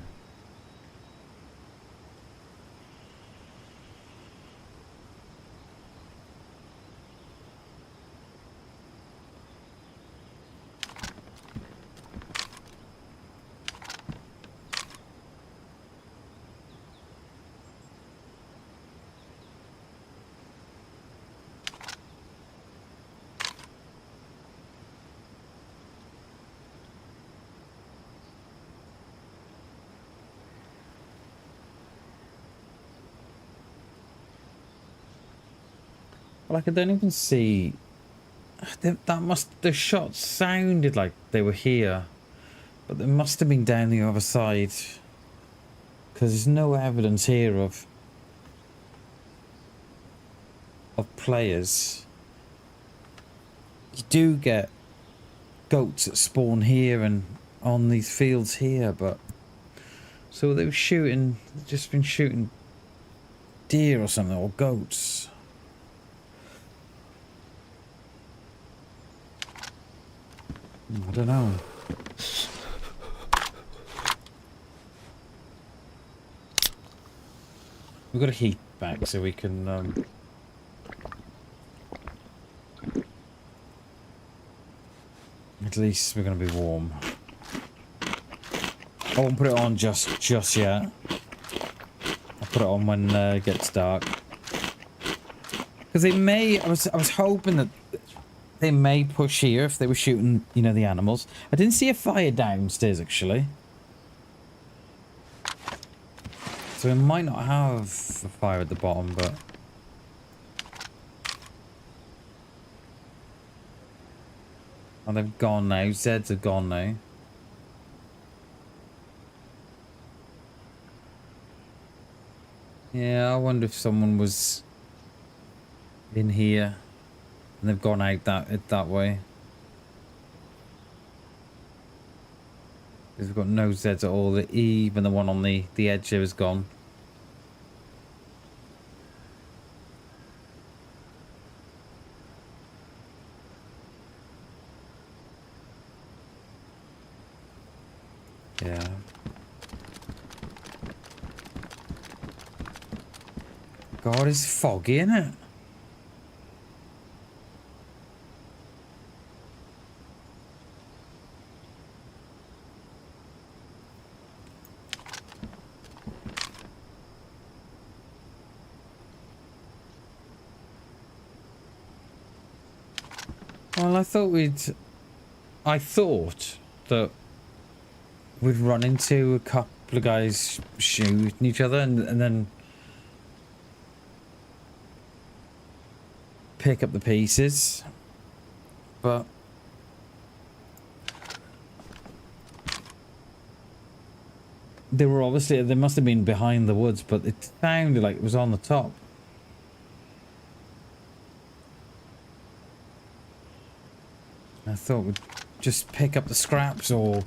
Like, I don't even see... The shots sounded like they were here. But they must have been down the other side. Because there's no evidence here of players. You do get goats that spawn here and on these fields here, but... So they were shooting... Just been shooting deer or something, or goats. I don't know. We've got a heat back so we can at least we're going to be warm. I won't put it on just yet. I'll put it on when it gets dark. Because they may... I was hoping that they may push here if they were shooting, you know, the animals. I didn't see a fire downstairs, actually. So we might not have a fire at the bottom, but... Oh, they've gone now. Zeds have gone now. Yeah, I wonder if someone was in here. And they've gone out that way. We've got no Zeds at all. Even the one on the edge here is gone. Yeah. God, it's foggy, isn't it? Well, I thought that we'd run into a couple of guys shooting each other and then pick up the pieces, but they were obviously, they must have been behind the woods, but it sounded like it was on the top. I thought we'd just pick up the scraps or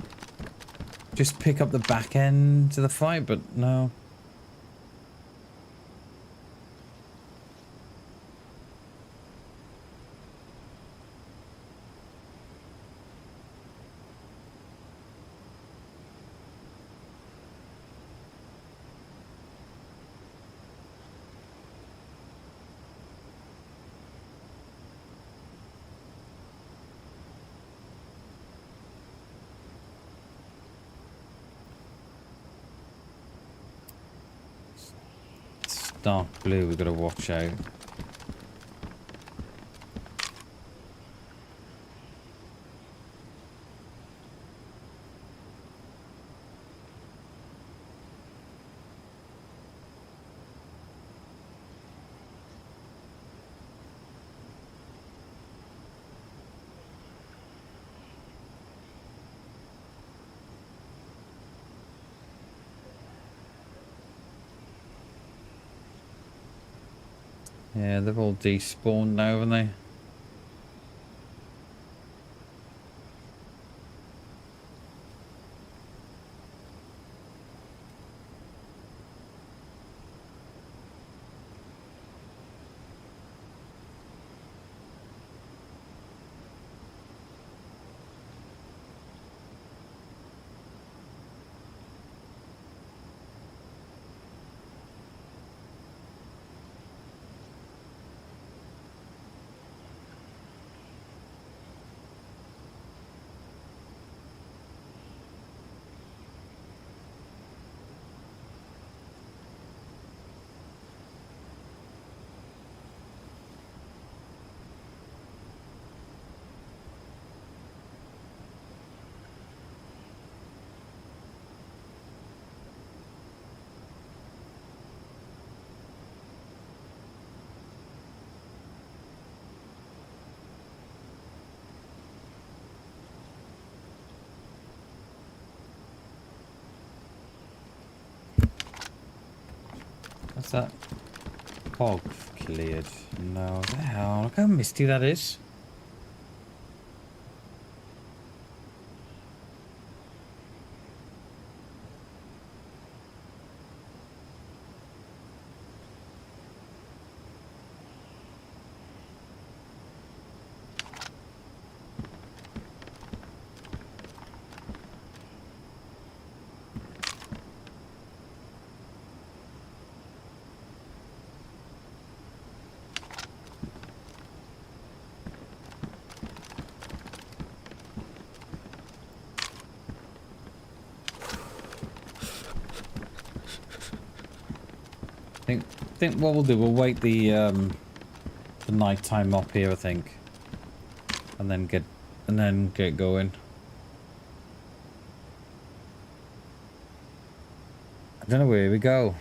just pick up the back end to the fight, but no. Dark blue, we've got to watch out. Yeah, they've all despawned now, haven't they? What's that? Fog cleared. No, what the hell? Look how misty that is. I think what we'll do, we'll wait the nighttime up here, I think, and then get going. I don't know where we go.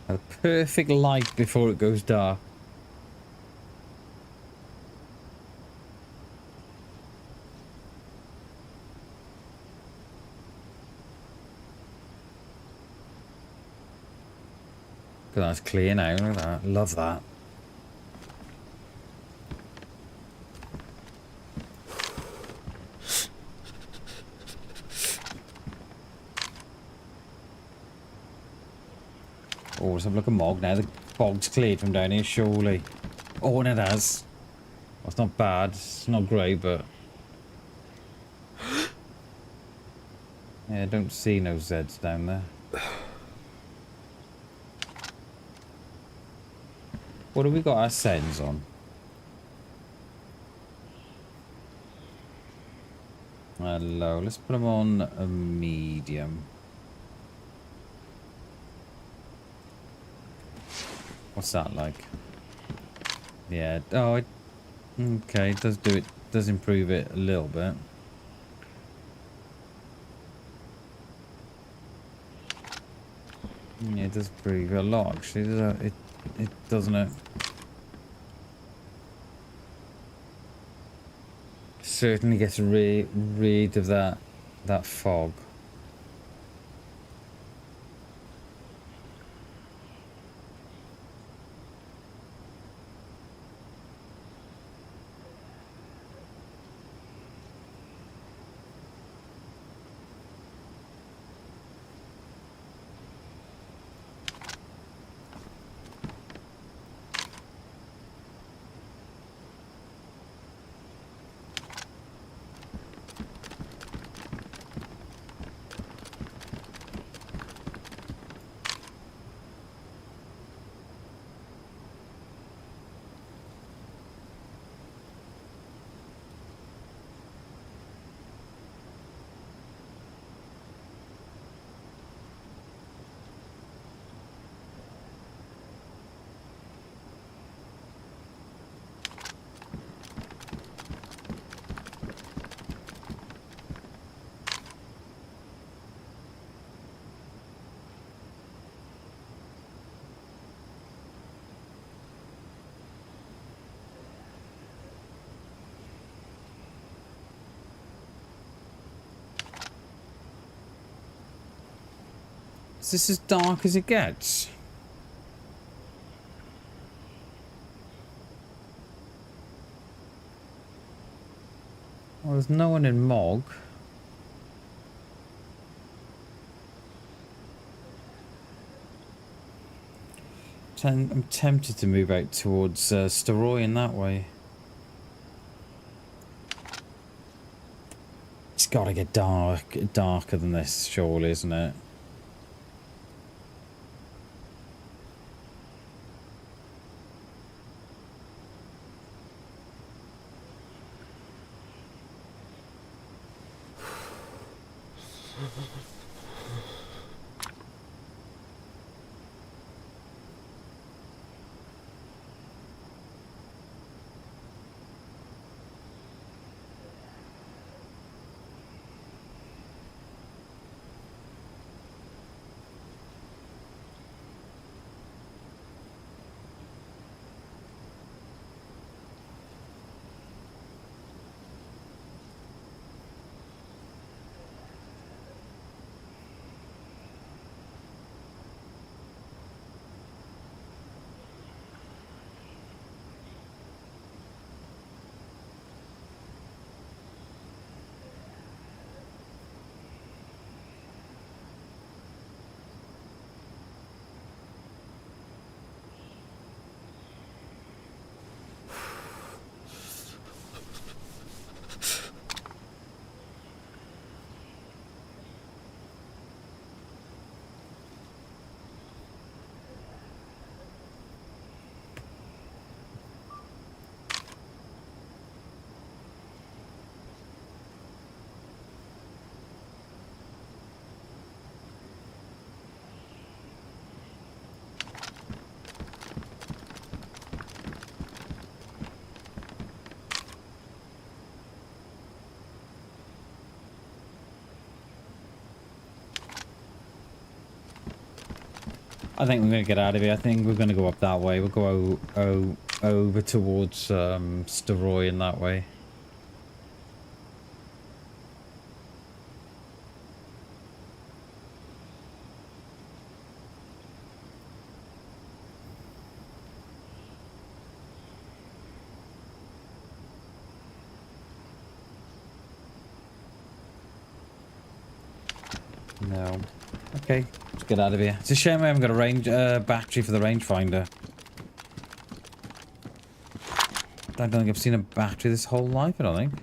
A perfect light before it goes dark. That's clear now. Look at that. Love that. Oh, let's have a look at Mog now. The fog's cleared from down here, surely. Oh, and it has. Well, it's not bad. It's not great, but... Yeah, I don't see no Zeds down there. What have we got our sends on? Hello, let's put them on a medium. What's that like? Yeah, oh, okay, it does do it, does improve it a little bit. Yeah, it does improve it a lot, actually, does it? It doesn't it? Certainly gets rid of that fog. Is this as dark as it gets? Well, there's no one in Mog. I'm tempted to move out towards Staroy in that way. It's got to get darker than this, surely, isn't it? I think we're going to get out of here. I think we're going to go up that way. We'll go over towards Staroy in that way. No. Okay, let's get out of here. It's a shame I haven't got a range battery for the rangefinder. I don't think I've seen a battery this whole life, I don't think.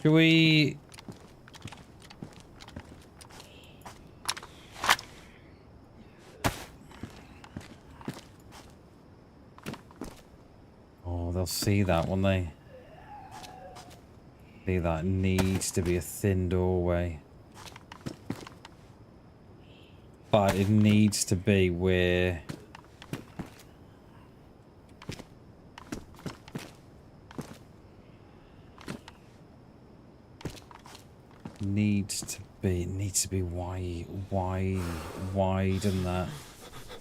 Should we... Oh, they'll see that, won't they? See, that needs to be a thin doorway. But it needs to be where... It needs to be wide and that.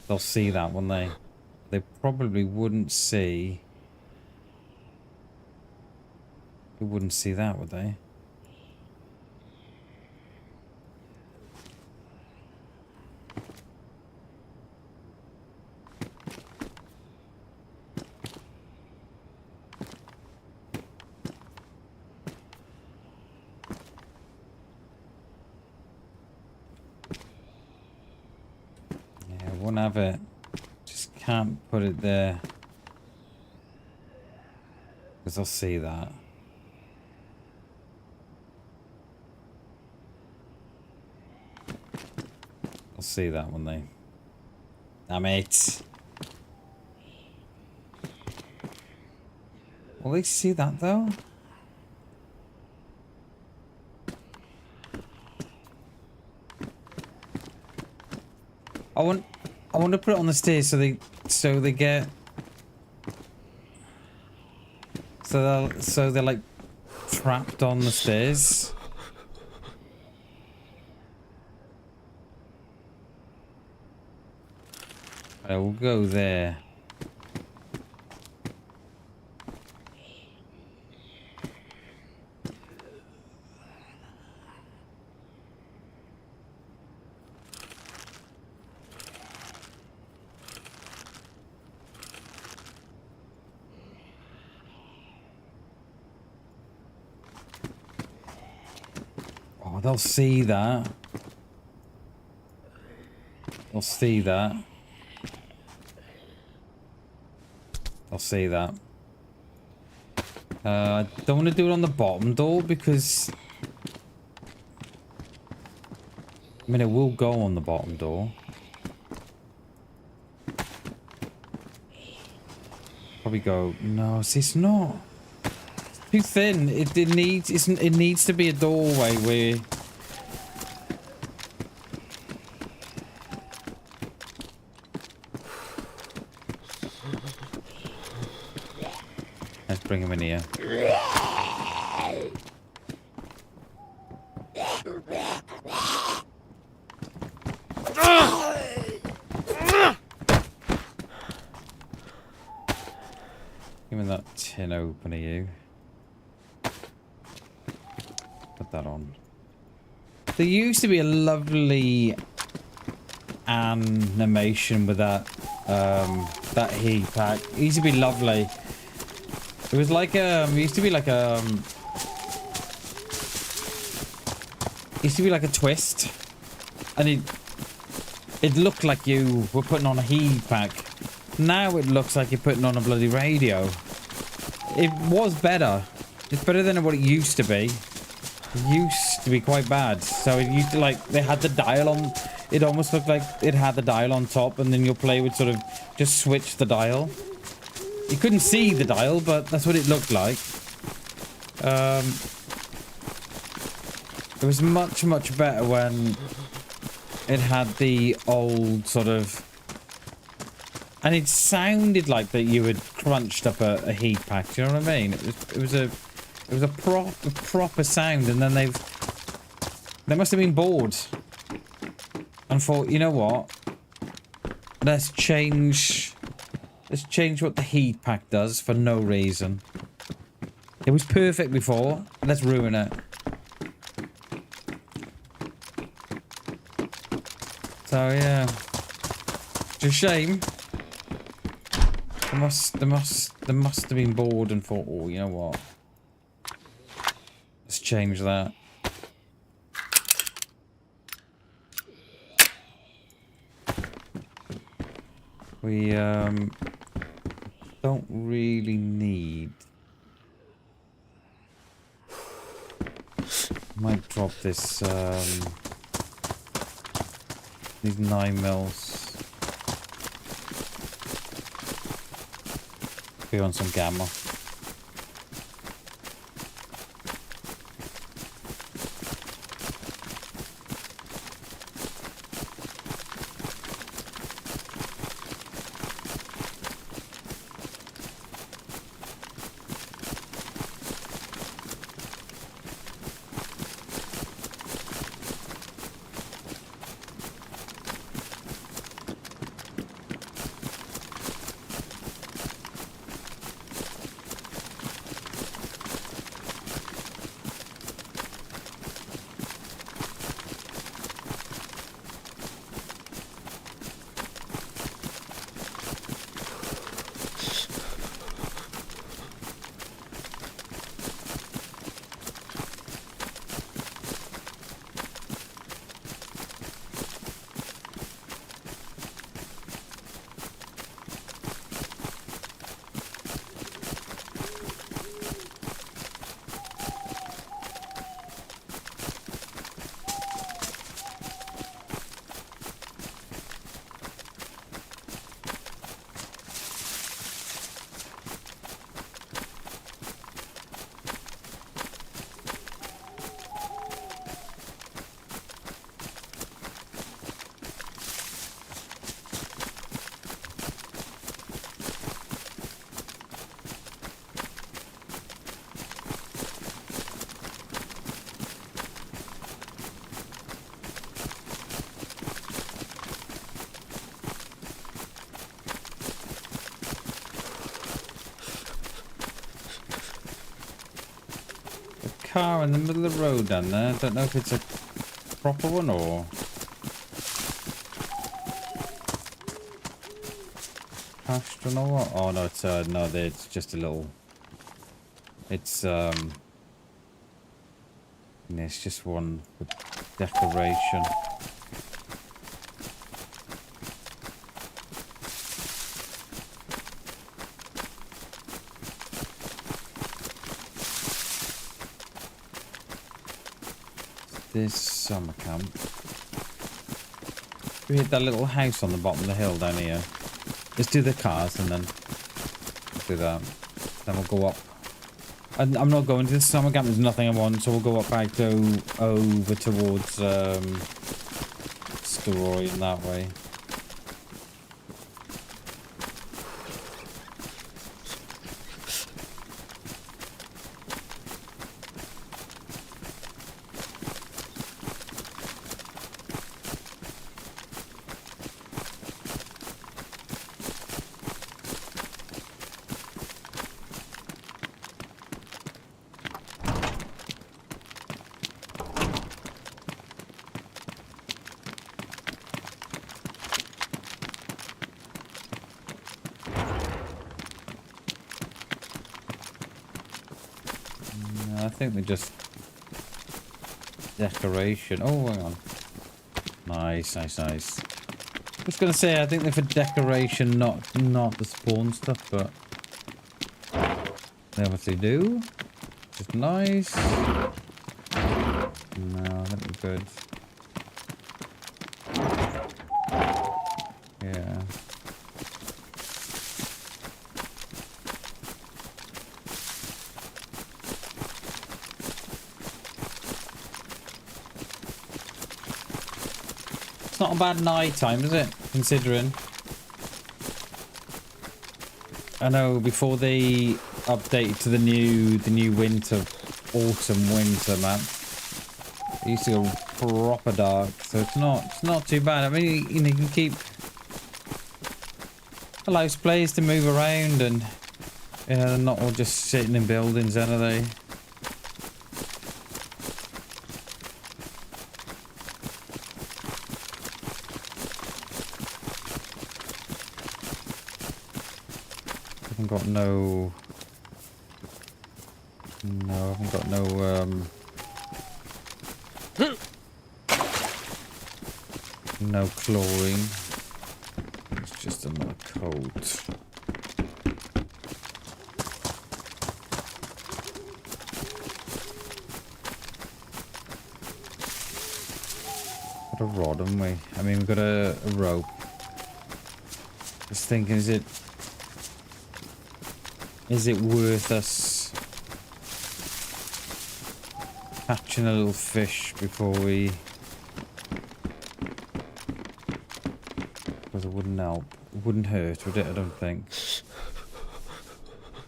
They'll see that, won't they? They probably wouldn't see... They wouldn't see that, would they? Yeah, won't have it. Just can't put it there. Because they'll see that. I'll see that one they. Damn it. Will they see that though? I want to put it on the stairs so they get so they're like trapped on the stairs. I will go there. Oh, they'll see that. They'll see that. I'll see that. I don't want to do it on the bottom door because... I mean, it will go on the bottom door. Probably go... No, see, it's not. It's too thin. It needs to be a doorway where... Let's bring him in here. Give me that tin opener, you. Put that on. There used to be a lovely animation with that heat pack. It used to be lovely. It was like it used to be like a twist, and it looked like you were putting on a heat pack. Now it looks like you're putting on a bloody radio. It was better. It's better than what it used to be. It used to be quite bad. So it used to, like, they had the dial on. It almost looked like it had the dial on top, and then your play would sort of just switch the dial. You couldn't see the dial, but that's what it looked like. It was much, much better when it had the old sort of... And it sounded like that you had crunched up a heat pack. Do you know what I mean? It was a proper sound, and then they must have been bored and thought, you know what? Let's change what the heat pack does for no reason. It was perfect before. Let's ruin it. So yeah, it's a shame. They must have been bored and thought, oh, you know what? Let's change that. We don't really need. Might drop this these 9 mils. Be on some gamma. Car in the middle of the road down there. I don't know if it's a proper one or crashed or not. Oh no, it's no, it's just a little. It's it's just one for decoration. This summer camp. We hit that little house on the bottom of the hill down here. Let's do the cars and then do that. Then we'll go up. And I'm not going to the summer camp. There's nothing I'm on, so we'll go up back to over towards Skoroy in that way. I think they're just decoration. Oh, hang on. Nice, nice, nice. I was gonna say I think they're for decoration, not the spawn stuff, but they obviously do. Just nice. No, I think we're good. Yeah. It's not a bad night time, is it? Considering. I know before they updated to the new winter, autumn winter map, it used to go proper dark, so it's not too bad. I mean, you know, you can keep allows players to move around and they're not all just sitting in buildings, then are they? I haven't got no, I haven't got no No chlorine. It's just another coat. Got a rod, haven't we? I mean, we've got a rope. Just thinking, is it worth us catching a little fish before we? Because it wouldn't help. It wouldn't hurt, would it? I don't think.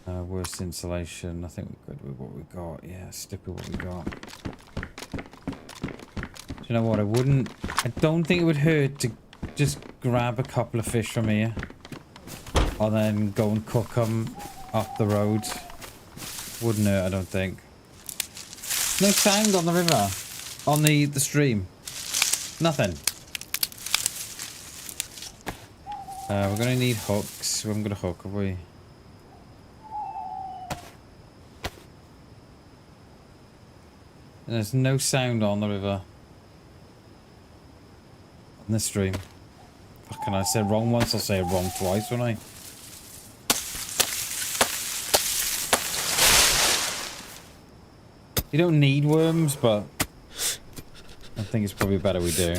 Worst insulation. I think we're good with what we got. Yeah, stick with what we got. Do you know what? I don't think it would hurt to just grab a couple of fish from here. And then go and cook them up the road. Wouldn't hurt, I don't think. No sound on the river. On the stream. Nothing. We're going to need hooks. We haven't got a hook, have we? And there's no sound on the river. On the stream. Fucking I said wrong once, I'll say it wrong twice, won't I? You don't need worms, but I think it's probably better we do.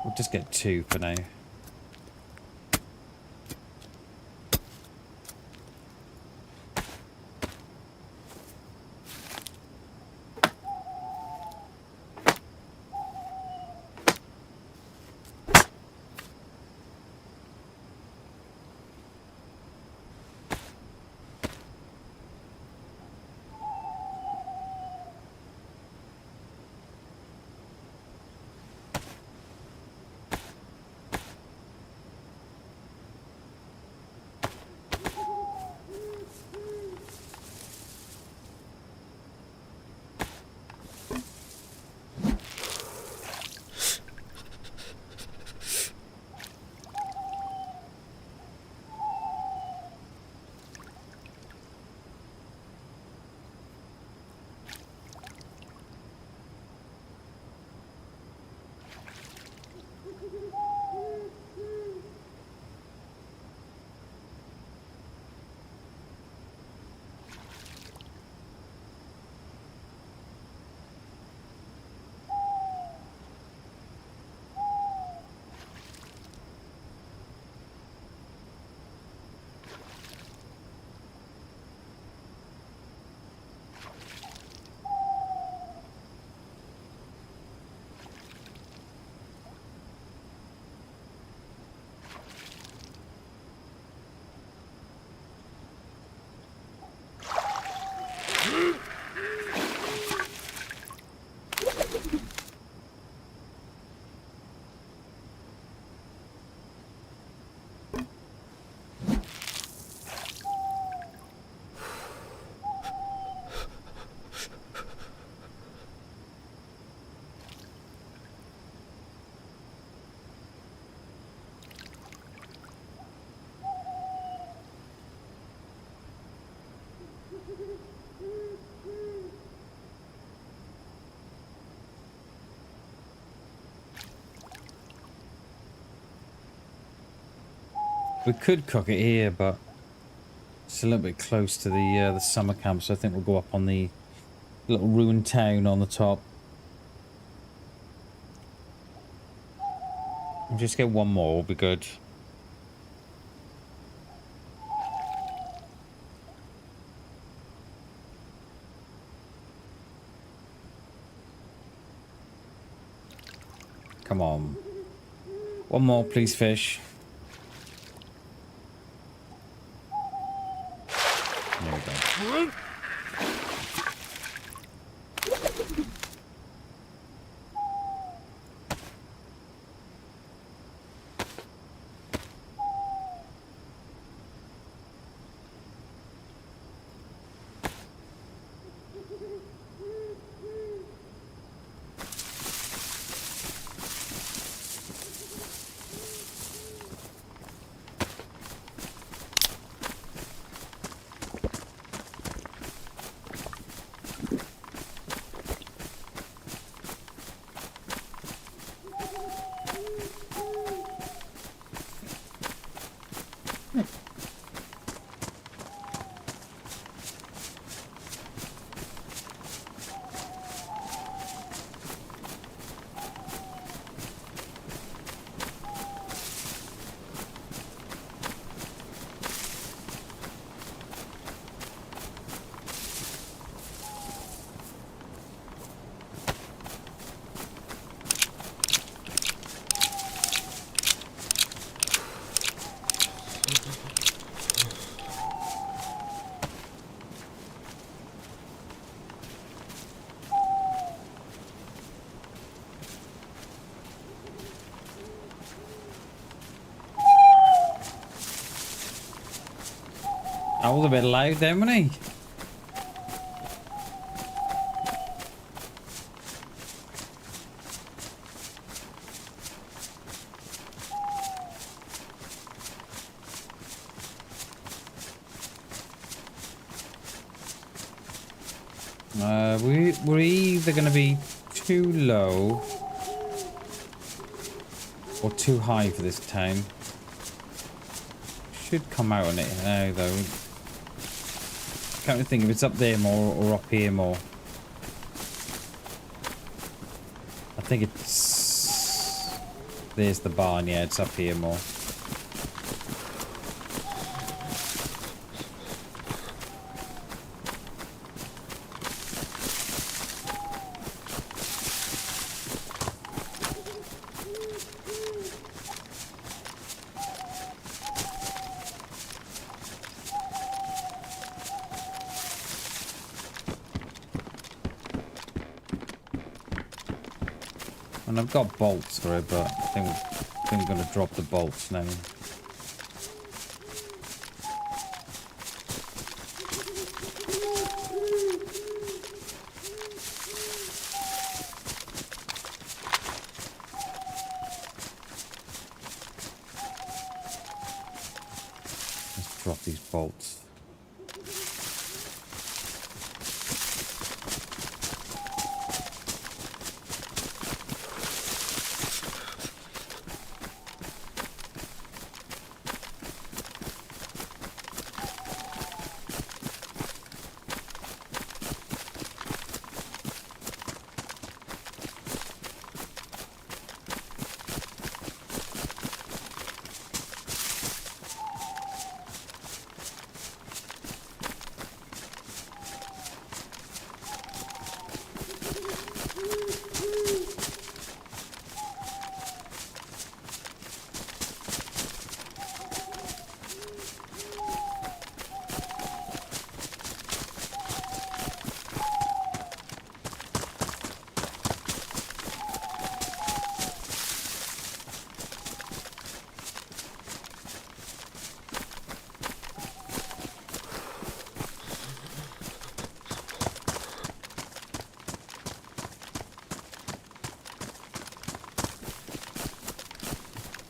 We'll just get 2 for now. We could cook it here, but it's a little bit close to the summer camp, so I think we'll go up on the little ruined town on the top. We'll just get one more, will be good. Come on. One more, please, fish. There we go. I was a bit loud then, wasn't he? We're either going to be too low or too high for this town. Should come out on it now, though. Can't think if it's up there more or up here more. I think it's... There's the barn, yeah, it's up here more. And I've got bolts for it, but I think we're going to drop the bolts now. Let's drop these bolts.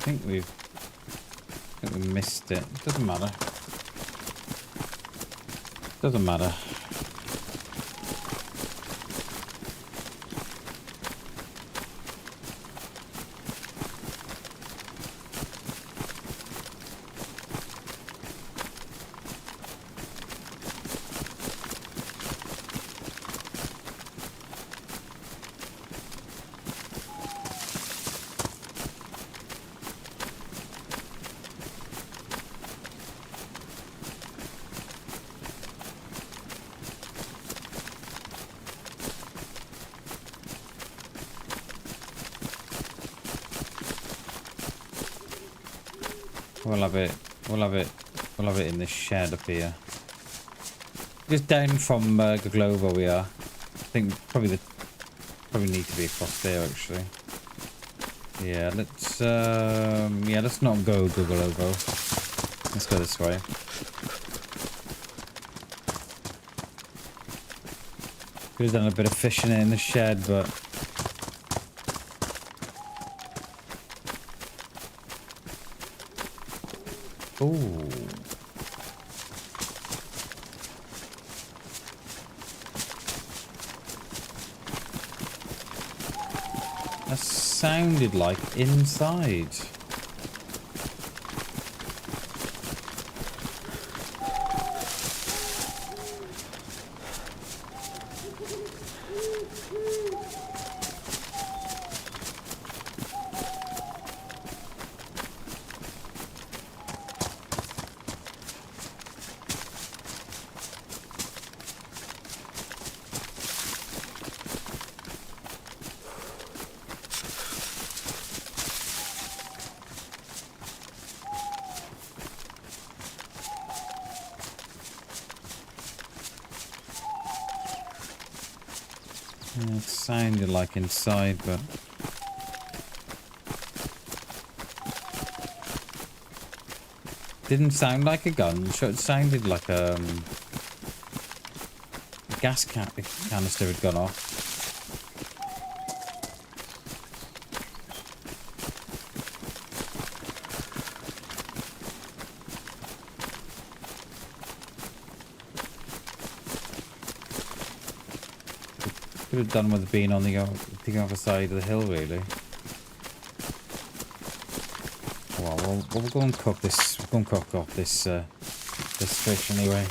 I think we missed it. Doesn't matter. Doesn't matter. We'll have it. We'll have it. We'll have it in this shed up here. Just down from Glovo we are. I think probably need to be across there actually. Yeah, let's not go Glovo. Let's go this way. Could have done a bit of fishing in the shed, but ooh. That sounded like inside. Yeah, it sounded like inside, but Didn't sound like a gun. So it sounded like a gas canister had gone off. Could have done with being on the other side of the hill, really. Well, we'll go and cook this. We'll go and cook off this this fish anyway.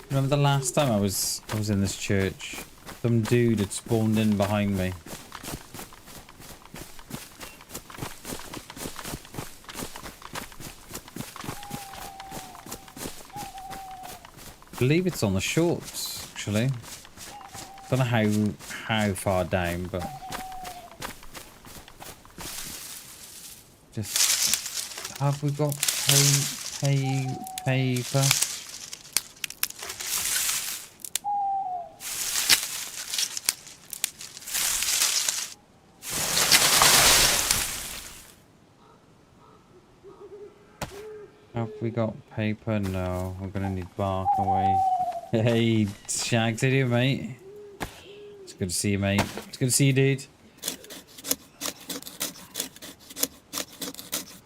Remember the last time I was in this church? Some dude had spawned in behind me. I believe it's on the shorts, actually. Don't know how far down, but just have we got paper? Have we got paper? No, we're gonna need bark away. Hey, Shags, how you doing, mate? It's good to see you, mate. It's good to see you, dude.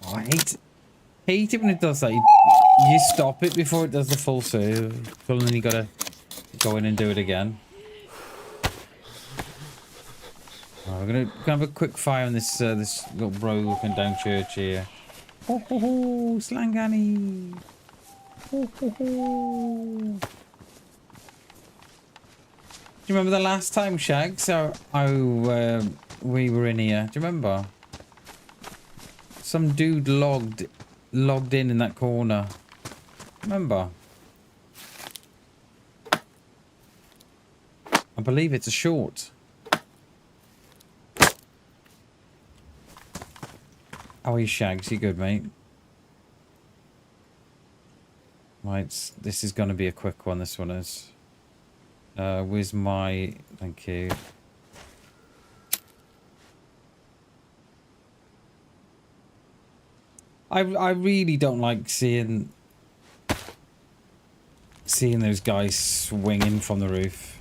Oh, I hate it when it does that. You stop it before it does the full circle, and then you gotta go in and do it again. Oh, we're gonna have a quick fire on this this little bro looking down church here. Ho ho ho, Slangani. Ho ho ho. Do you remember the last time, Shags? We were in here. Do you remember? Some dude logged in that corner. Remember? I believe it's a short. How are you, Shags? You good, mate? Right, this is going to be a quick one, this one is. Where's my... Thank you. I really don't like seeing those guys swinging from the roof.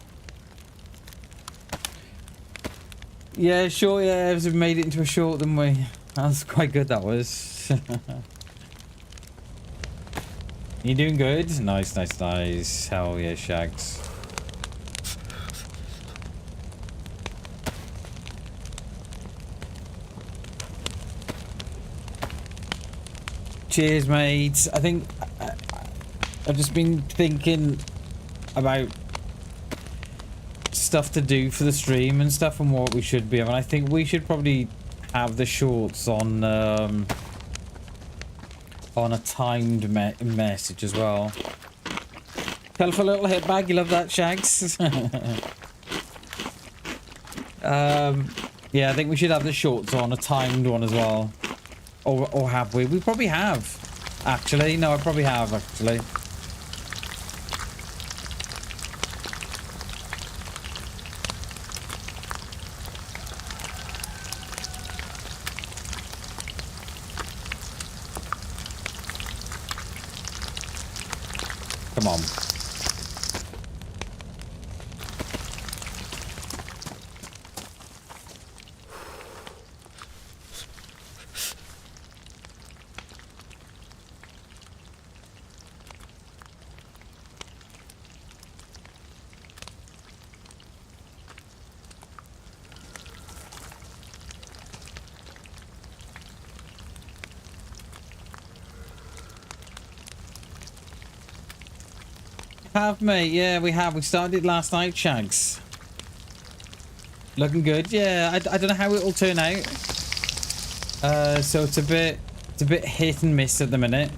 Yeah, sure, yeah, we've made it into a short, didn't we? That's quite good, that was. You doing good? Nice, nice, nice. Hell yeah, Shags. Cheers, mate. I think I've just been thinking about stuff to do for the stream and stuff and what we should be. I mean, I think we should probably have the shorts on a timed message as well. Colourful little hit bag, you love that, Shags? Yeah, I think we should have the shorts on a timed one as well. Or have we? We probably have. Actually, no, I probably have, actually. Come on. Have, mate. Yeah, we have. We started last night, Shags. Looking good. Yeah, I don't know how it will turn out. So it's a bit hit and miss at the minute.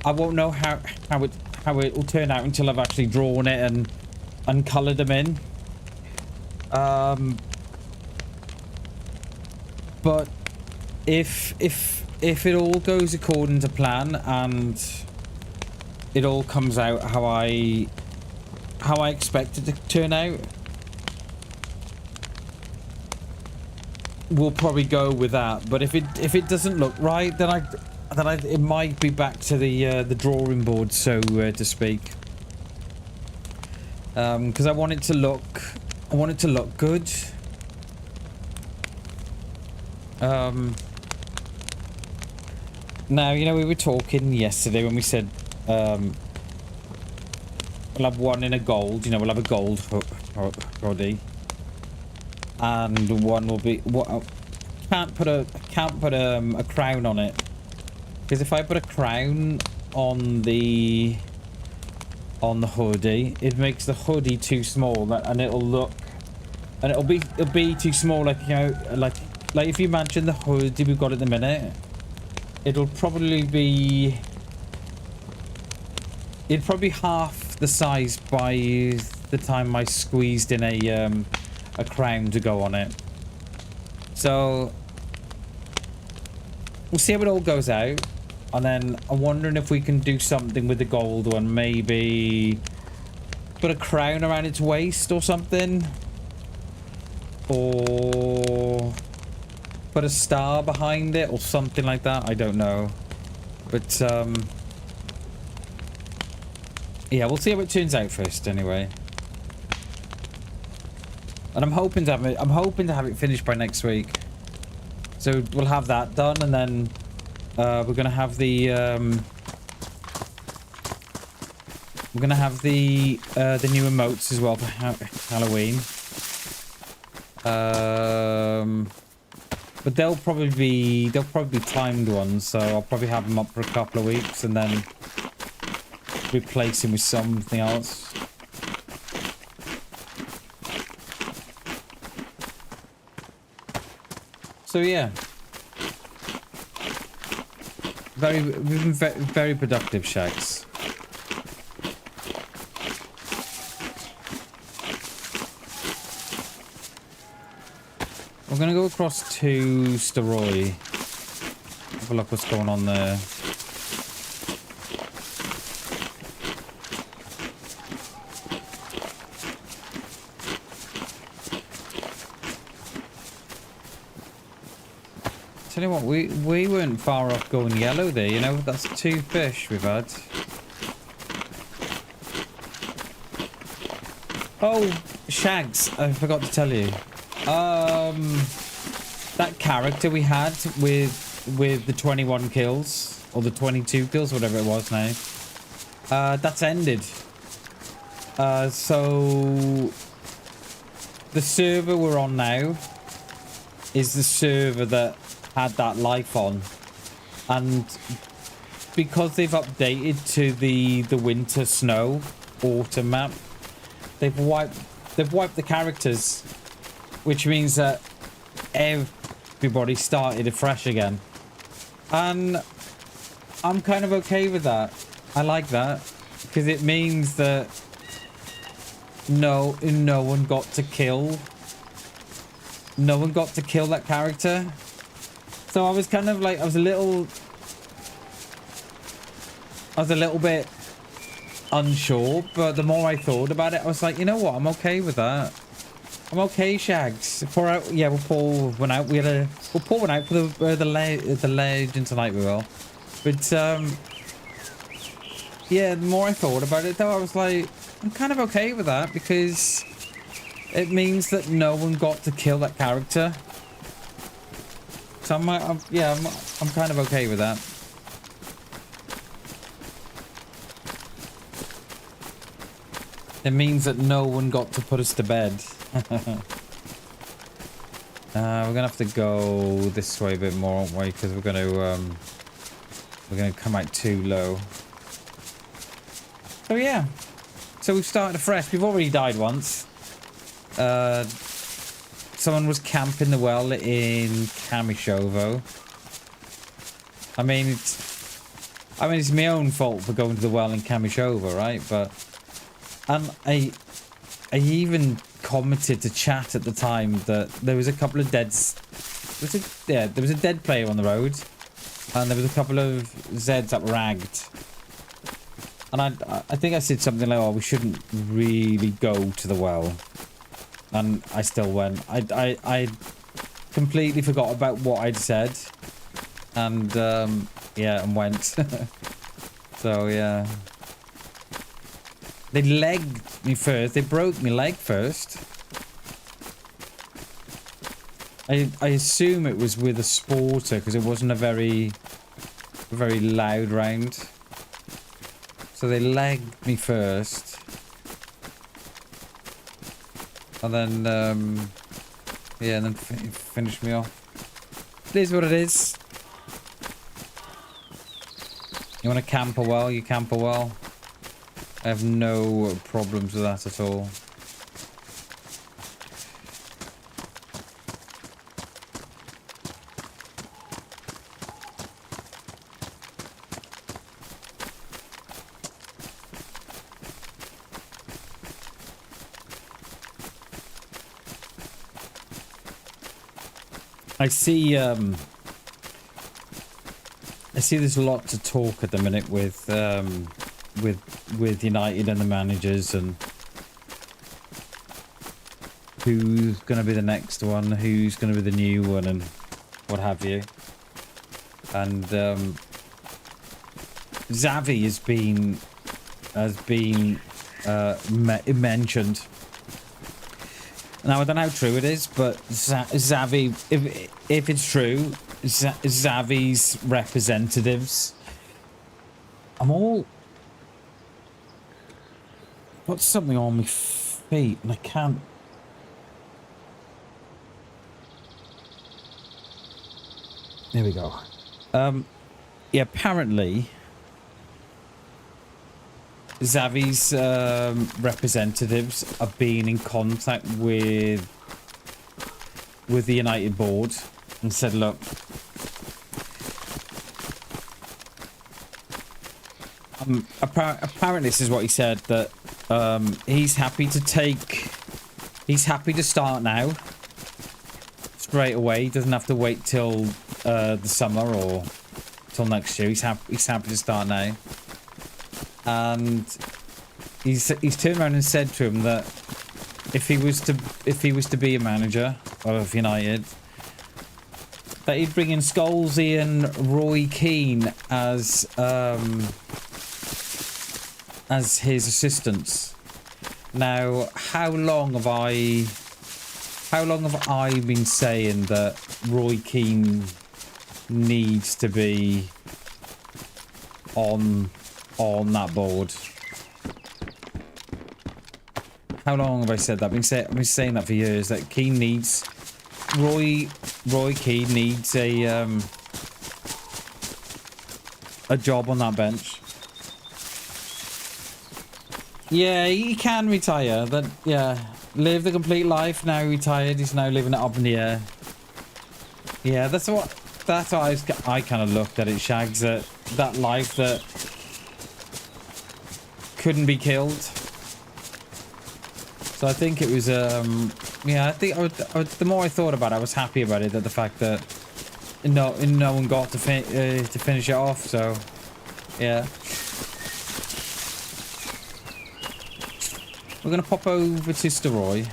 I won't know how it will turn out until I've actually drawn it and coloured them in. But if it all goes according to plan and it all comes out how I how I expect it to turn out, we'll probably go with that. But if it doesn't look right, then it might be back to the drawing board, so to speak. Because I want it to look good. Now, you know, we were talking yesterday when we said we'll have one in a gold. You know, we'll have a gold hoodie, and one will be what. Can't put a crown on it, because if I put a crown on the hoodie, it makes the hoodie too small, and it'll be too small. Like, you know, like if you imagine the hoodie we've got at the minute, it'll probably be half the size by the time I squeezed in a crown to go on it. So we'll see how it all goes out, and then I'm wondering if we can do something with the gold one. Maybe put a crown around its waist or something, or put a star behind it or something like that. I don't know, but yeah, we'll see how it turns out first anyway. And I'm hoping to have it finished by next week. So we'll have that done, and then we're gonna have the new emotes as well for Halloween. But they'll probably be timed ones, so I'll probably have them up for a couple of weeks and then replace them with something else. So yeah, we've been very productive, Shags. We're gonna go across to Steroy. Have a look what's going on there. Tell you what, we weren't far off going yellow there, you know. That's 2 fish we've had. Oh, Shags, I forgot to tell you. That character we had with the 21 kills, or the 22 kills, whatever it was now, that's ended. So the server we're on now is the server that had that life on, and because they've updated to the winter snow autumn map, they've wiped the characters, which means that everybody started afresh again, and I'm kind of okay with that. I like that, because it means that no one got to kill that character. So I was kind of like, I was a little bit unsure, but the more I thought about it, I was like, you know what, I'm okay with that. I'm okay, Shags. We'll pour one out. We'll pour one out for the legend tonight. We will. But yeah, the more I thought about it, though, I was like, I'm kind of okay with that, because it means that no one got to kill that character. So I'm kind of okay with that. It means that no one got to put us to bed. We're gonna have to go this way a bit more, aren't we? Because we're gonna come out too low. So yeah, so we've started afresh. We've already died once. Someone was camping the well in Kamishovo. I mean, it's my own fault for going to the well in Kamishovo, right? But I even commented to chat at the time that there was a couple of deads. There was a dead player on the road, and there was a couple of Zeds that were ragged. And I think I said something like, "Oh, we shouldn't really go to the well," and I still went. I completely forgot about what I'd said, and yeah, and went. So yeah, they legged me first. They broke me leg first. I assume it was with a sporter because it wasn't a very loud round. So they legged me first, and then yeah, and then finished me off. It is what it is. You want to camp a well, you camp a well. I have no problems with that at all. I see there's a lot to talk at the minute with United and the managers and who's going to be the next one, who's going to be the new one and what have you. And Xavi has been mentioned. Now I don't know how true it is, but Xavi, if it's true, Xavi's representatives, I'm all got something on my feet and I can't. There we go. Yeah, apparently Xavi's representatives have been in contact with the United board and said, look, apparently this is what he said, that he's happy to start now straight away. He doesn't have to wait till the summer or till next year. He's happy to start now. And he's turned around and said to him that if he was to be a manager of United, that he'd bring in Scholesy and Roy Keane as his assistants. Now, how long have I been saying that Roy Keane needs to be on that board? How long have I said that? I've been saying that for years, that Keane needs Roy Keane needs a job on that bench. Yeah, he can retire. That, yeah, live the complete life. Now retired, he's now living it up in the air. Yeah, that's what I kind of looked at it, Shags. That life that couldn't be killed. So I think it was yeah, I think the more I thought about it, I was happy about it, that the fact that no one got to finish it off. So yeah, we're gonna pop over to Steroy.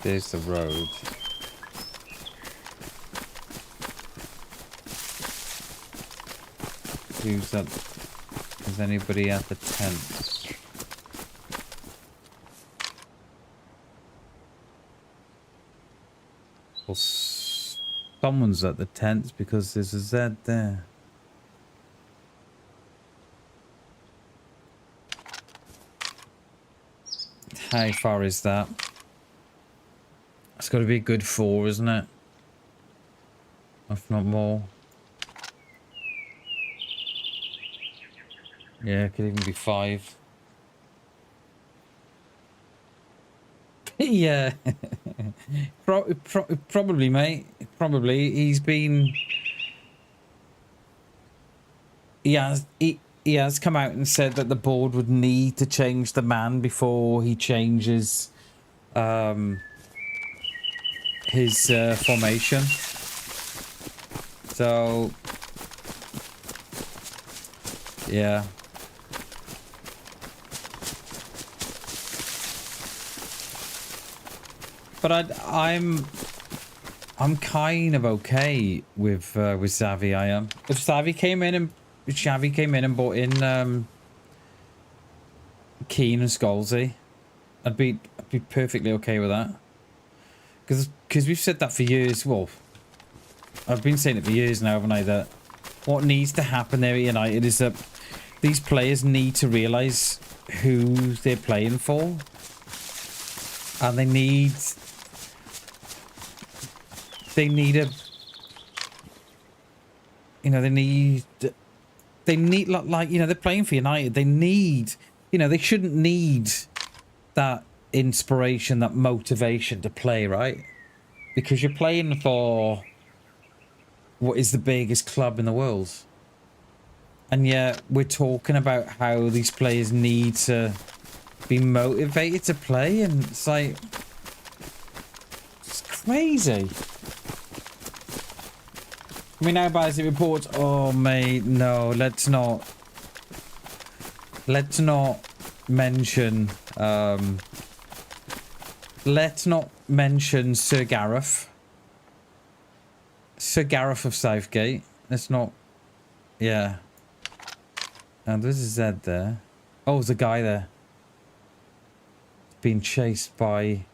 There's the road. Who's up? Is anybody at the tent? Well, someone's at the tent because there's a Z there. How far is that? It's got to be a good 4, isn't it? If not more. Yeah, it could even be 5. Yeah. Probably, mate. Probably. He has come out and said that the board would need to change the man before he changes his formation. So, yeah. But I'm kind of okay with Xavi. I am. If Xavi came in and brought in Keane and Scalzi, I'd be perfectly okay with that. Because we've said that for years. Well, I've been saying it for years now, haven't I? That what needs to happen there at United is that these players need to realise who they're playing for, and they need a, you know, they need like, you know, they're playing for United. They need, you know, they shouldn't need that inspiration, that motivation to play, right? Because you're playing for what is the biggest club in the world. And yet we're talking about how these players need to be motivated to play, and it's like, it's crazy. I mean, now Bazzi reports, oh mate, no, let's not mention Sir Gareth of Southgate. Let's not, yeah. And there's a Z there. Oh, there's a guy there being chased by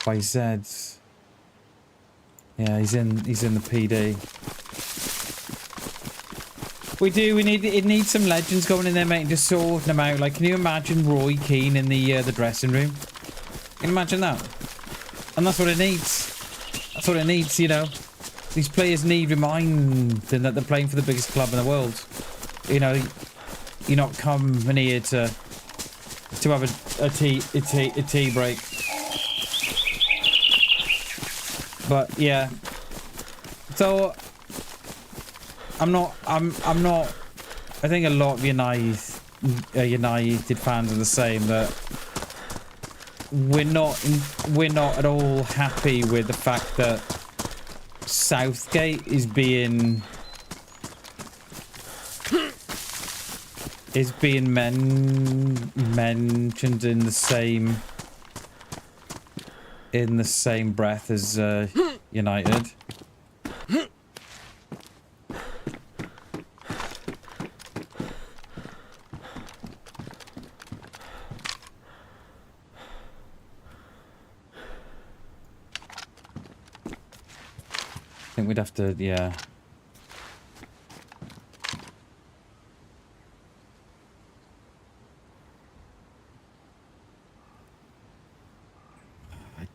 Zeds. Yeah, he's in the PD. It needs some legends going in there, mate, and just sorting them out. Like, can you imagine Roy Keane in the dressing room? Can you imagine that? And that's what it needs. That's what it needs, you know. These players need reminding that they're playing for the biggest club in the world. You know, you're not coming here to have a tea break. But yeah, so I'm not. I think a lot of United fans are the same. That we're not at all happy with the fact that Southgate is being mentioned in the same breath as United. I think we'd have to, yeah.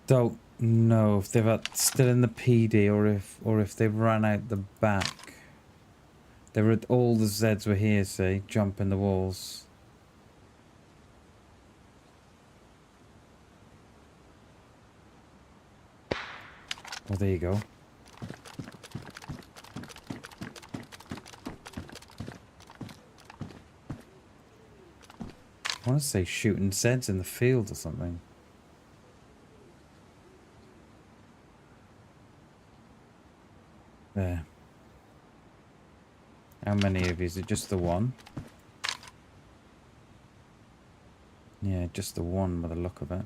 Don't know if they're still in the PD or if they've run out the back. They were all the Zeds were here, see, jumping the walls. Well, there you go. I want to say shooting Zeds in the field or something. There. How many of you? Is it just the one? Yeah, just the one by the look of it.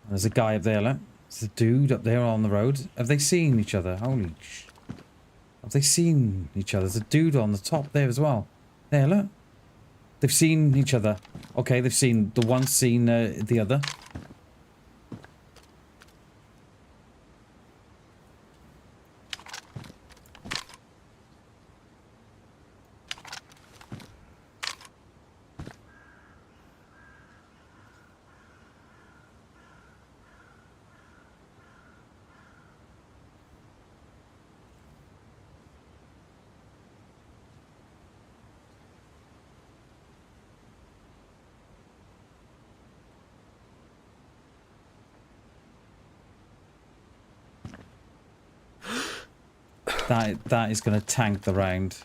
There's a guy up there, look. There's a dude up there on the road. Have they seen each other? Holy sh... Have they seen each other? There's a dude on the top there as well. There, look. They've seen each other. Okay, they've seen... The one's seen the other. That is going to tank the round.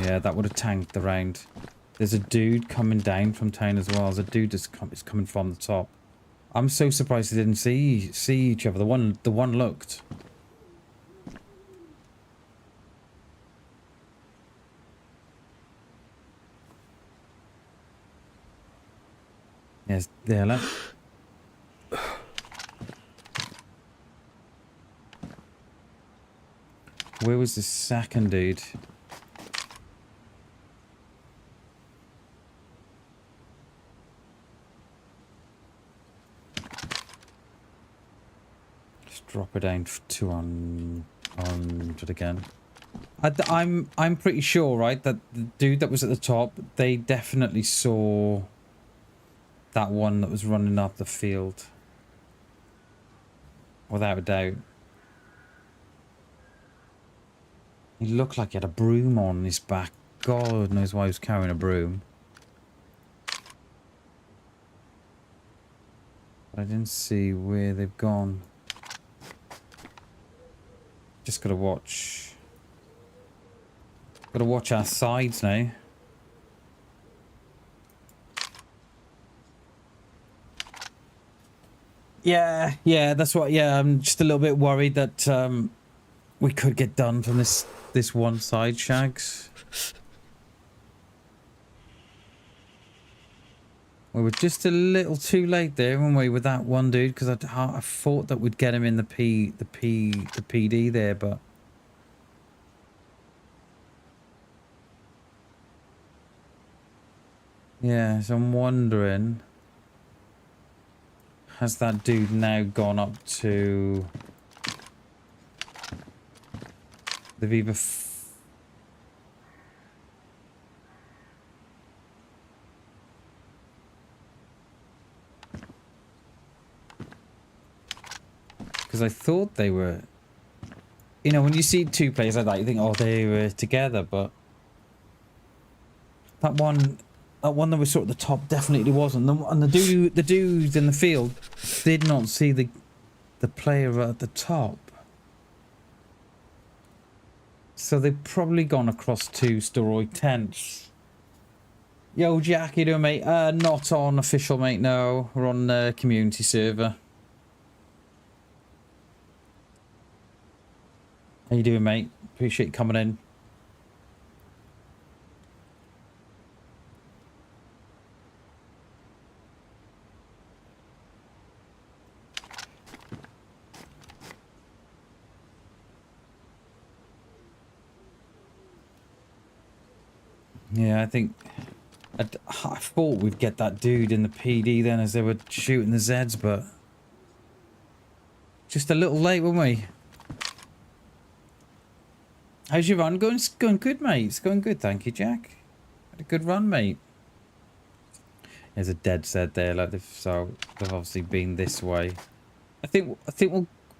Yeah, that would have tanked the round. There's a dude coming down from town as well. There's a dude that's coming from the top. I'm so surprised they didn't see each other. The one looked. Yes, there, look. Where was the second dude? Just drop it down to 200 again. I'm pretty sure, right, that the dude that was at the top, they definitely saw that one that was running up the field. Without a doubt. He looked like he had a broom on his back. God knows why he was carrying a broom. But I didn't see where they've gone. Just gotta watch. Gotta watch our sides now. Yeah, that's what. Yeah, I'm just a little bit worried that we could get done from this one side, Shags. We were just a little too late there, weren't we, with that one dude? Because I thought that we'd get him in the PD there, but yeah. So I'm wondering, has that dude now gone up to? They've either because I thought they were, you know, when you see two players like that, you think, oh, they were together, but that one that was sort of the top definitely wasn't. And the dudes in the field did not see the player at the top. So they've probably gone across to steroid tents. Yo, Jack, you doing, mate? Not on official, mate, no. We're on community server. How you doing, mate? Appreciate you coming in. Yeah, I think I thought we'd get that dude in the PD then as they were shooting the Zeds, but just a little late, weren't we? How's your run going? It's going good, mate. It's going good, thank you, Jack. Had a good run, mate. There's a dead Zed there, like they've obviously been this way. I think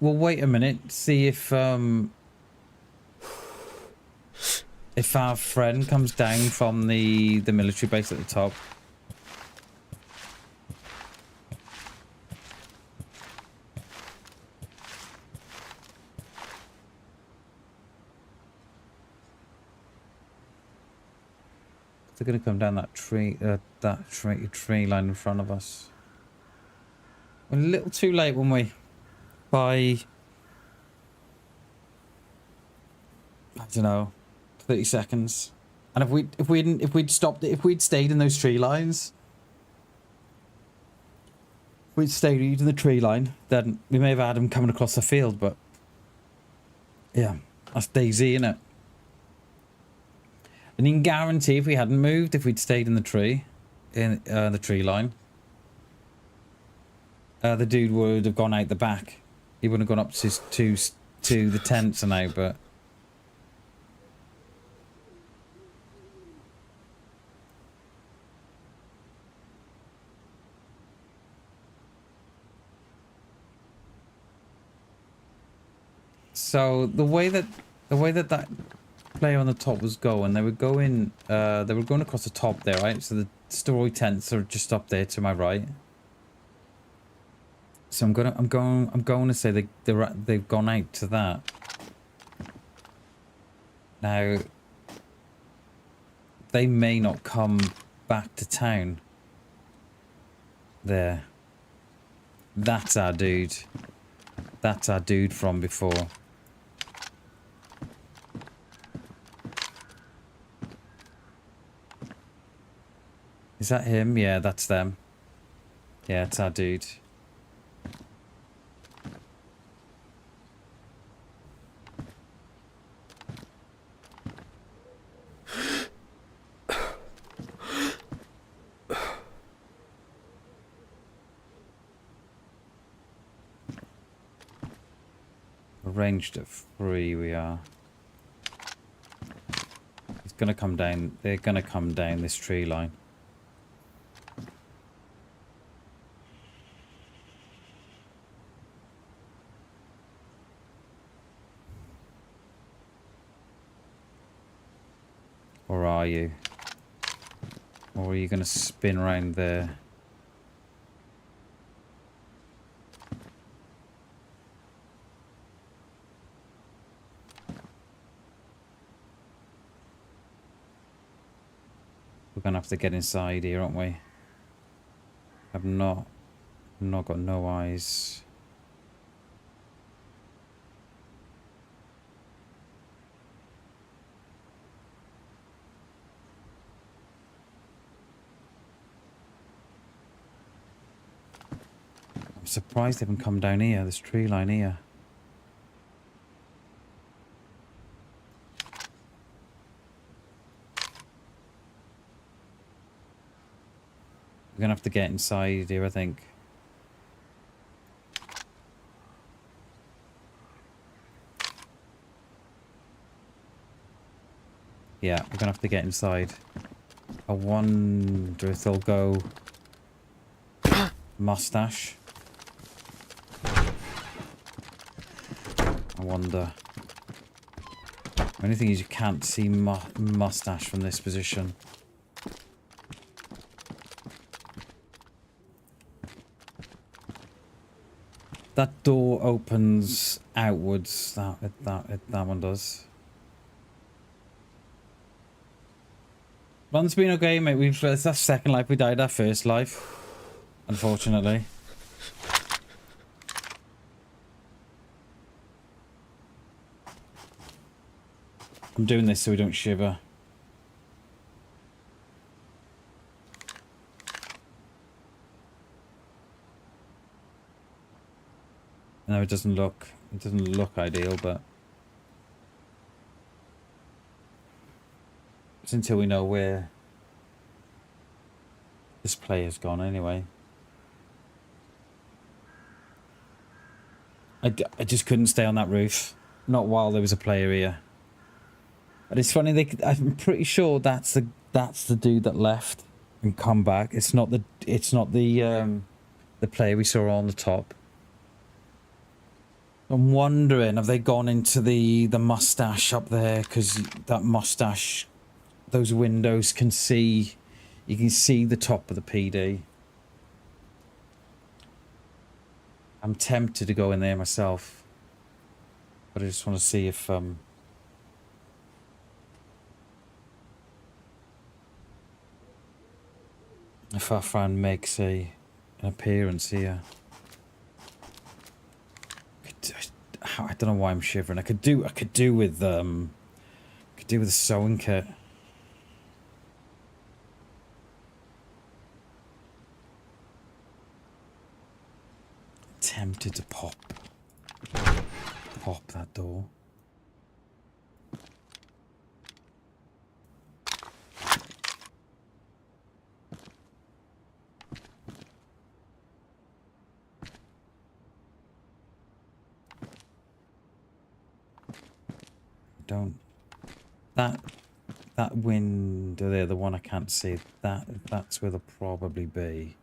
we'll wait a minute, see if our friend comes down from the military base at the top. They're going to come down that tree line in front of us. We're a little too late, weren't we? By, I don't know, 30 seconds. And if we'd stayed in those tree lines, we'd stayed in the tree line, then we may have had him coming across the field, but yeah, that's DayZ, innit? And you can guarantee if we hadn't moved, if we'd stayed in the tree, the tree line, the dude would have gone out the back. He wouldn't have gone up to the tents and out, but so the way that player on the top was going, they were going across the top there, right? So the story tents are just up there to my right. So I'm going to say they've gone out to that. Now, they may not come back to town. There. That's our dude. That's our dude from before. Is that him? Yeah, that's them. Yeah, it's our dude. Arranged at 3 we are. It's gonna come down. They're gonna come down this tree line. Or are you? Or are you gonna spin around there? We're gonna have to get inside here, aren't we? I've not got no eyes. I'm surprised they haven't come down here, this tree line here. We're gonna have to get inside here, I think. Yeah, we're gonna have to get inside. I wonder if they'll go mustache. I wonder. The only thing is you can't see mustache from this position. That door opens outwards. That one does. Run's been okay, mate. It's that second life we died. Our first life, unfortunately. I'm doing this so we don't shiver. No, it doesn't look ideal, but it's until we know where this player's gone anyway. I just couldn't stay on that roof, not while there was a player here. But it's funny, I'm pretty sure that's the dude that left and come back. It's not the player we saw on the top. I'm wondering, have they gone into the mustache up there? Because that mustache, those windows can see, you can see the top of the PD. I'm tempted to go in there myself, but I just want to see if our friend makes an appearance here. I don't know why I'm shivering. I could do with the sewing kit. Tempted to pop that door. Don't that window there, the one I can't see, that's where they'll probably be.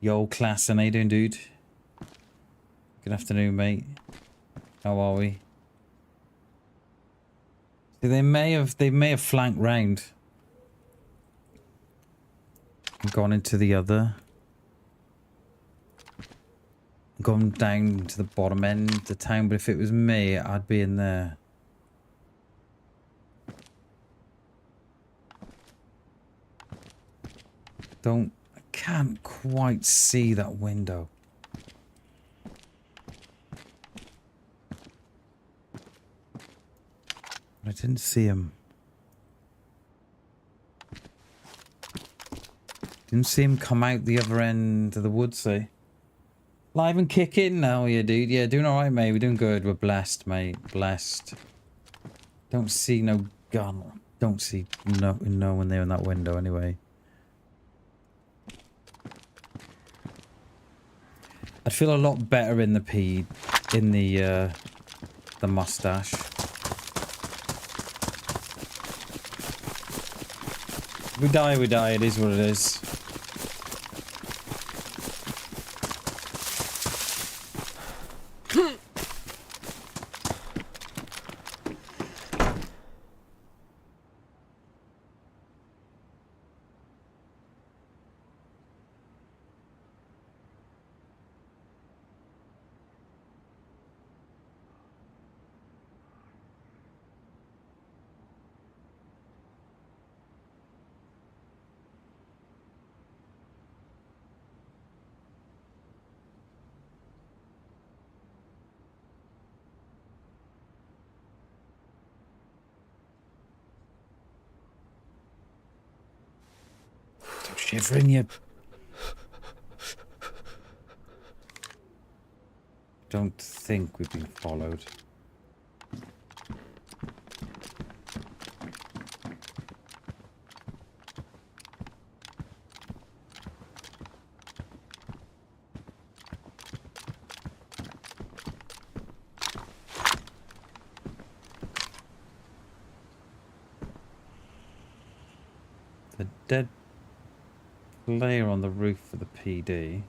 Yo, class, and how you doing, dude? Good afternoon, mate. How are we? See, they may have flanked round and gone into the other. Gone down to the bottom end of the town, but if it was me, I'd be in there. I can't quite see that window. I didn't see him. Didn't see him come out the other end of the woods, eh? Live and kicking? Oh, yeah, dude. Yeah, doing alright, mate. We're doing good. We're blessed, mate. Blessed. Don't see no gun. Don't see no one there in that window, anyway. I'd feel a lot better in the mustache. We die, we die. It is what it is. Stop shivering, you. Don't think we've been followed. The dead player on the roof of the PD.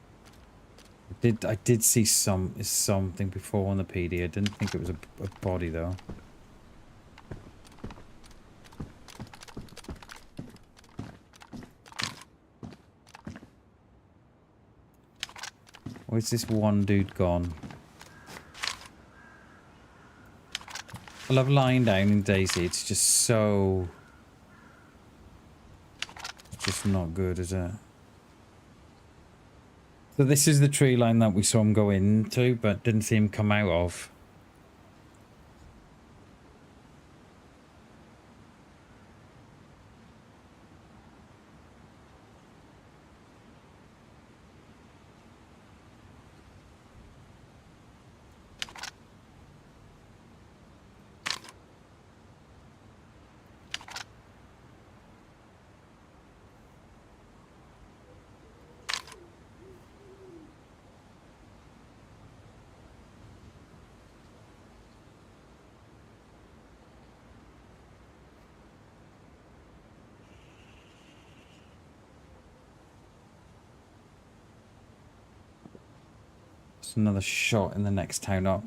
I did see something before on the PD. I didn't think it was a body though. Where's this one dude gone? I love lying down in DayZ. It's just so... It's just not good, is it? So this is the tree line that we saw him go into, but didn't see him come out of. It's another shot in the next town up.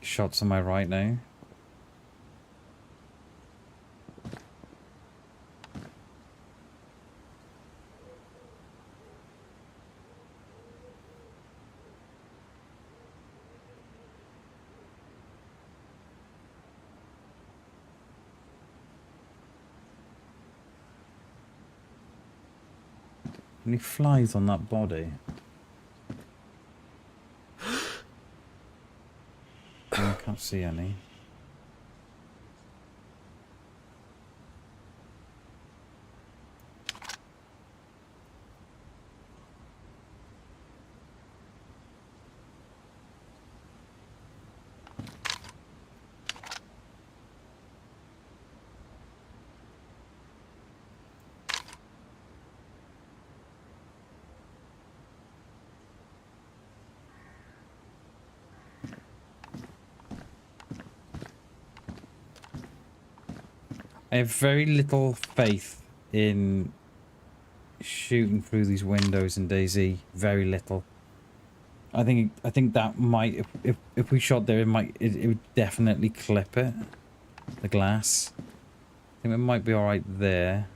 Shots on my right now. Any flies on that body? I can't see any. I have very little faith in shooting through these windows in DayZ. Very little. I think that might, if we shot there, it would definitely clip it. The glass. I think it might be alright there.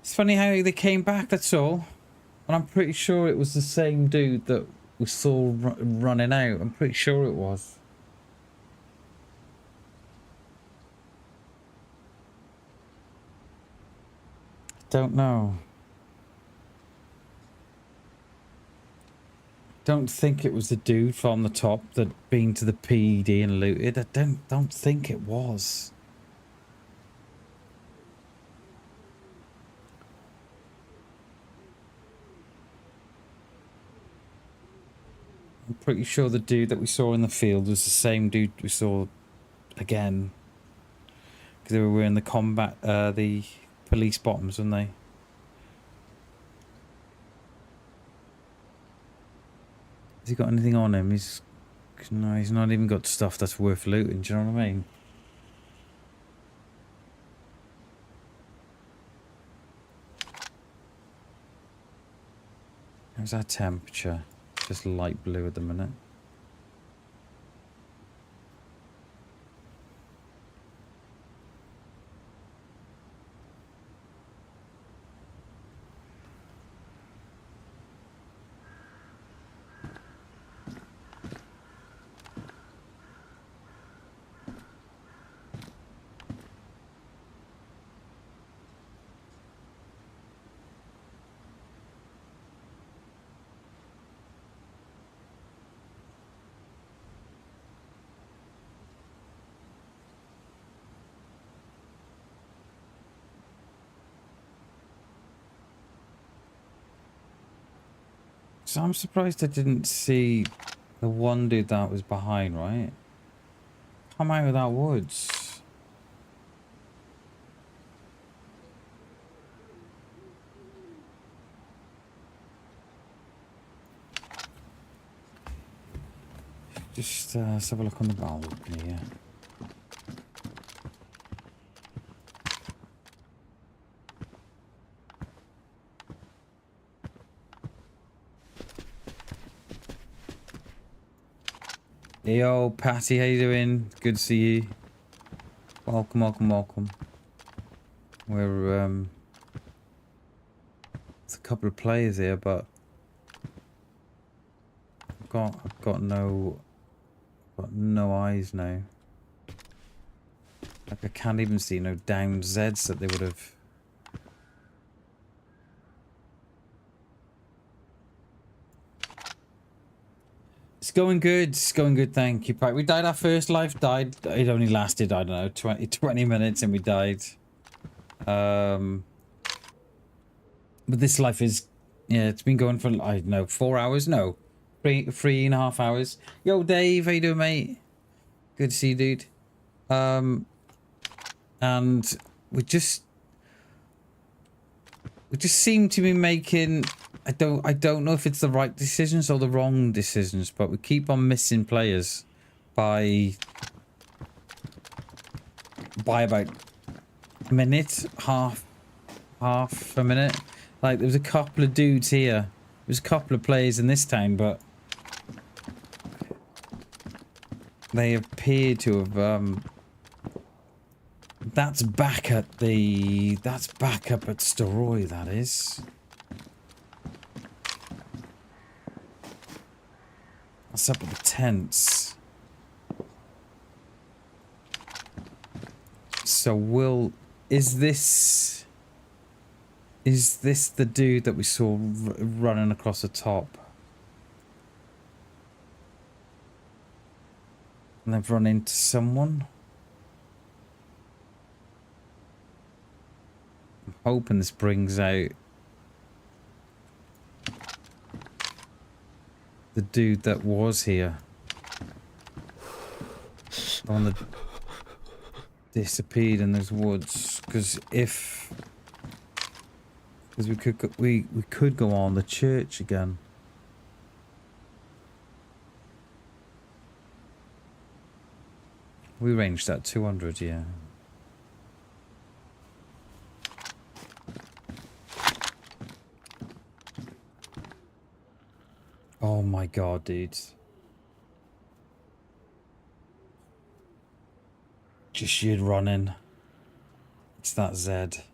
It's funny how they came back, that's all. And I'm pretty sure it was the same dude that we saw running out. I'm pretty sure it was. Don't know. Don't think it was the dude from the top that been to the PED and looted. I don't think it was. I'm pretty sure the dude that we saw in the field was the same dude we saw again. Because they were wearing the combat, the police bottoms, weren't they? Has he got anything on him? No, he's not even got stuff that's worth looting. Do you know what I mean? How's our temperature? Just light blue at the minute. So I'm surprised I didn't see the one dude that was behind, right? Come out of that woods. Just let's have a look on the balcony here. Hey, yo, Patty, how you doing? Good to see you. Welcome, welcome, welcome. We're there's a couple of players here, but I've got no eyes now. Like I can't even see no down Zeds that they would have. It's going good, thank you. We died, our first life died. It only lasted, I don't know, 20 minutes and we died. But this life is, yeah, it's been going for, I don't know, 4 hours? No, 3.5 hours. Yo, Dave, how you doing, mate? Good to see you, dude. And we just seem to be making, I don't know if it's the right decisions or the wrong decisions, but we keep on missing players by about a minute, half a minute. Like there was a couple of dudes here. There's a couple of players in this town, but they appear to have that's back up at Steroy, that is. That's up at the tents. So is this the dude that we saw running across the top? And they've run into someone? I'm hoping this brings out the dude that was here. The one that disappeared in those woods. Because we could go on the church again. We ranged at 200, yeah. Oh my god, dudes. Just sheer running. It's that Z.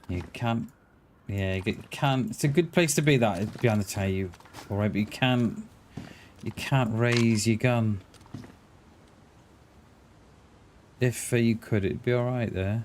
You can't, yeah, you can't. It's a good place to be. That behind the tell you, all right, but you can't raise your gun. If you could, it'd be all right there.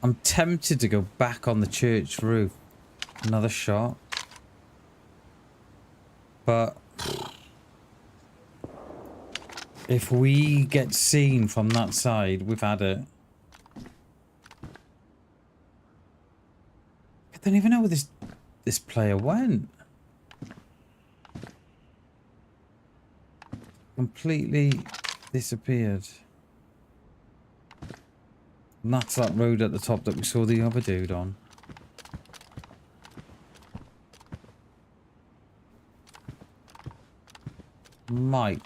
I'm tempted to go back on the church roof. Another shot. But if we get seen from that side, we've had it. I don't even know where this player went. Completely disappeared. And that's that road at the top that we saw the other dude on. Might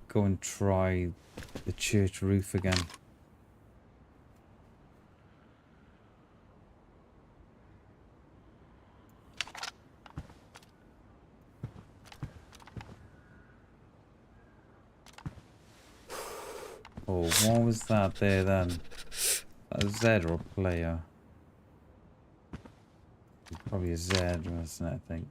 go and try the church roof again. Oh, what was that there then? A Z or a player? Probably a Z, wasn't it, I think.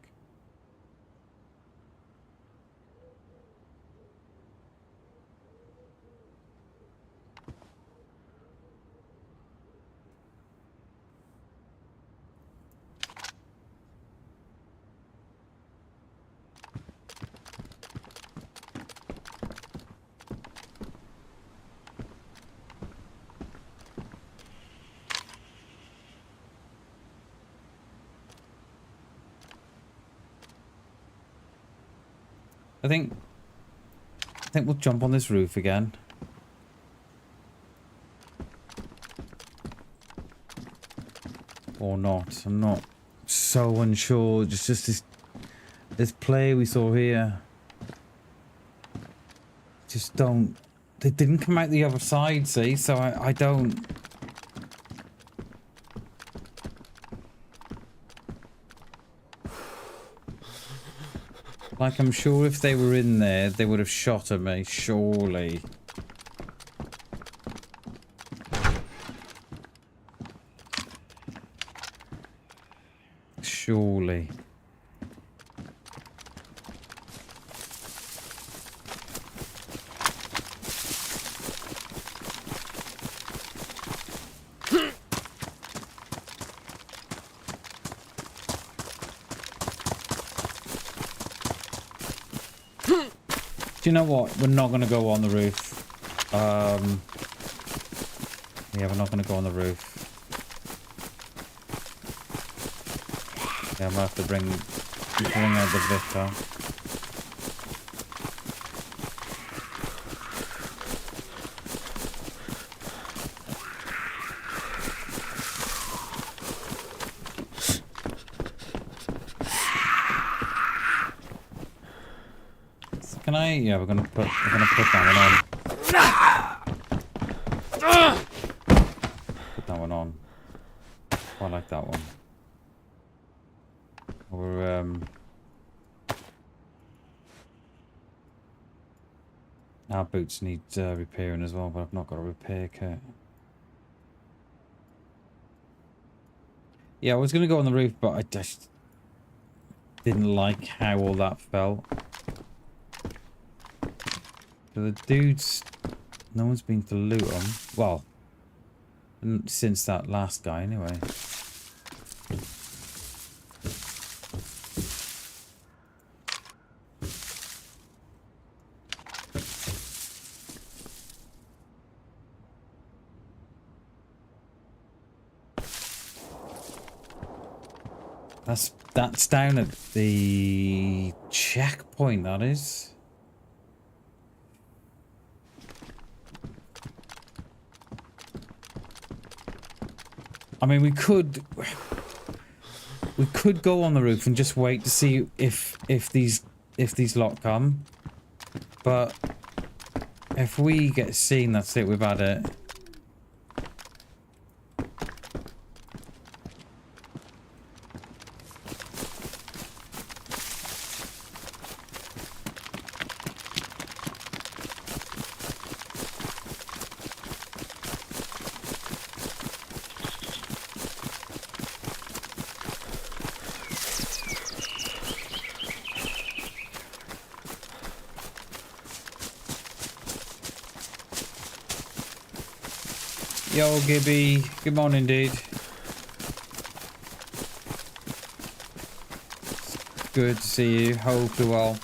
I think we'll jump on this roof again. Or not. I'm not so unsure. It's just this play we saw here. Just don't. They didn't come out the other side, see? So I don't. Like, I'm sure if they were in there, they would have shot at me, surely. Surely. Do you know what? We're not going to go on the roof. Yeah, we're not going to go on the roof. Yeah, I'm going to have to bring out the Vicar. Can I? Yeah, we're gonna put that one on. Put that one on. I like that one. Or our boots need repairing as well, but I've not got a repair kit. Yeah, I was going to go on the roof, but I just didn't like how all that felt. So the dudes, no one's been to loot them. Well, since that last guy anyway. That's down at the checkpoint, that is. I mean, we could go on the roof and just wait to see if these lot come. But if we get seen, that's it, we've had it. Yo, Gibby. Good morning, dude. Good to see you. Hope you're well.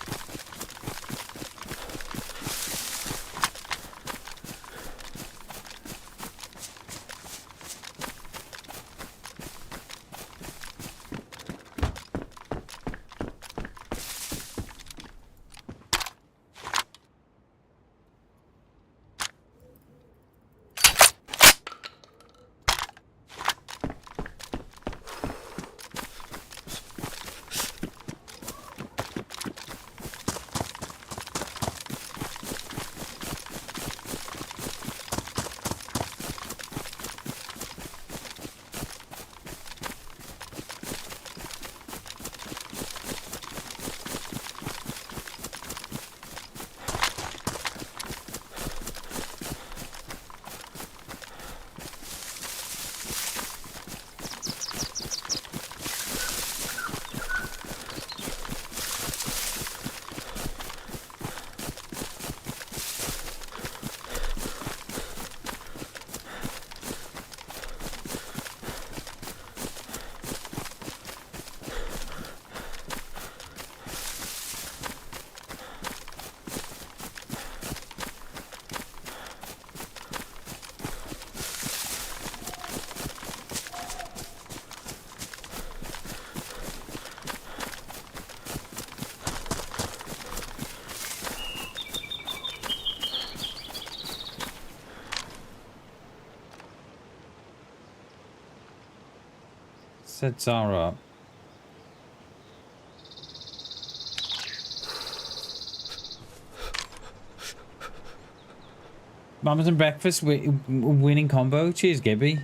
Set Zara up. Mamas and breakfast winning combo. Cheers, Gibby.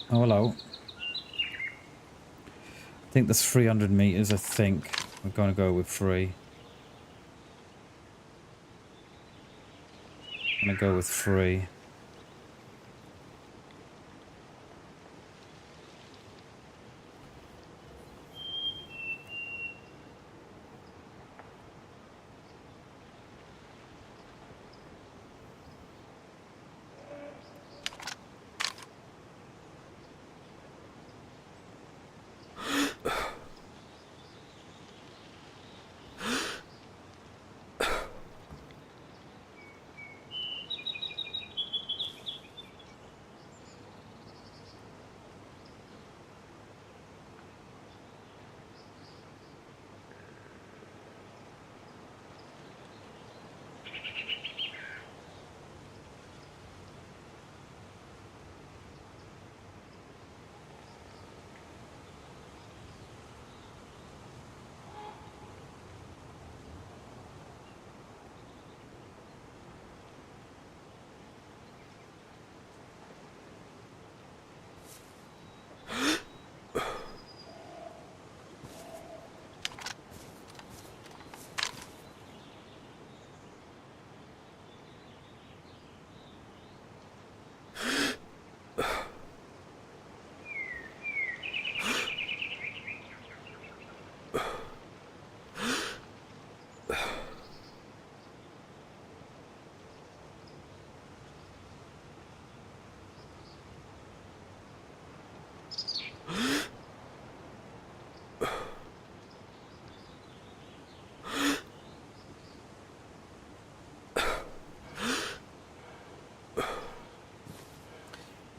Oh, hello. I think that's 300 meters, I think. We're going to go with 3. I'm going to go with 3.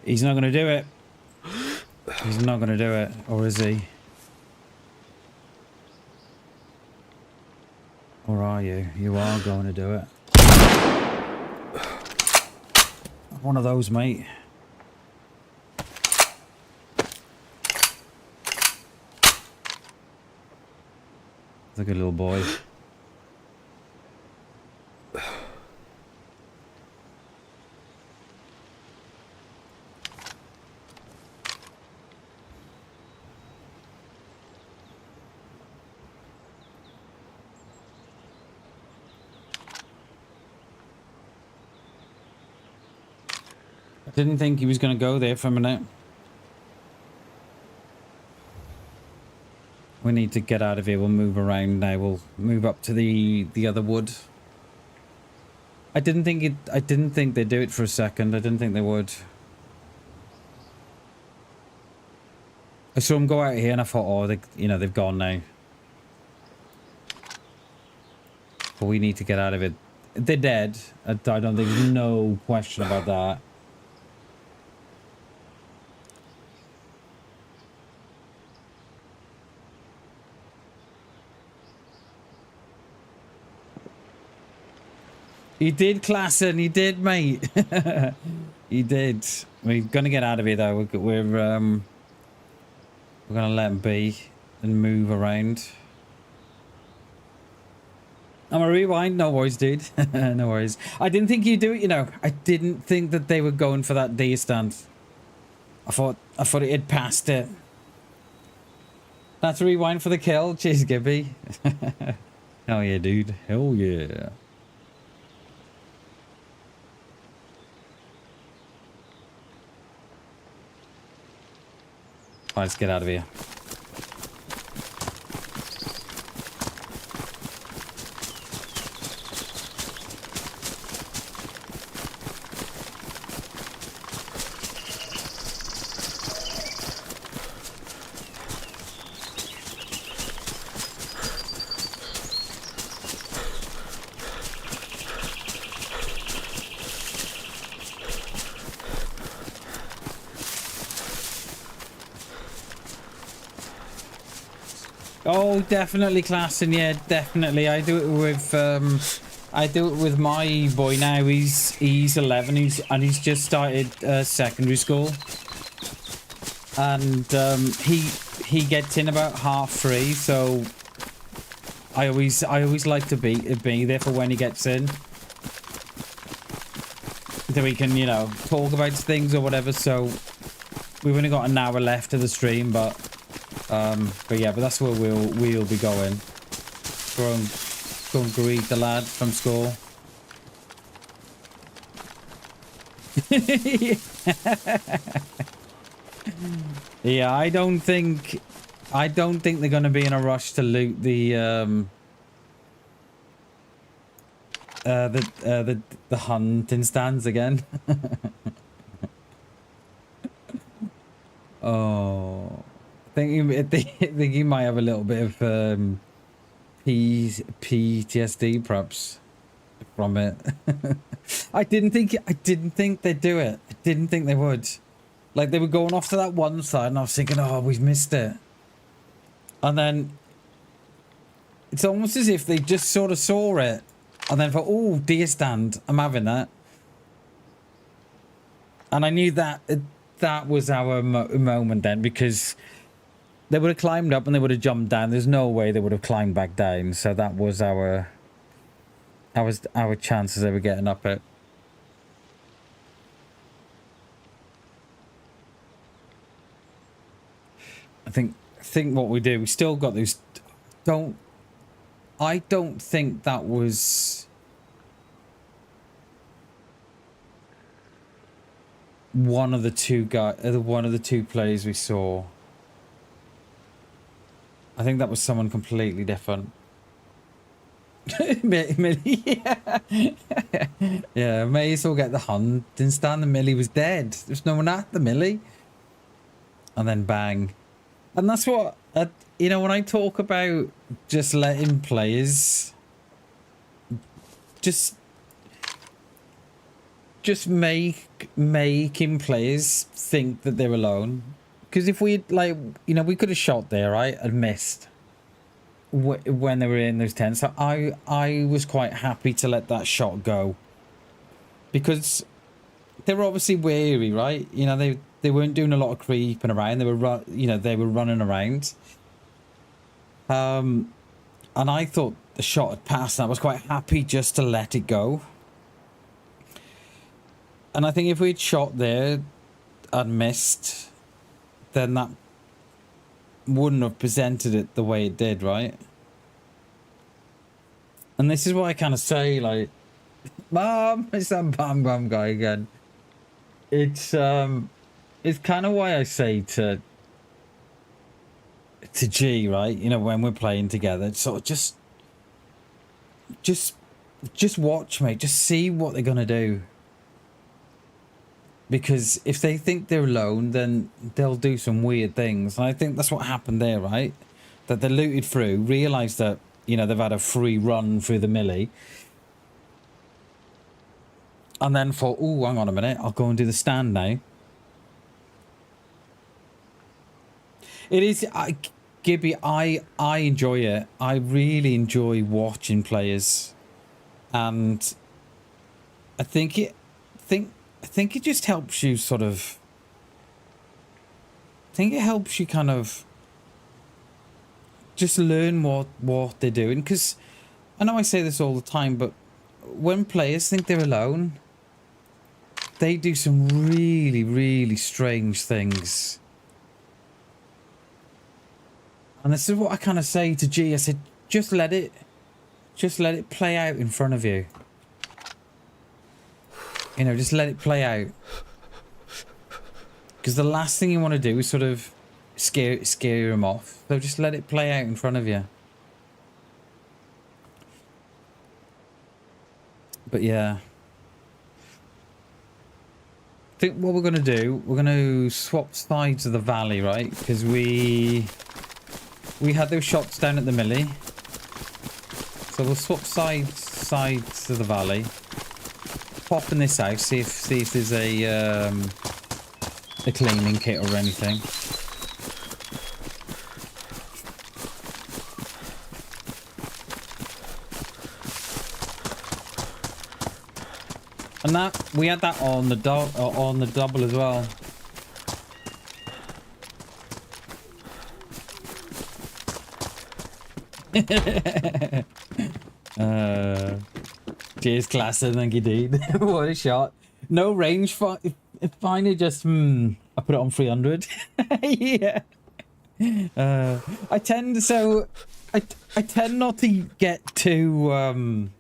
He's not going to do it. He's not going to do it. Or is he? Or are you? You are going to do it. One of those, mate. It's a good little boy. I didn't think he was going to go there for a minute. We need to get out of here. We'll move around now. We'll move up to the other wood. I didn't think they'd do it for a second. I didn't think they would. I saw them go out here and I thought, oh, they've gone now. But we need to get out of it. They're dead. I don't think there's no question about that. You did, Klassen. You did, mate. You did. We're gonna get out of here though. We're gonna let him be and move around. I'm gonna rewind. No worries, dude. No worries. I didn't think you'd do it. You know, I didn't think that they were going for that D stand. I thought it had passed it. That's a rewind for the kill. Cheers, Gibby. Hell yeah, dude. Hell yeah. Right, let's get out of here. Oh, definitely, Klassen. Yeah, definitely. I do it with my boy now. He's 11. He's just started secondary school, and he gets in about 3:30. So I always like to be there for when he gets in, so we can talk about things or whatever. So we've only got an hour left of the stream, but that's where we'll be going. Go and greet the lad from school. Yeah, I don't think they're gonna be in a rush to loot the hunting stands again. Oh. I think he might have a little bit of PTSD perhaps from it. I didn't think they'd do it. I didn't think they would. Like, they were going off to that one side and I was thinking, oh, we've missed it. And then it's almost as if they just sort of saw it and then thought, oh, deer stand, I'm having that. And I knew that was our moment then, because they would have climbed up and they would have jumped down. There's no way they would have climbed back down. So that was our chances of getting up it. I think what we do, we still got those. I don't think that was one of the two players we saw. I think that was someone completely different. Millie, yeah. Yeah, may as well get the hunting stand. The Millie was dead. There's no one at the Millie. And then bang. And that's what, when I talk about just letting players just just making players think that they're alone. Because if we like, you know, we could have shot there, right, and missed when they were in those tents. So I was quite happy to let that shot go, because they were obviously wary, right? You know, they weren't doing a lot of creeping around. They were they were running around. And I thought the shot had passed, and I was quite happy just to let it go. And I think if we'd shot there and missed, then that wouldn't have presented it the way it did, right? And this is what I kind of say, like, Mom, it's that bam bam guy again. It's kind of why I say to G, right? You know, when we're playing together, sort of just watch, mate. Just see what they're gonna do. Because if they think they're alone, then they'll do some weird things. And I think that's what happened there, right? That they looted through, realised that, you know, they've had a free run through the millie. And then thought, oh, hang on a minute, I'll go and do the stand now. It is, Gibby, I enjoy it. I really enjoy watching players. And I think it just helps you sort of... I think it helps you kind of just learn what they're doing. Because I know I say this all the time, but when players think they're alone, they do some really, really strange things. And this is what I kind of say to G. I said, just let it play out in front of you. You know, just let it play out. Because the last thing you want to do is sort of scare him off. So just let it play out in front of you. But yeah. I think what we're going to do, we're going to swap sides of the valley, right? Because we had those shots down at the millie. So we'll swap sides of the valley. Pop in this house, see if there's a cleaning kit or anything. And that we had that on the double as well. Cheers, class, and thank you, dude. What a shot. No range finder, just I put it on 300. Yeah. I tend not to get too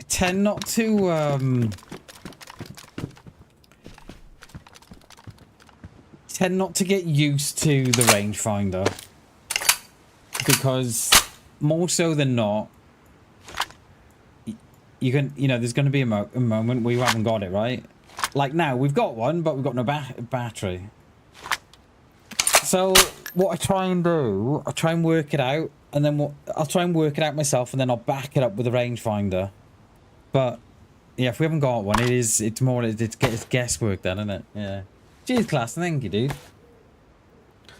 tend not to get used to the rangefinder, because more so than not, there's going to be a moment where you haven't got it, right? Like now, we've got one, but we've got no battery. So what I try and do, I try and work it out, and then I'll try and work it out myself, and then I'll back it up with a rangefinder. But yeah, if we haven't got one, it's guesswork then, isn't it? Yeah. Cheers, class. Thank you, dude.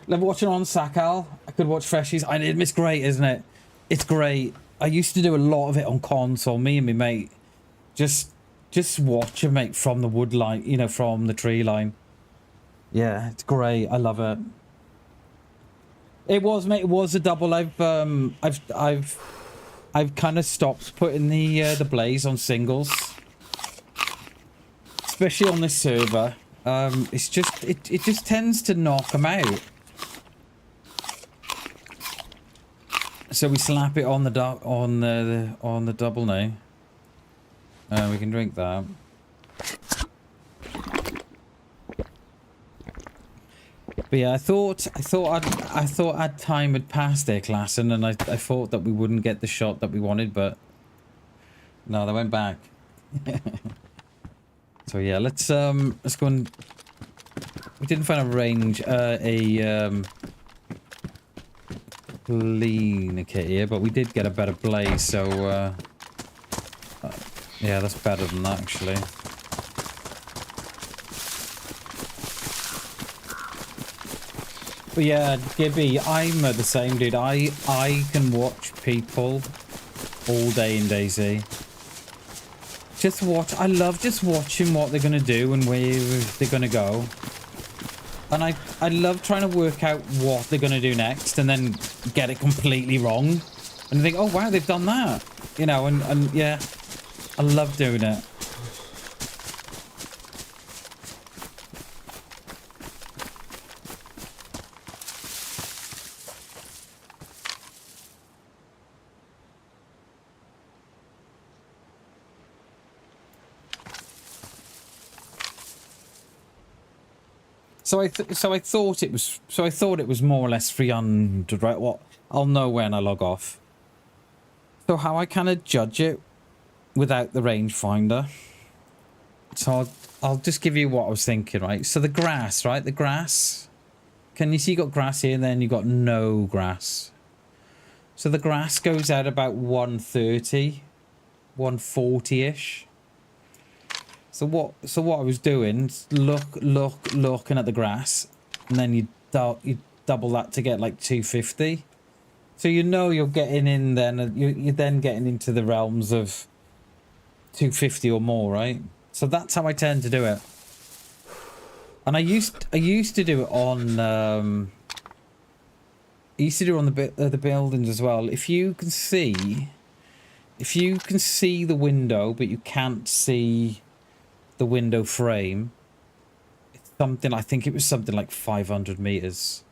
Love watching on Sakal. I could watch Freshies. It's great, isn't it? It's great. I used to do a lot of it on console. Me and my mate just watch it, mate, from the wood line, you know, from the tree line. Yeah, it's great. I love it. It was, mate. It was a double. I've kind of stopped putting the blaze on singles, especially on this server. It's just it just tends to knock them out. So we slap it on the double now. We can drink that. But yeah, I thought time had passed there, class, and I thought that we wouldn't get the shot that we wanted, but no, they went back. So yeah, let's go and... We didn't find a range, cleaner kit here, but we did get a better blaze, so yeah, that's better than that actually. But yeah, Gibby, I'm the same, dude. I can watch people all day in DayZ. Just watch. I love just watching what they're gonna do and where they're gonna go. And I love trying to work out what they're gonna do next and then get it completely wrong. And think, oh wow, they've done that. You know, and yeah, I love doing it. So I thought it was more or less 300, right? What I'll know when I log off. So how I kind of judge it without the rangefinder. So I'll just give you what I was thinking, right? So the grass, right? The grass. Can you see you got grass here and then you got no grass? So the grass goes out about 130, 140-ish. So what I was doing is looking at the grass, and then you double that to get like 250. So you know you're getting in then, you're then getting into the realms of 250 or more, right? So that's how I tend to do it. And I used to do it on I used to do it on the buildings as well. If you can see the window, but you can't see the window frame, it's something, I think it was something like 500 meters.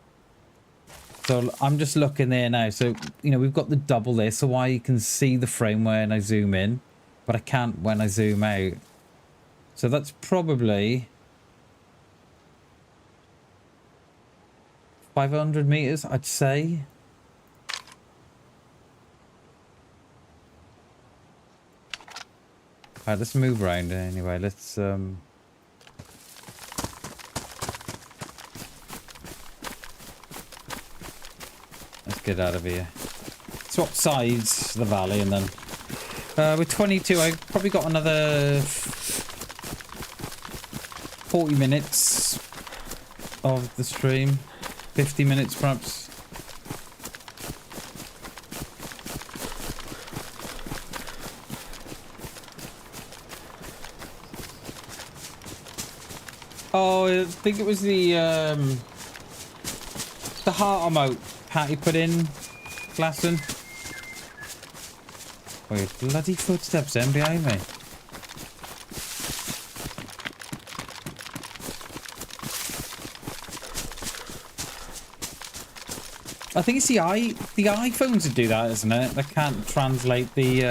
So I'm just looking there now. So, you know, we've got the double there, so I can see the frame when I zoom in, but I can't when I zoom out. So that's probably 500 meters, I'd say. Alright, let's move around anyway. Let's get out of here. Swap sides to the valley and then with 22 I've probably got another 40 minutes of the stream. 50 minutes perhaps. Oh, I think it was the heart emote Patty put in, Glasson. Wait, bloody footsteps then behind me. I think it's the iPhones that do that, isn't it? They can't translate the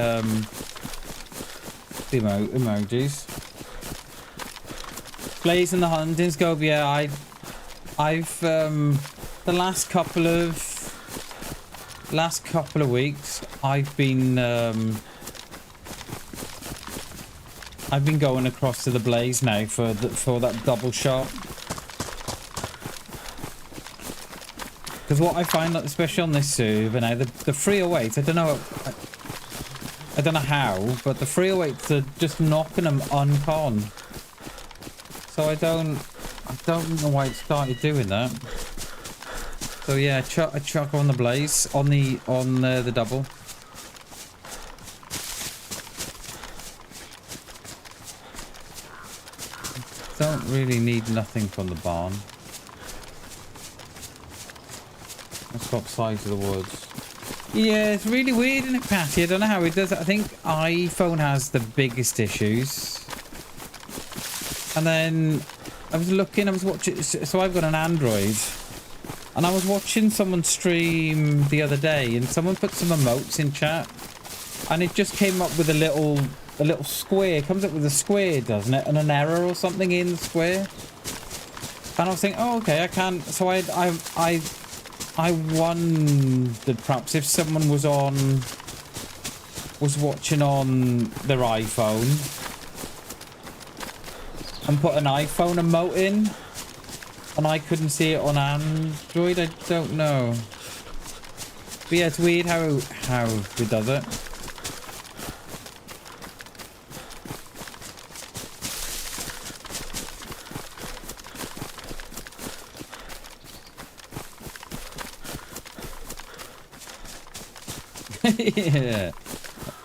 emojis. Blaze and the Huntings go, yeah, I've the last couple of weeks I've been going across to the Blaze now for that double shot. Because what I find, especially on this server now, the 308s, I don't know how, but the 308s are just knocking them uncon. So I don't know why it started doing that. So yeah, I chuck on the Blaze on the double. Don't really need nothing from the barn. Let's swap sides of the woods. Yeah, it's really weird, isn't it, Patty? I don't know how it does it. I think iPhone has the biggest issues. And then I was watching, so I've got an Android. And I was watching someone stream the other day, and someone put some emotes in chat. And it just came up with a little square. It comes up with a square, doesn't it? And an error or something in the square. And I was thinking, oh, okay, I can't. So I wondered perhaps if someone was watching on their iPhone and put an iPhone emote in, and I couldn't see it on Android. I don't know. But yeah, it's weird how it does it. Yeah.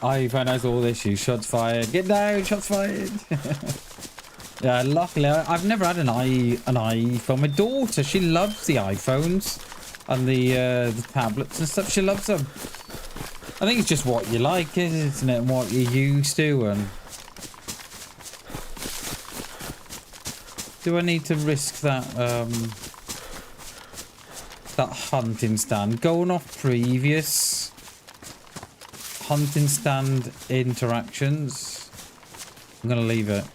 iPhone has all issues. Shots fired. Get down. Shots fired. Yeah, luckily I've never had an iPhone. My daughter, she loves the iPhones and the tablets and stuff. She loves them. I think it's just what you like, isn't it? And what you're used to. And do I need to risk that that hunting stand? Going off previous hunting stand interactions, I'm gonna leave it.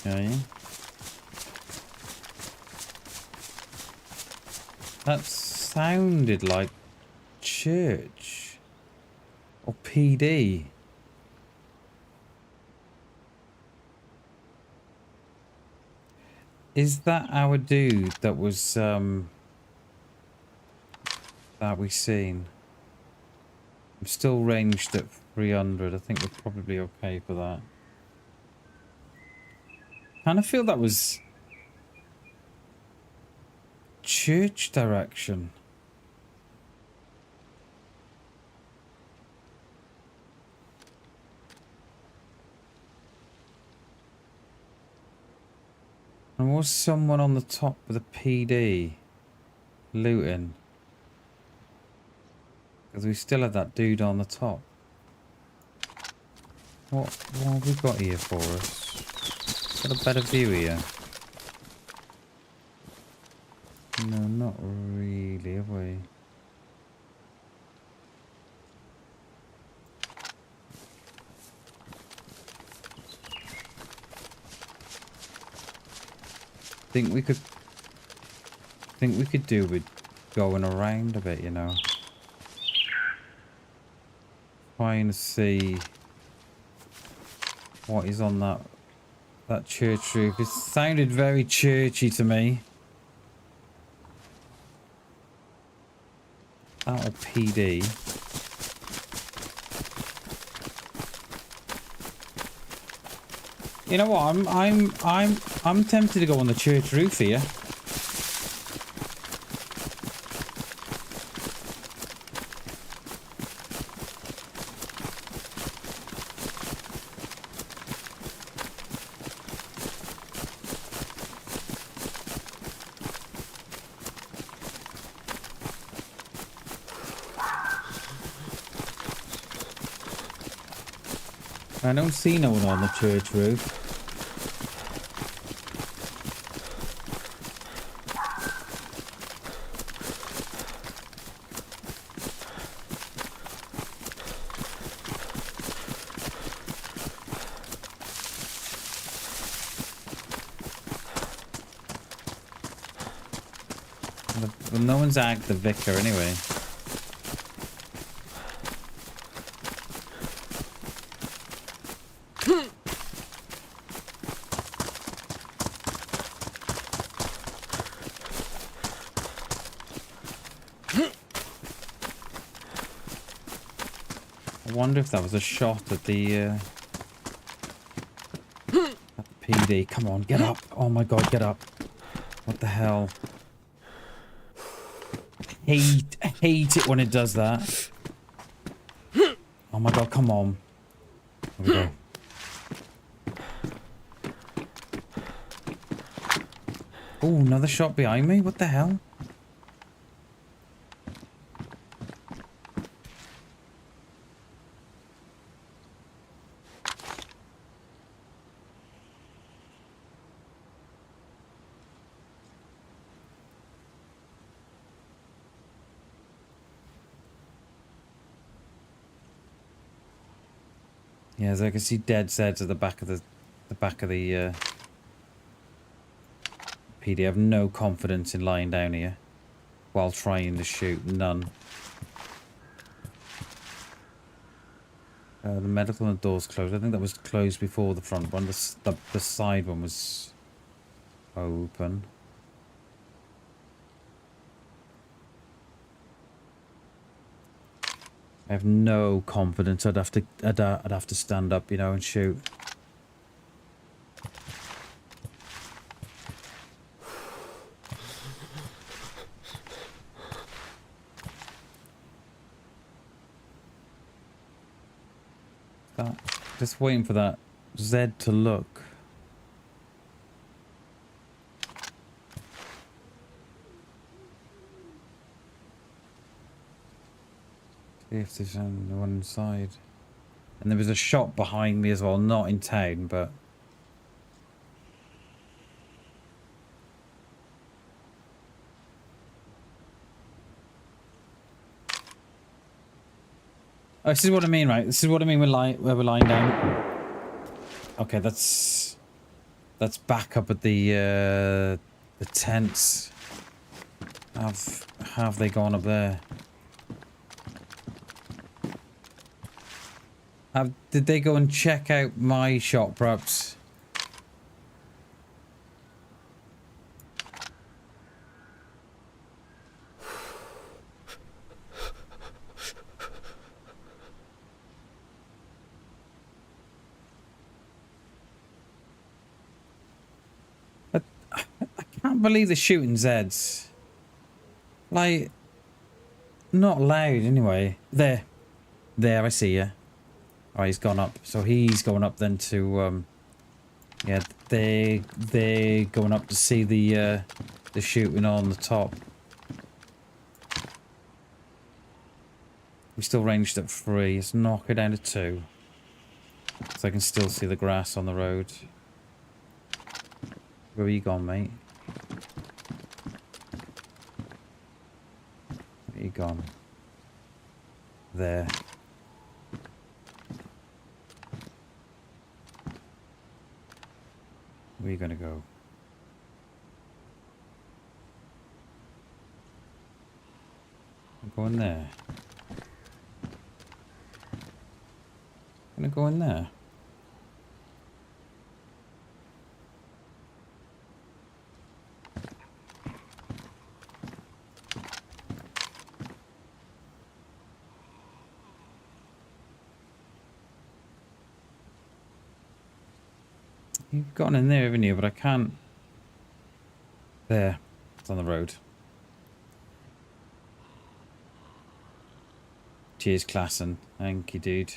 Okay. That sounded like church or PD. Is that our dude that was that we seen? I'm still ranged at 300. I think we're probably okay for that. Kind of feel that was church direction. And was someone on the top with a PD looting? Because we still have that dude on the top. What have we got here for us? Got a better view here? No, not really, have we? Think we could do with going around a bit, you know. Trying to see what is on that church roof. It sounded very churchy to me. That or PD. You know what? I'm tempted to go on the church roof here. I don't see no one on the church roof. Well, no one's agged the vicar anyway. I wonder if that was a shot at the PD. Come on, get up. Oh my god, get up. What the hell? I hate it when it does that. Oh my god, come on. There we go. Oh, another shot behind me? What the hell? Yeah, so I can see dead Zeds at the back of the PD. I have no confidence in lying down here while trying to shoot. None. The medical and the door's closed. I think that was closed before the front one. The side one was open. I have no confidence. I'd have to stand up, you know, and shoot. Just waiting for that Z to look. See if there's anyone inside. And there was a shop behind me as well, not in town, but... Oh, this is what I mean, right? This is what I mean where we're lying down. Okay, that's back up at the tents. Have they gone up there? Did they go and check out my shop, perhaps? I can't believe they're shooting Zeds. Like, not loud anyway. There, I see you. Oh, he's gone up. So he's going up then to, yeah, they're going up to see the shooting on the top. We still ranged at 3. Let's knock it down to 2. So I can still see the grass on the road. Where are you gone, mate? Where are you gone? There. Where are you gonna go? I'm going there. I'm gonna go in there. You've gone in there, haven't you? But I can't... There. It's on the road. Cheers, Klassen. Thank you, dude.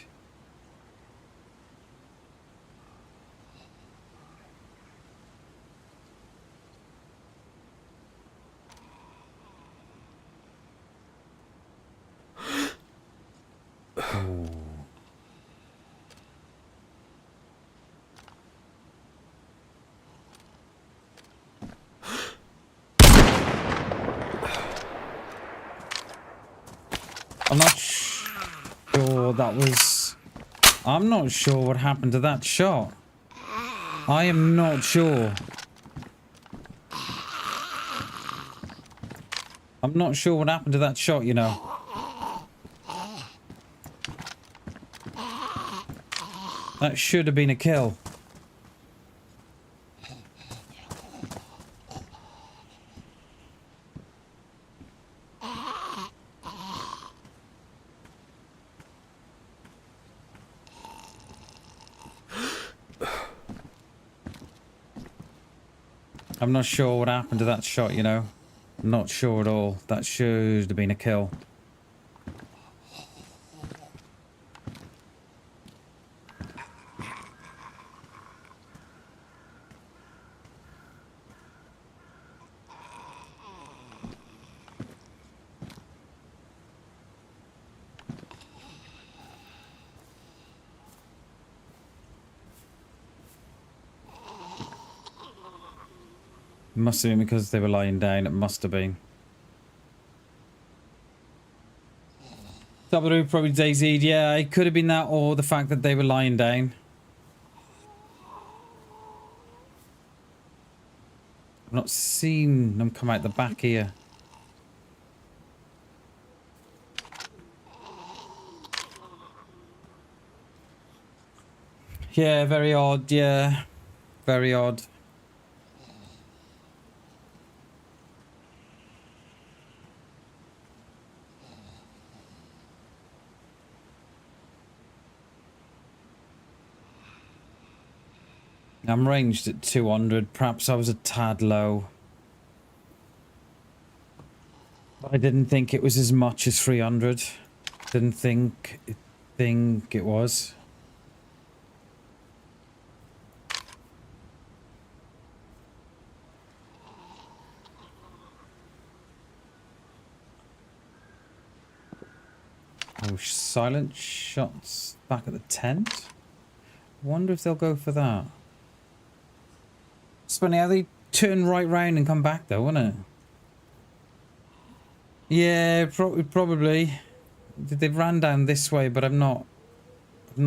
Oh. I'm not sure that was... I'm not sure what happened to that shot. I am not sure. I'm not sure what happened to that shot, you know. That should have been a kill. I'm not sure what happened to that shot, you know. Not sure at all. That should have been a kill. Must have been because they were lying down. It must have been. Top of the roof, probably DayZ. Yeah, it could have been that or the fact that they were lying down. I've not seen them come out the back here. Yeah, very odd. Yeah, very odd. I'm ranged at 200. Perhaps I was a tad low. But I didn't think it was as much as 300. Didn't think it was. Oh, silent shots back at the tent. Wonder if they'll go for that. It's funny how they turn right round and come back though, wouldn't it? Yeah, probably. They ran down this way, but I've not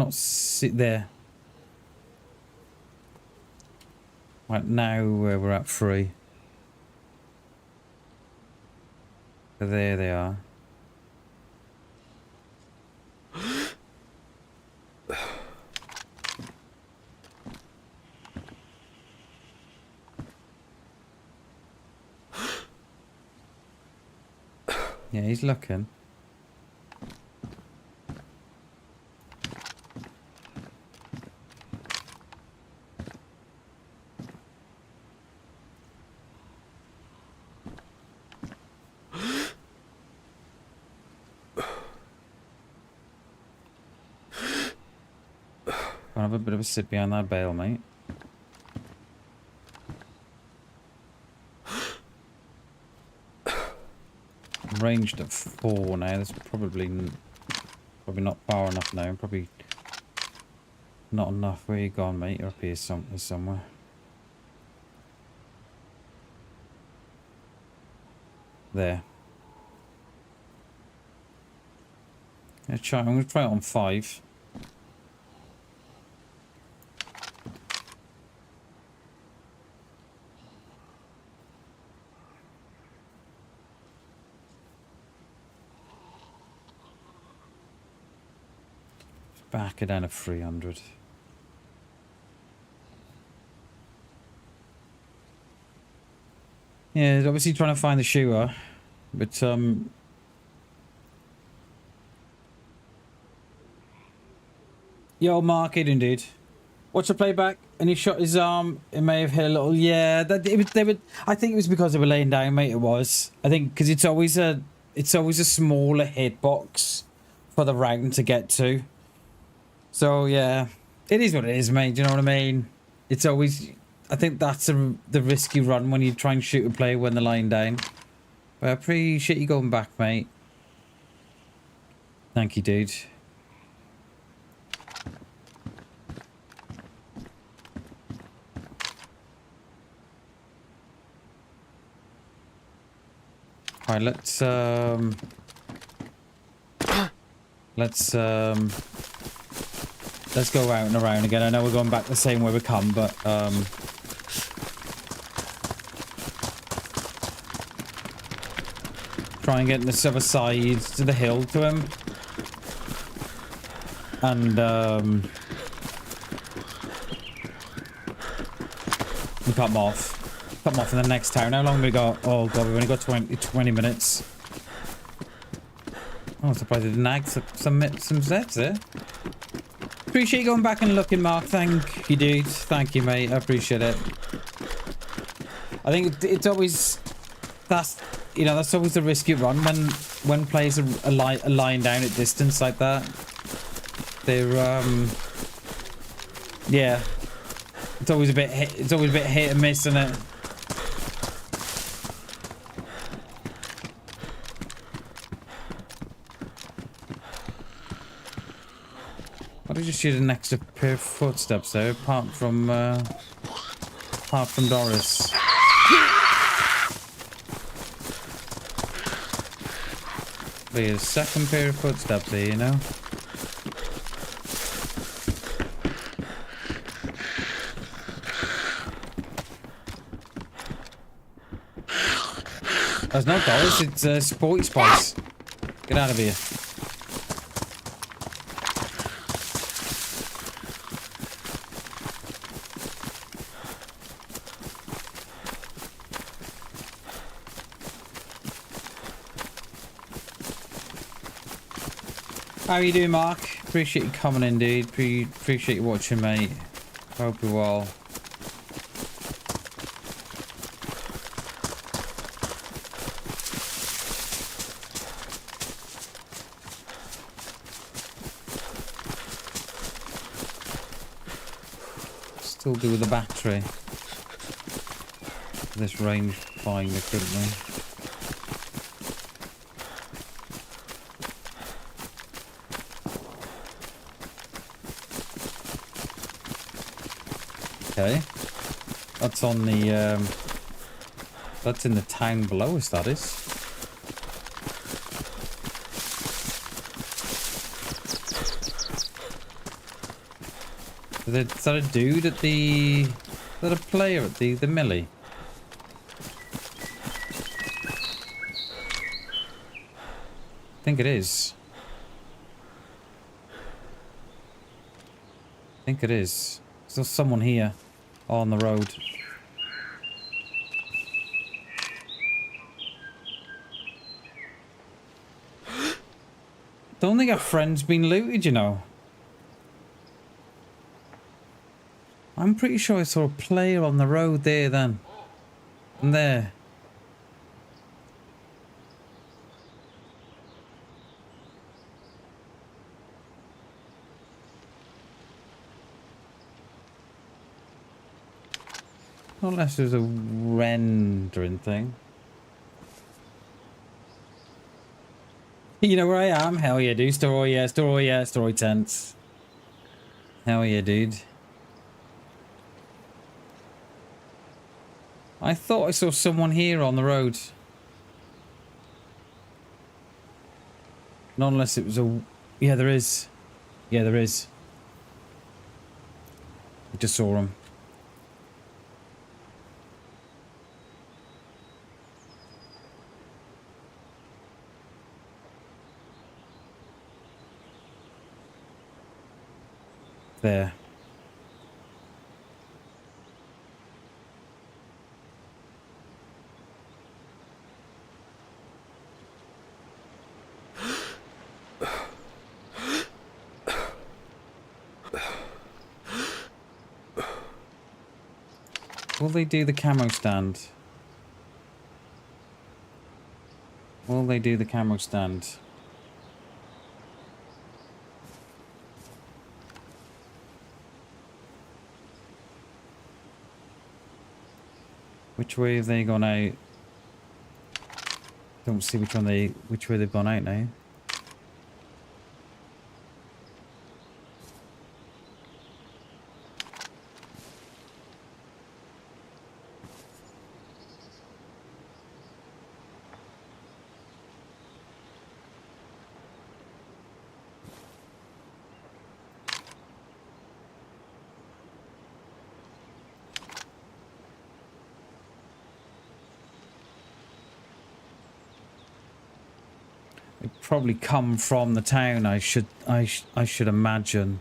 sit there. Right now we're at 3. So there they are. Yeah, he's looking. I'll have a bit of a sit behind that bale, mate. Ranged at 4 now. That's probably not far enough now. Probably not enough. Where you gone, mate? You're up here somewhere. There. I'm gonna try it on 5. Back it down to 300. Yeah, obviously trying to find the shooter, but yo, Mark, it indeed. Watch the playback, and he shot his arm. It may have hit a little. Yeah, that it was. They were. I think it was because they were laying down, mate. It was. I think because it's always a smaller hitbox for the round to get to. So yeah, it is what it is, mate. Do you know what I mean? It's always. I think that's the risky run when you try and shoot a player when they're lying down. But I appreciate you going back, mate. Thank you, dude. Alright, let's go out and around again. I know we're going back the same way we come, but try and get this other side to the hill to him. And we cut him off. Cut him off in the next town. How long have we got? Oh god, we've only got 20 minutes. Oh, I'm surprised I didn't nag some Zeds there. Appreciate you going back and looking, Mark. Thank you, dude. Thank you, mate. I appreciate it. I think it's always that's always the risky run when players are lying down at distance like that. They're yeah. It's always a bit hit and miss, isn't it? I just shoot an extra pair of footsteps there, apart from Doris. Be a second pair of footsteps here, you know? There's no dollars, it's Sporty Spice. Get out of here. How you doing, Mark? Appreciate you coming in, dude. Appreciate you watching, mate. Hope you're well. Still do with the battery. This range finder currently. Okay, that's on the that's in the town below us, that is. Is that a dude at the... Is that a player at the Millie? I think it is. I think it is. There's someone here on the road. Don't think our friend's been looted, you know. I'm pretty sure I saw a player on the road there then. And there. Unless there's a rendering thing. You know where I am? Hell yeah, dude. Story, yeah, story, yeah, story tents. Hell yeah, dude. I thought I saw someone here on the road. Not unless it was a... Yeah, there is. Yeah, there is. I just saw him. There. Will they do the camo stand? Will they do the camo stand? Which way have they gone out? Don't see which way they've gone out now. Probably come from the town. I should imagine,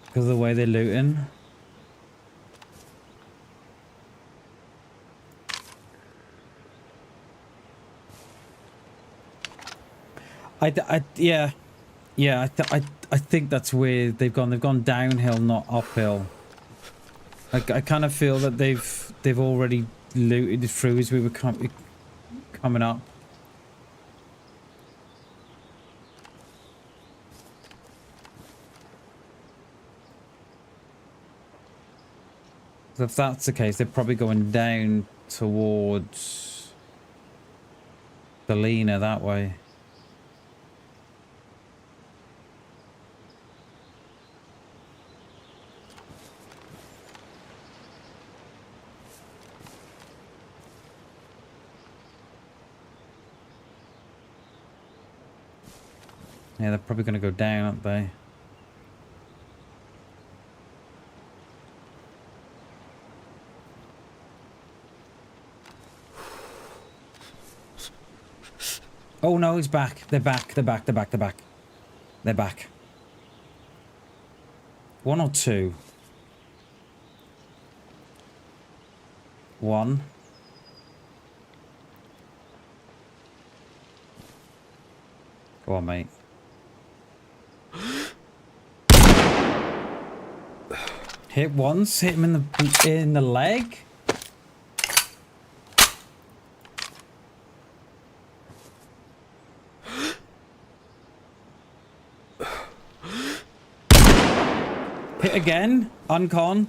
because of the way they're looting. Yeah, I think that's where they've gone. They've gone downhill, not uphill. I kind of feel that they've already looted through as we were coming up. So if that's the case, they're probably going down towards Belina that way. Yeah, they're probably going to go down, aren't they? Oh no, he's back. They're back. They're back. They're back. They're back. They're back. 1 or 2? 1. Go on, mate. Hit once. Hit him in the leg. Hit again. Uncon.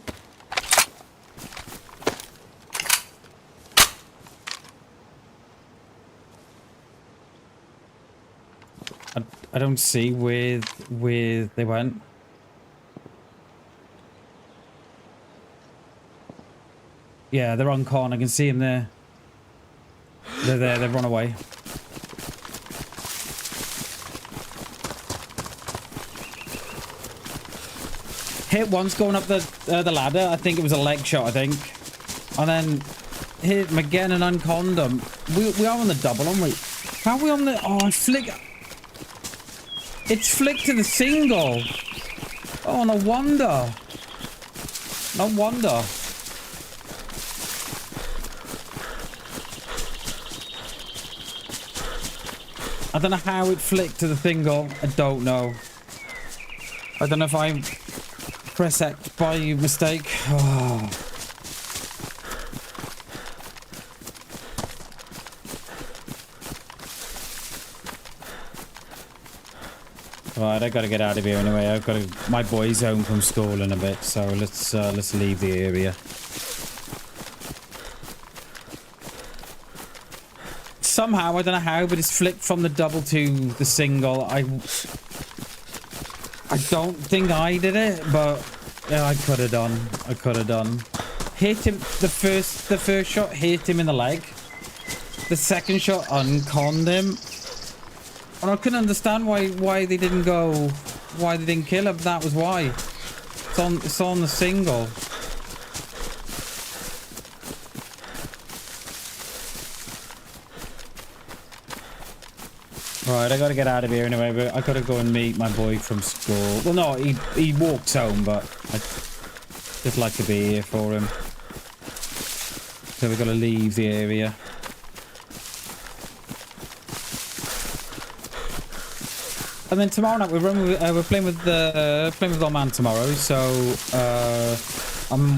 I don't see where they went. Yeah, they're on con. I can see them there. They're there. They've run away. Hit once going up the ladder. I think it was a leg shot, I think. And then hit him again and unconned him. We are on the double, aren't we? How are we on the... Oh, I flick... It's flicked to the single. Oh, no wonder. No wonder. I don't know how it flicked to the single. I don't know. I don't know if I press X by mistake. Oh. Right, I gotta get out of here anyway. I've got to. My boy's home from school in a bit, so let's leave the area. Somehow, I don't know how, but it's flicked from the double to the single. I don't think I did it, but yeah, I could have done. I could have done. Hit him. The first shot hit him in the leg. The second shot unconned him. And I couldn't understand why they didn't go, why they didn't kill him. That was why. It's on the single. Right, I gotta get out of here anyway. But I gotta go and meet my boy from school. Well, no, he walks home, but I'd just like to be here for him. So we gotta leave the area. And then tomorrow night we're playing with our man tomorrow, so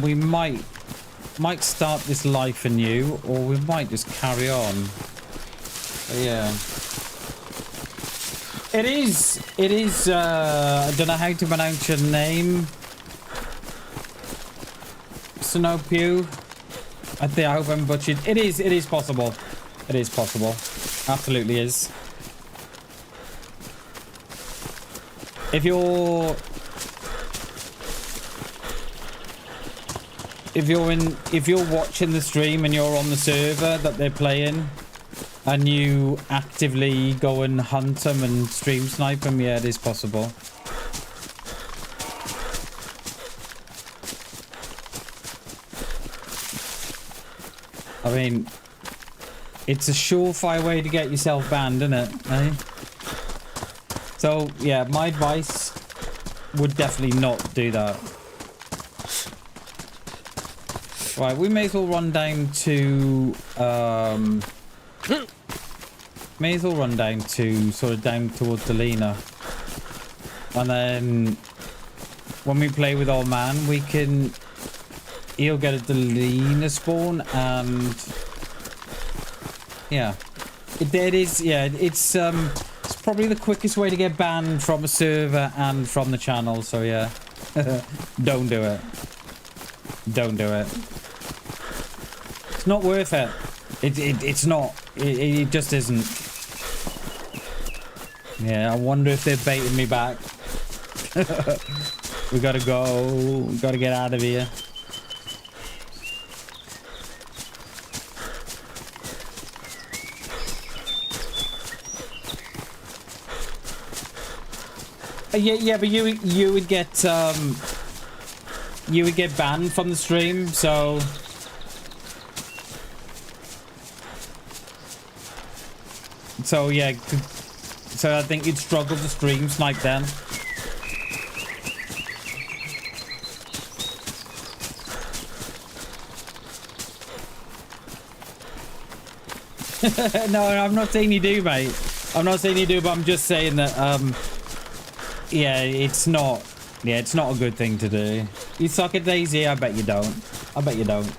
we might start this life anew, or we might just carry on. But yeah, it is. I don't know how to pronounce your name, Sinopew. I hope I'm butchered. It is possible. It is possible. Absolutely is. If you're watching the stream and you're on the server that they're playing, and you actively go and hunt them and stream snipe them, yeah, it is possible. I mean, it's a surefire way to get yourself banned, isn't it? Eh? So, yeah, my advice would definitely not do that. Right, we may as well run down to... may as well run down to, sort of down towards the Lena. And then, when we play with old man, we can... He'll get a Delina spawn, and... Yeah. It is, yeah, it's probably the quickest way to get banned from a server and from the channel, so yeah. Don't do it. Don't do it. It's not worth it. It's not. It just isn't. Yeah, I wonder if they're baiting me back. We gotta go. We gotta get out of here. Yeah, but you would get banned from the stream, so yeah, so I think you'd struggle to stream Snipe then. No, I'm not saying you do, mate. I'm not saying you do, but I'm just saying that, yeah, it's not a good thing to do. You suck at DayZ? I bet you don't. I bet you don't.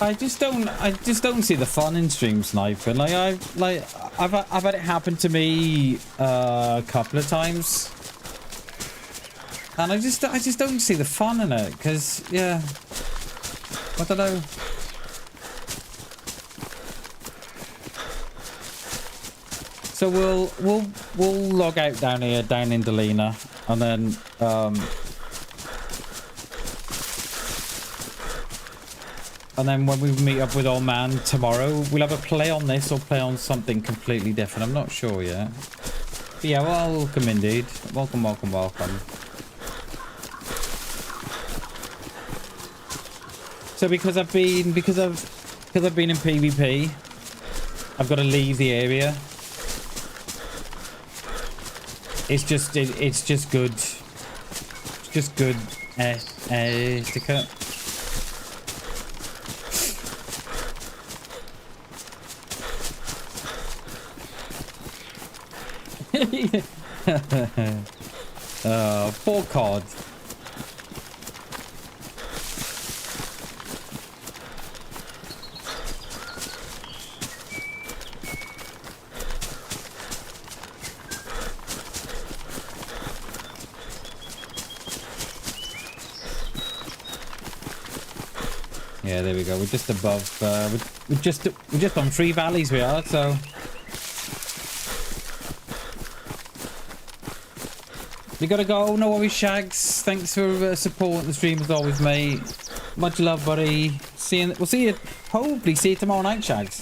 I just don't see the fun in stream sniping. I've had it happen to me a couple of times, and I just don't see the fun in it. Cause yeah, I don't know. So we'll log out down here, down in Delina, and then when we meet up with old man tomorrow, we'll have a play on this or play on something completely different. I'm not sure yet. But yeah, welcome indeed. Welcome, welcome, welcome. So because I've been in PvP, I've got to leave the area. It's just good. It's just good etiquette. Poor cod. Yeah, there we go. We're just above. We're just on 3 valleys. We are so. You gotta go. No worries, Shags. Thanks for supporting the stream as always, mate. Much love, buddy. We'll see you. Hopefully, see you tomorrow night, Shags.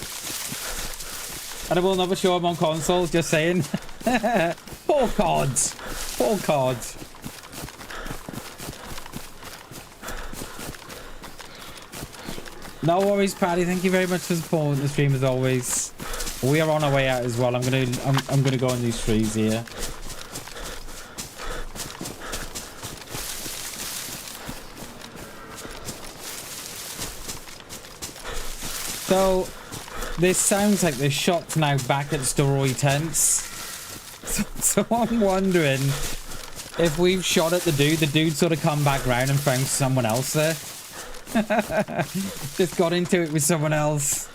And I will never show him on console. Just saying. Poor cards. Poor cards. No worries, Paddy. Thank you very much for supporting the stream as always. We are on our way out as well. I'm gonna go on these trees here. So, this sounds like the shot's now back at Steroid Tents. So I'm wondering if we've shot at the dude sort of come back round and found someone else there. Just got into it with someone else.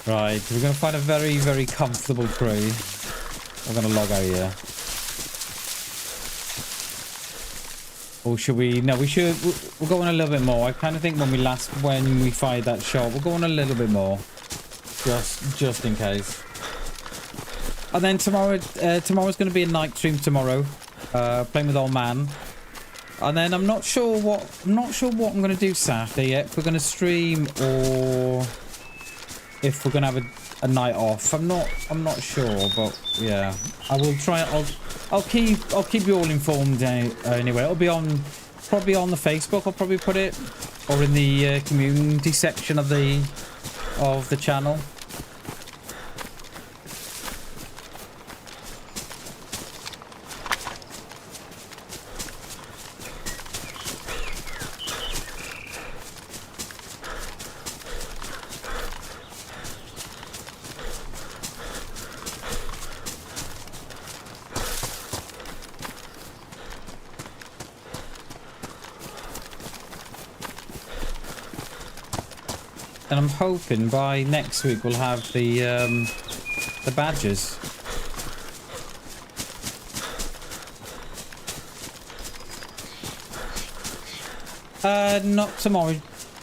Right, we're going to find a very, very comfortable tree. We're going to log out here. Or should we? No, we should. We'll go on a little bit more. I kind of think when we fired that shot, we'll go on a little bit more, just in case. And then tomorrow's going to be a night stream tomorrow, playing with old man. And then I'm not sure what I'm going to do Saturday yet. If we're going to stream or if we're going to have a night off. I'm not sure, but yeah, I will try. I'll keep you all informed anyway. It'll be probably on the Facebook. I'll probably put it, or in the community section of the channel. And I'm hoping by next week we'll have the badges. Not tomorrow.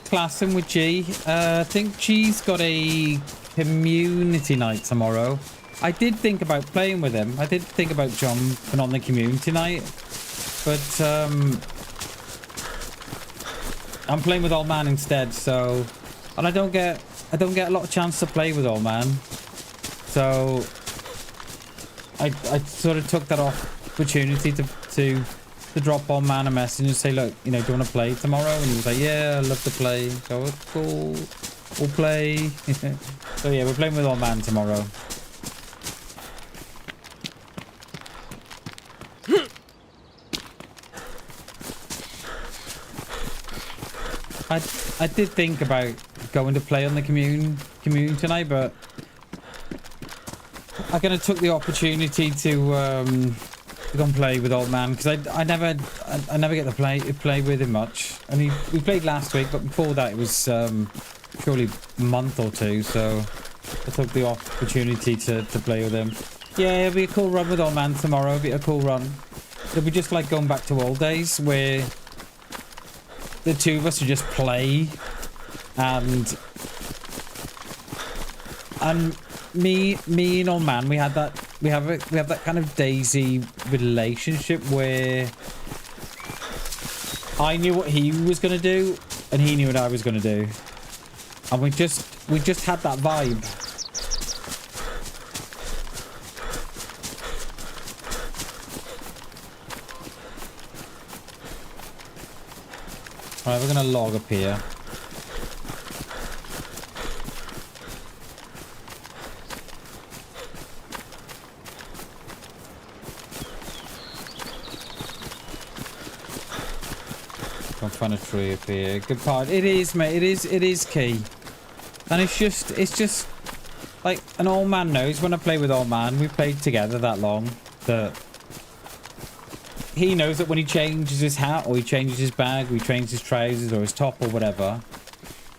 Classing with G. I think G's got a community night tomorrow. I did think about playing with him. I did think about jumping on the community night. But I'm playing with old man instead, so, and I don't get a lot of chance to play with old man, so I sort of took that opportunity to drop old man a message and say, look, you know, do you want to play tomorrow? And he was like, yeah, I'd love to play. So it's cool, we'll play. So yeah, we're playing with old man tomorrow. I did think about going to play on the commune tonight, but I kind of took the opportunity to go and play with old man, because I never get to play with him much. And we played last week, but before that it was surely a month or two, so I took the opportunity to play with him. Yeah, it'll be a cool run with old man tomorrow. It'll be a cool run. It'll be just like going back to old days where the two of us would just play, and me and old man, we have that kind of DayZ relationship where I knew what he was gonna do and he knew what I was gonna do, and we just had that vibe. Alright, we're gonna log up here. Can't find a tree up here. Good part. It is, mate. It is key. And it's just like an old man knows when I play with old man. We played together that long that he knows that when he changes his hat or he changes his bag, or he changes his trousers or his top or whatever,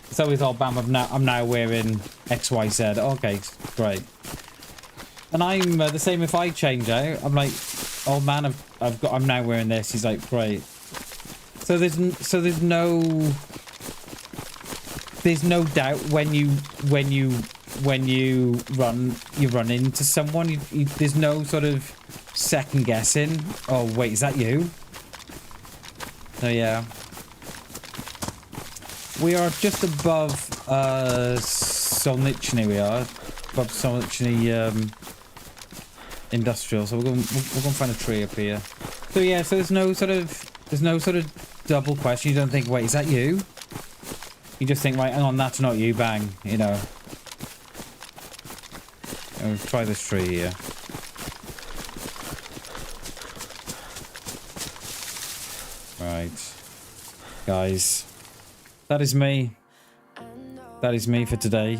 it's always, oh bam, I'm now wearing XYZ. Okay, great. And I'm the same if I change out. I'm like, oh man, I'm now wearing this. He's like, great. So there's no doubt when you run into someone. There's no sort of second guessing. Oh wait, is that you? So yeah, we are just above Solnichny. We are above Solnichny industrial. So we're going to find a tree up here. So yeah, so there's no sort of double question. You don't think, wait, is that you? You just think, right, hang on, that's not you. Bang, you know. I'll try this tree here. Right, guys, that is me. That is me for today.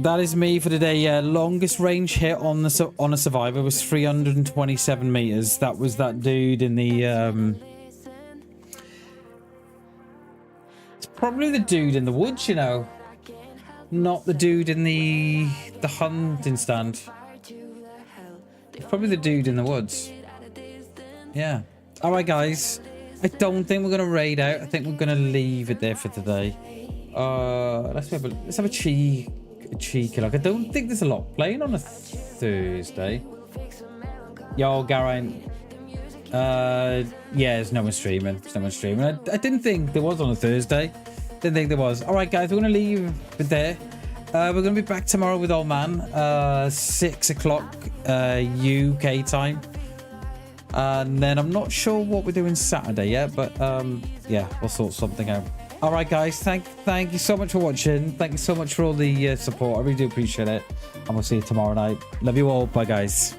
That is me for today. Yeah, longest range hit on a survivor was 327 meters. That was that dude in the it's probably the dude in the woods, you know, not the dude in the hunting stand. It's probably the dude in the woods. Yeah. All right, guys. I don't think we're gonna raid out. I think we're gonna leave it there for today. Let's have a cheeky look. I don't think there's a lot playing on a Thursday. Yo, Garain. Yeah, there's no one streaming. There's no one streaming. I didn't think there was on a Thursday. Didn't think there was. All right, guys, we're gonna leave it there. We're gonna be back tomorrow with old man. 6 o'clock UK time. And then I'm not sure what we're doing Saturday yet, but yeah, we'll sort something out. All right, guys, thank you so much for watching. Thank you so much for all the support. I really do appreciate it. And we'll see you tomorrow night. Love you all. Bye, guys.